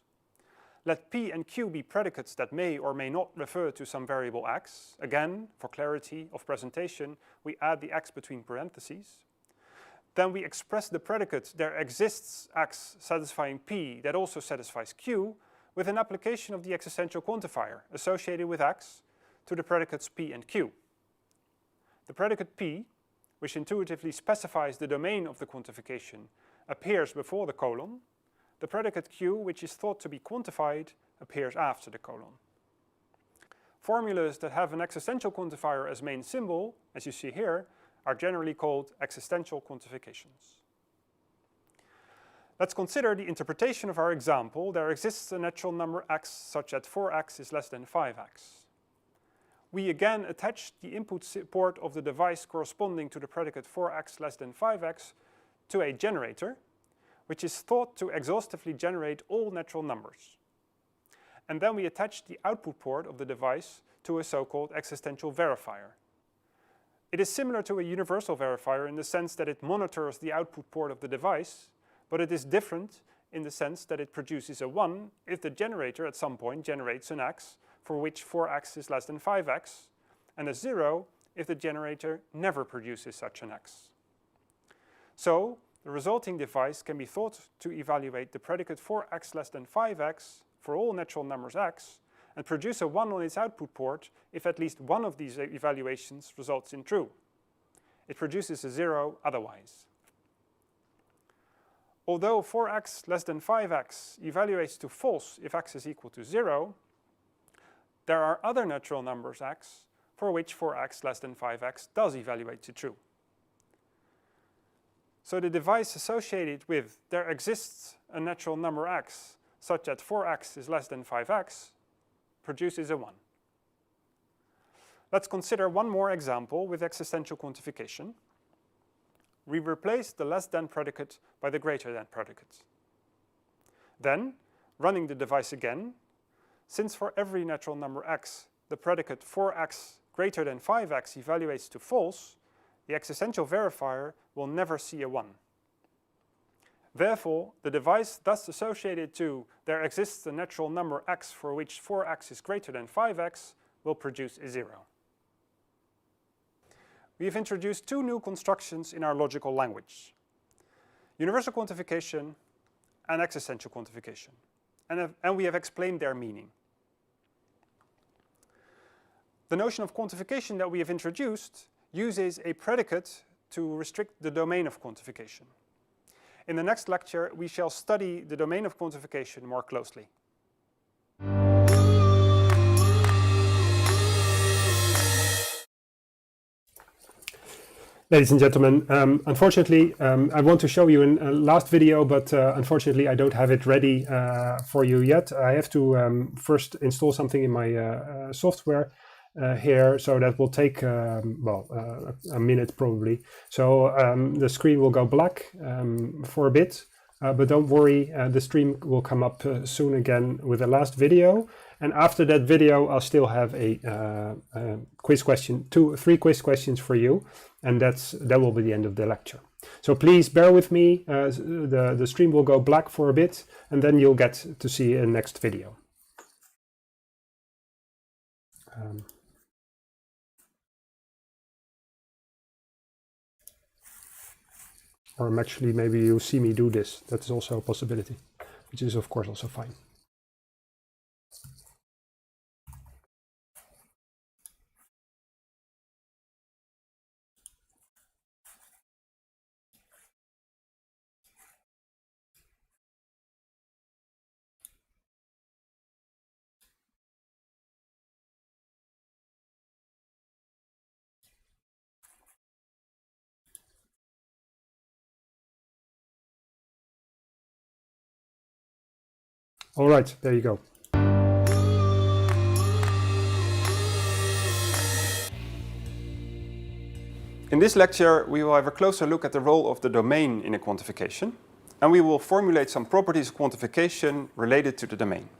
Let p and q be predicates that may or may not refer to some variable x. Again, for clarity of presentation, we add the x between parentheses. Then we express the predicate there exists x satisfying p that also satisfies q with an application of the existential quantifier associated with x to the predicates p and q. The predicate p, which intuitively specifies the domain of the quantification, appears before the colon. The predicate q, which is thought to be quantified, appears after the colon. Formulas that have an existential quantifier as main symbol, as you see here, are generally called existential quantifications. Let's consider the interpretation of our example. There exists a natural number x such that 4x is less than 5x. We again attach the input port of the device corresponding to the predicate 4x less than 5x to a generator, which is thought to exhaustively generate all natural numbers. And then we attach the output port of the device to a so-called existential verifier. It is similar to a universal verifier in the sense that it monitors the output port of the device, but it is different in the sense that it produces a 1 if the generator at some point generates an x for which 4x is less than 5x, and a 0 if the generator never produces such an x. So, the resulting device can be thought to evaluate the predicate 4x less than 5x for all natural numbers x, and produce a 1 on its output port if at least one of these evaluations results in true. It produces a 0 otherwise. Although 4x less than 5x evaluates to false if x is equal to 0, there are other natural numbers x for which 4x less than 5x does evaluate to true. So the device associated with there exists a natural number x such that 4x is less than 5x produces a 1. Let's consider one more example with existential quantification. We replace the less than predicate by the greater than predicate. Then, running the device again, since for every natural number x, the predicate 4x greater than 5x evaluates to false, the existential verifier will never see a 1. Therefore, the device thus associated to there exists a natural number x for which 4x is greater than 5x will produce a 0. We have introduced two new constructions in our logical language: universal quantification and existential quantification, and we have explained their meaning. The notion of quantification that we have introduced uses a predicate to restrict the domain of quantification. In the next lecture, we shall study the domain of quantification more closely. Ladies and gentlemen, unfortunately, I want to show you in a last video, but unfortunately I don't have it ready for you yet. I have to first install something in my software here, so that will take, a minute probably. So the screen will go black for a bit, but don't worry, the stream will come up soon again with the last video. And after that video, I'll still have a quiz question, 3 quiz questions for you, and that will be the end of the lecture. So please bear with me. The stream will go black for a bit, and then you'll get to see a next video. Or actually, maybe you see me do this. That's also a possibility, which is of course also fine. All right, there you go. In this lecture, we will have a closer look at the role of the domain in a quantification, and we will formulate some properties of quantification related to the domain.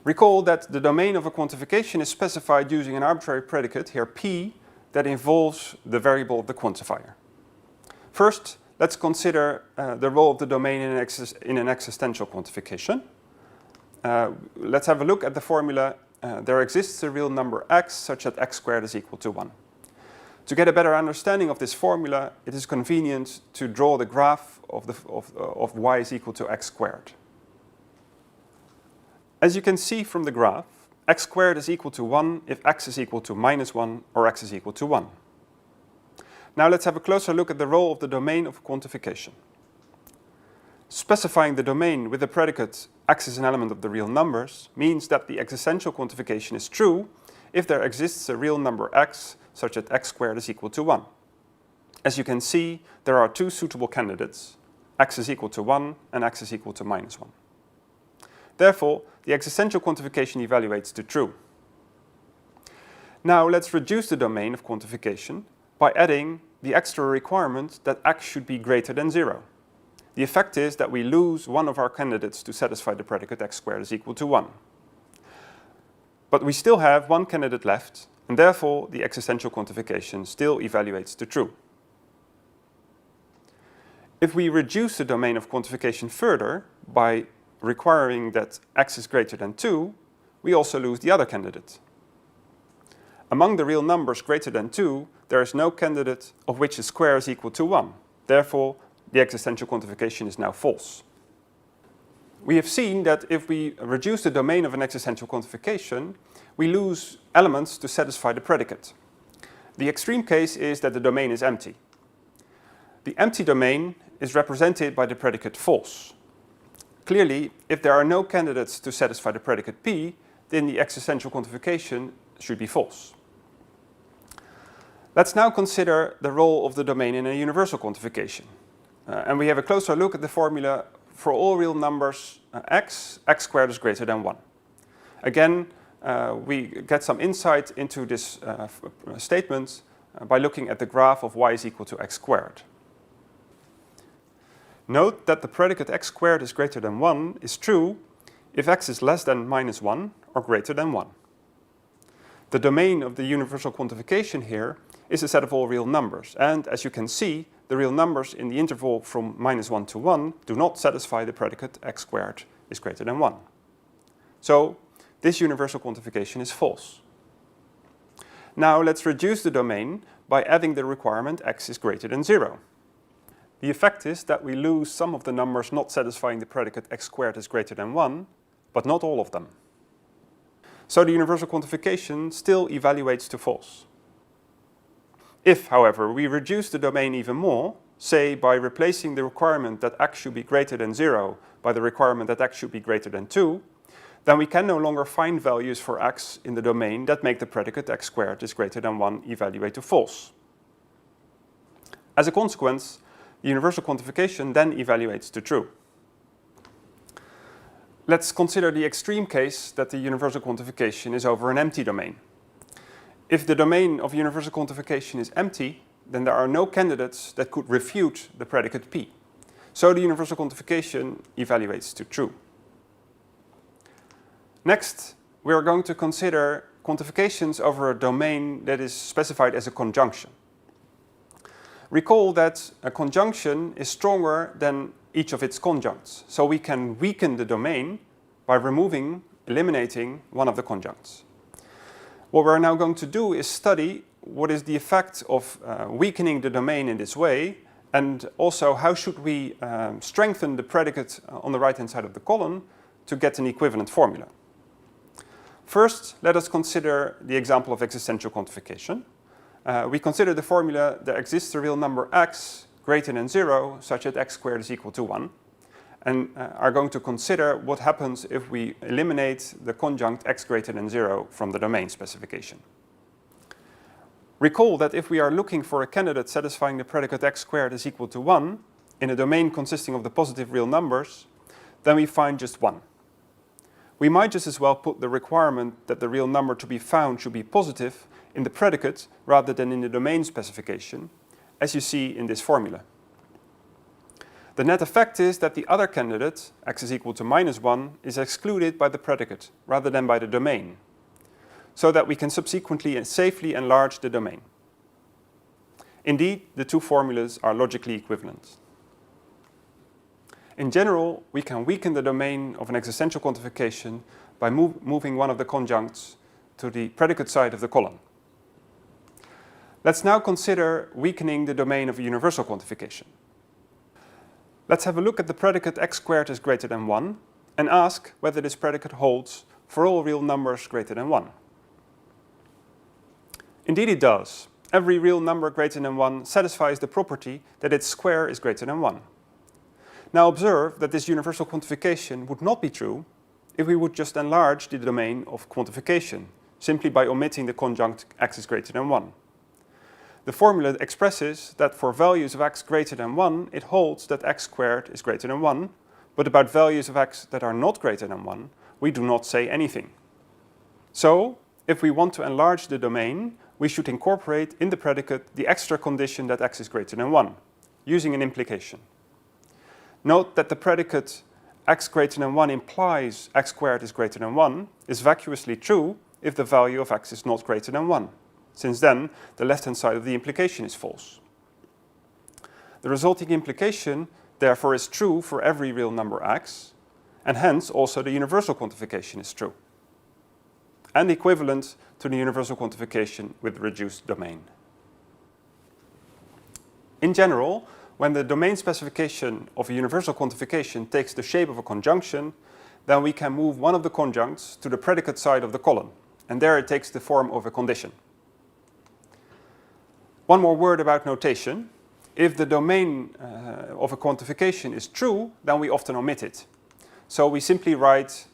Recall that the domain of a quantification is specified using an arbitrary predicate, here p, that involves the variable of the quantifier. First, let's consider the role of the domain in an existential quantification. Let's have a look at the formula. There exists a real number x such that x squared is equal to 1. To get a better understanding of this formula, it is convenient to draw the graph of y is equal to x squared. As you can see from the graph, x squared is equal to 1 if x is equal to -1 or x is equal to 1. Now let's have a closer look at the role of the domain of quantification. Specifying the domain with the predicate x is an element of the real numbers means that the existential quantification is true if there exists a real number x such that x squared is equal to 1. As you can see, there are two suitable candidates, x is equal to 1 and x is equal to -1. Therefore, the existential quantification evaluates to true. Now let's reduce the domain of quantification by adding the extra requirement that x should be greater than 0. The effect is that we lose one of our candidates to satisfy the predicate x squared is equal to 1. But we still have one candidate left, and therefore the existential quantification still evaluates to true. If we reduce the domain of quantification further by requiring that x is greater than 2, we also lose the other candidate. Among the real numbers greater than 2, there is no candidate of which the square is equal to 1. Therefore, the existential quantification is now false. We have seen that if we reduce the domain of an existential quantification, we lose elements to satisfy the predicate. The extreme case is that the domain is empty. The empty domain is represented by the predicate false. Clearly, if there are no candidates to satisfy the predicate p, then the existential quantification should be false. Let's now consider the role of the domain in a universal quantification. And we have a closer look at the formula for all real numbers x squared is greater than 1. Again, we get some insight into this statement by looking at the graph of y is equal to x squared. Note that the predicate x squared is greater than 1 is true if x is less than -1 or greater than 1. The domain of the universal quantification here is a set of all real numbers, and as you can see, the real numbers in the interval from -1 to 1 do not satisfy the predicate x squared is greater than 1. So, this universal quantification is false. Now let's reduce the domain by adding the requirement x is greater than 0. The effect is that we lose some of the numbers not satisfying the predicate x squared is greater than 1, but not all of them. So the universal quantification still evaluates to false. If, however, we reduce the domain even more, say by replacing the requirement that x should be greater than 0 by the requirement that x should be greater than 2, then we can no longer find values for x in the domain that make the predicate x squared is greater than 1 evaluate to false. As a consequence, the universal quantification then evaluates to true. Let's consider the extreme case that the universal quantification is over an empty domain. If the domain of universal quantification is empty, then there are no candidates that could refute the predicate p. So the universal quantification evaluates to true. Next, we are going to consider quantifications over a domain that is specified as a conjunction. Recall that a conjunction is stronger than each of its conjuncts, so we can weaken the domain by eliminating one of the conjuncts. What we're now going to do is study what is the effect of weakening the domain in this way, and also how should we strengthen the predicate on the right-hand side of the column to get an equivalent formula. First, let us consider the example of existential quantification. We consider the formula there exists a real number x greater than 0 such that x squared is equal to 1, and are going to consider what happens if we eliminate the conjunct x greater than 0 from the domain specification. Recall that if we are looking for a candidate satisfying the predicate x squared is equal to 1 in a domain consisting of the positive real numbers, then we find just one. We might just as well put the requirement that the real number to be found should be positive in the predicate rather than in the domain specification, as you see in this formula. The net effect is that the other candidate, x is equal to -1, is excluded by the predicate rather than by the domain, so that we can subsequently and safely enlarge the domain. Indeed, the two formulas are logically equivalent. In general, we can weaken the domain of an existential quantification by moving one of the conjuncts to the predicate side of the column. Let's now consider weakening the domain of a universal quantification. Let's have a look at the predicate x squared is greater than 1 and ask whether this predicate holds for all real numbers greater than 1. Indeed it does. Every real number greater than 1 satisfies the property that its square is greater than 1. Now observe that this universal quantification would not be true if we would just enlarge the domain of quantification, simply by omitting the conjunct x is greater than 1. The formula expresses that for values of x greater than 1, it holds that x squared is greater than 1, but about values of x that are not greater than 1, we do not say anything. So, if we want to enlarge the domain, we should incorporate in the predicate the extra condition that x is greater than 1, using an implication. Note that the predicate x greater than 1 implies x squared is greater than 1 is vacuously true if the value of x is not greater than 1, since then the left-hand side of the implication is false. The resulting implication therefore is true for every real number x, and hence also the universal quantification is true, and equivalent to the universal quantification with reduced domain. In general, when the domain specification of a universal quantification takes the shape of a conjunction, then we can move one of the conjuncts to the predicate side of the column, and there it takes the form of a condition. One more word about notation. If the domain of a quantification is true, then we often omit it. So we simply write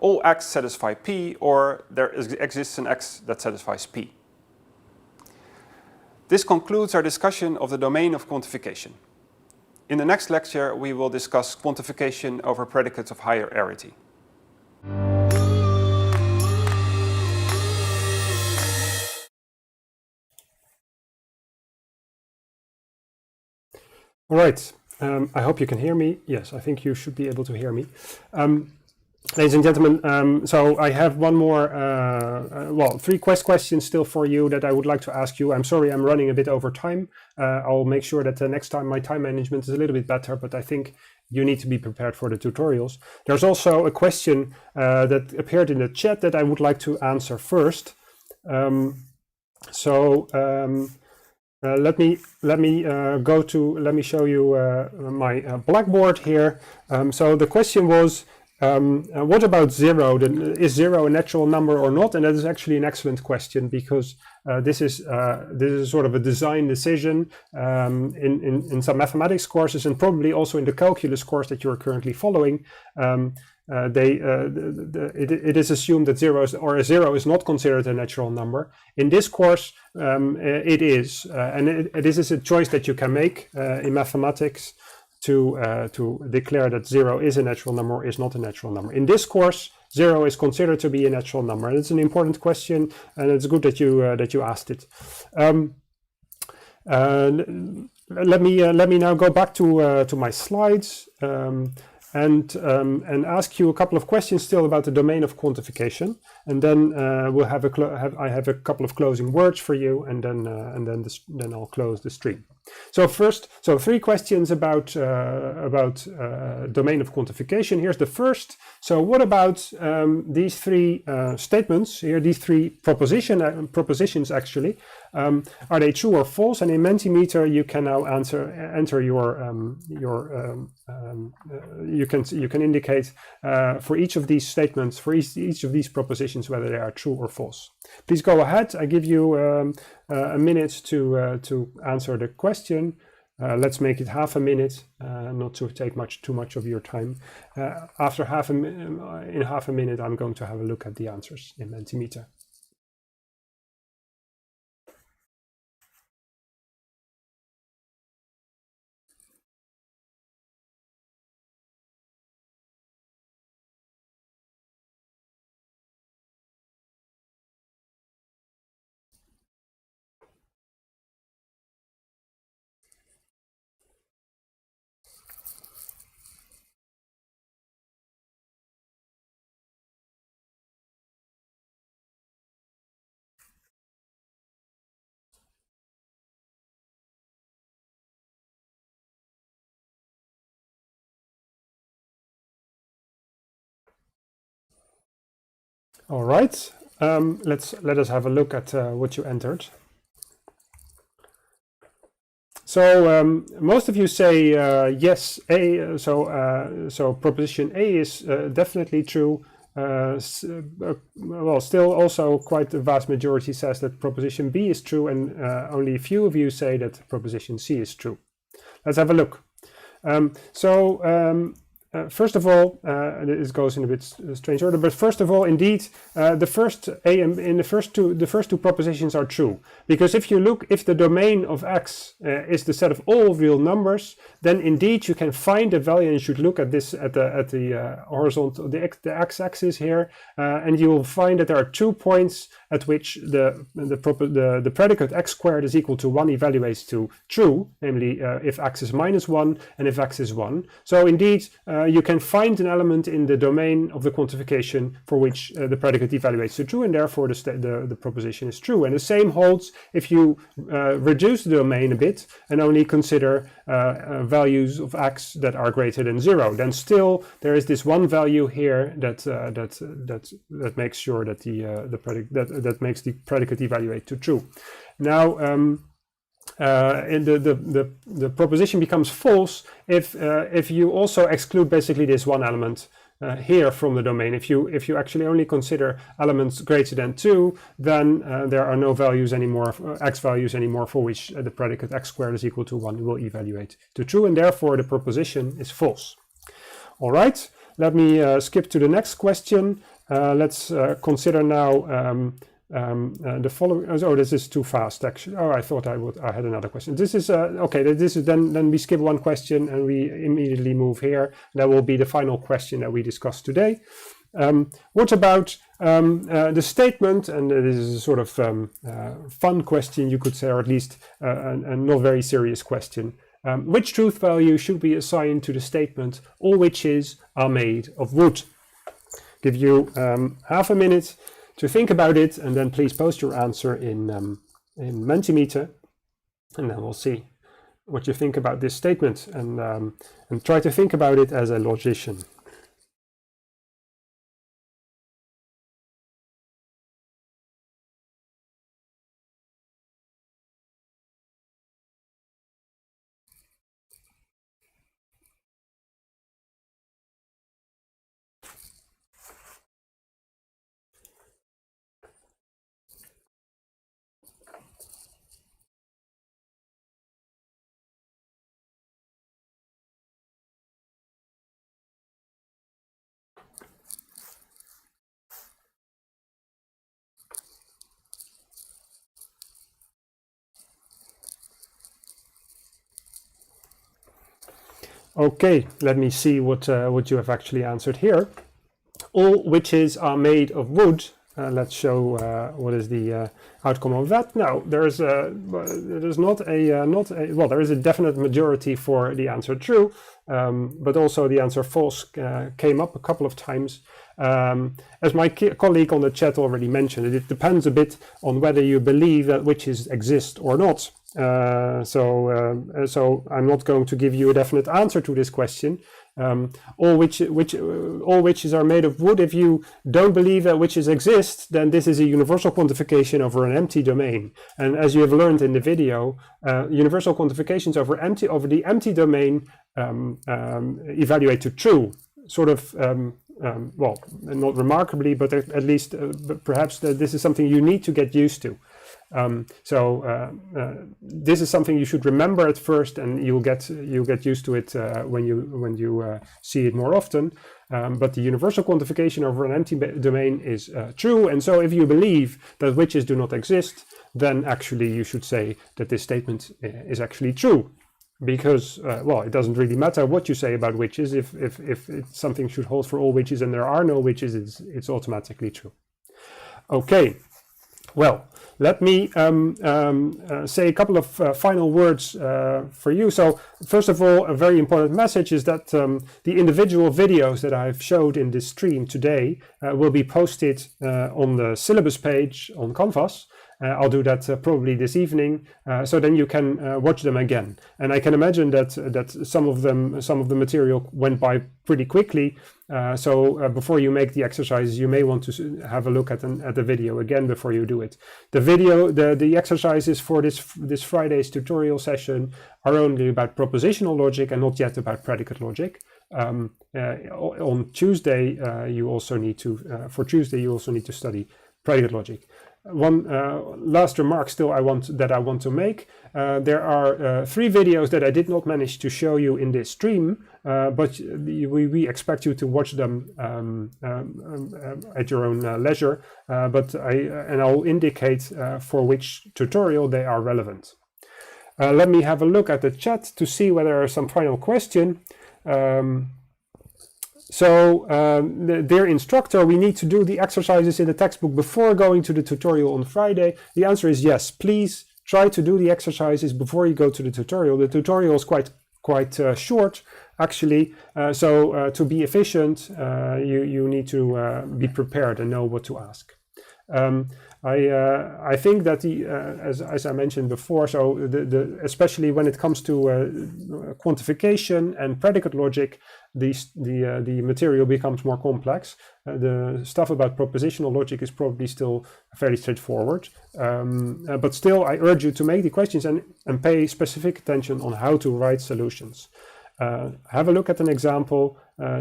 all x satisfy p, or there exists an x that satisfies p. This concludes our discussion of the domain of quantification. In the next lecture, we will discuss quantification over predicates of higher arity. All right, I hope you can hear me. Yes, I think you should be able to hear me. Ladies and gentlemen, so I have one more, three questions still for you that I would like to ask you. I'm sorry I'm running a bit over time. I'll make sure that next time my time management is a little bit better, but I think you need to be prepared for the tutorials. There's also a question that appeared in the chat that I would like to answer first. Let me show you my Blackboard here. So the question was, what about 0? Is 0 a natural number or not? And that is actually an excellent question, because this is sort of a design decision in some mathematics courses, and probably also in the calculus course that you're currently following. It is assumed that 0 is not considered a natural number. In this course, it is, and this is a choice that you can make in mathematics to declare that 0 is a natural number or is not a natural number. In this course, 0 is considered to be a natural number, and it's an important question, and it's good that you asked it. Let me now go back to my slides and ask you a couple of questions still about the domain of quantification, and then we'll have I have a couple of closing words for you, and then I'll close the stream. So first, three questions about domain of quantification. Here's the first. So what about these three statements here? These three propositions actually. Are they true or false? And in Mentimeter, you can now enter you can indicate for each of these statements, for each of these propositions, whether they are true or false. Please go ahead. I give you a minute to answer the question. Let's make it half a minute, not to take too much of your time. After half a minute, I'm going to have a look at the answers in Mentimeter. All right, let us have a look at what you entered. So most of you say yes, A. So proposition A is definitely true. Well, still also quite the vast majority says that proposition B is true, and only a few of you say that proposition C is true. Let's have a look. First of all, this goes in a bit strange order, but first of all, indeed, the first two propositions are true, because if you look, if the domain of X is the set of all real numbers, then indeed you can find a value, and you should look at this at the horizontal, the x-axis here, and you will find that there are 2 points at which the predicate x squared is equal to 1 evaluates to true, namely if x is -1 and if x is 1. So indeed, you can find an element in the domain of the quantification for which the predicate evaluates to true, and therefore the proposition is true. And the same holds if you reduce the domain a bit and only consider values of x that are greater than 0. Then still there is this one value here that makes sure that that makes the predicate evaluate to true. Now, and the proposition becomes false if you also exclude basically this one element here from the domain. If you actually only consider elements greater than 2, then there are no values anymore, x values anymore, for which the predicate x squared is equal to 1 will evaluate to true, and therefore the proposition is false. All right, let me skip to the next question. Let's consider now the following. Oh, this is too fast actually. Oh, I thought I had another question. This is okay. This is then we skip one question and we immediately move here. That will be the final question that we discussed today. What about the statement? And this is a sort of fun question, you could say, or at least a not very serious question. Which truth value should be assigned to the statement "all witches are made of wood"? Give you half a minute to think about it, and then please post your answer in Mentimeter, and then we'll see what you think about this statement, and try to think about it as a logician. Okay, let me see what you have actually answered here. All witches are made of wood. Let's show what is the outcome of that. Now, there is not a definite majority for the answer true, but also the answer false came up a couple of times. As my colleague on the chat already mentioned, it depends a bit on whether you believe that witches exist or not. So I'm not going to give you a definite answer to this question. All witches are made of wood. If you don't believe that witches exist, then this is a universal quantification over an empty domain. And as you have learned in the video, universal quantifications over the empty domain evaluate to true. Sort of, well, not remarkably, but at least perhaps this is something you need to get used to. This is something you should remember at first, and you'll get used to it when you see it more often. But the universal quantification over an empty domain is true, and so if you believe that witches do not exist, then actually you should say that this statement is actually true, because well, it doesn't really matter what you say about witches. If something should hold for all witches and there are no witches, it's automatically true. Okay. Well, let me say a couple of final words for you. So, first of all, a very important message is that the individual videos that I've showed in this stream today will be posted on the syllabus page on Canvas. I'll do that probably this evening, so then you can watch them again. And I can imagine that some of the material went by pretty quickly. So before you make the exercises, you may want to have a look at the video again before you do it. The exercises for this Friday's tutorial session are only about propositional logic and not yet about predicate logic. On Tuesday, you also need to study predicate logic. One last remark still I want to make. There are 3 videos that I did not manage to show you in this stream, but we expect you to watch them at your own leisure. But I'll indicate for which tutorial they are relevant. Let me have a look at the chat to see whether there is some final question. Dear instructor, we need to do the exercises in the textbook before going to the tutorial on Friday. The answer is yes. Please try to do the exercises before you go to the tutorial. The tutorial is quite short, actually. So to be efficient, you need to be prepared and know what to ask. I think that as I mentioned before, so especially when it comes to quantification and predicate logic, the material becomes more complex. The stuff about propositional logic is probably still fairly straightforward, but still I urge you to make the questions and pay specific attention on how to write solutions. Have a look at an example,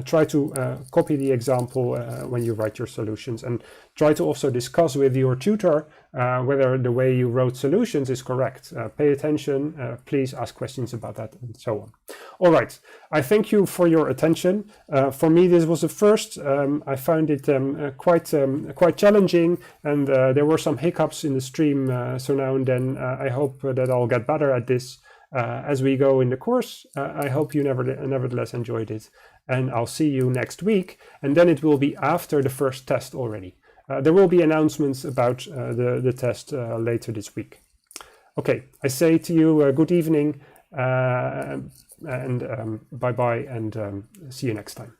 try to copy the example when you write your solutions, and try to also discuss with your tutor whether the way you wrote solutions is correct. Pay attention, please ask questions about that, and so on. All right, I thank you for your attention. For me, this was a first. I found it quite challenging, and there were some hiccups in the stream, so now and then I hope that I'll get better at this. As we go in the course. I hope you nevertheless enjoyed it, and I'll see you next week, and then it will be after the first test already. There will be announcements about the test later this week. Okay, I say to you good evening and bye-bye, and see you next time.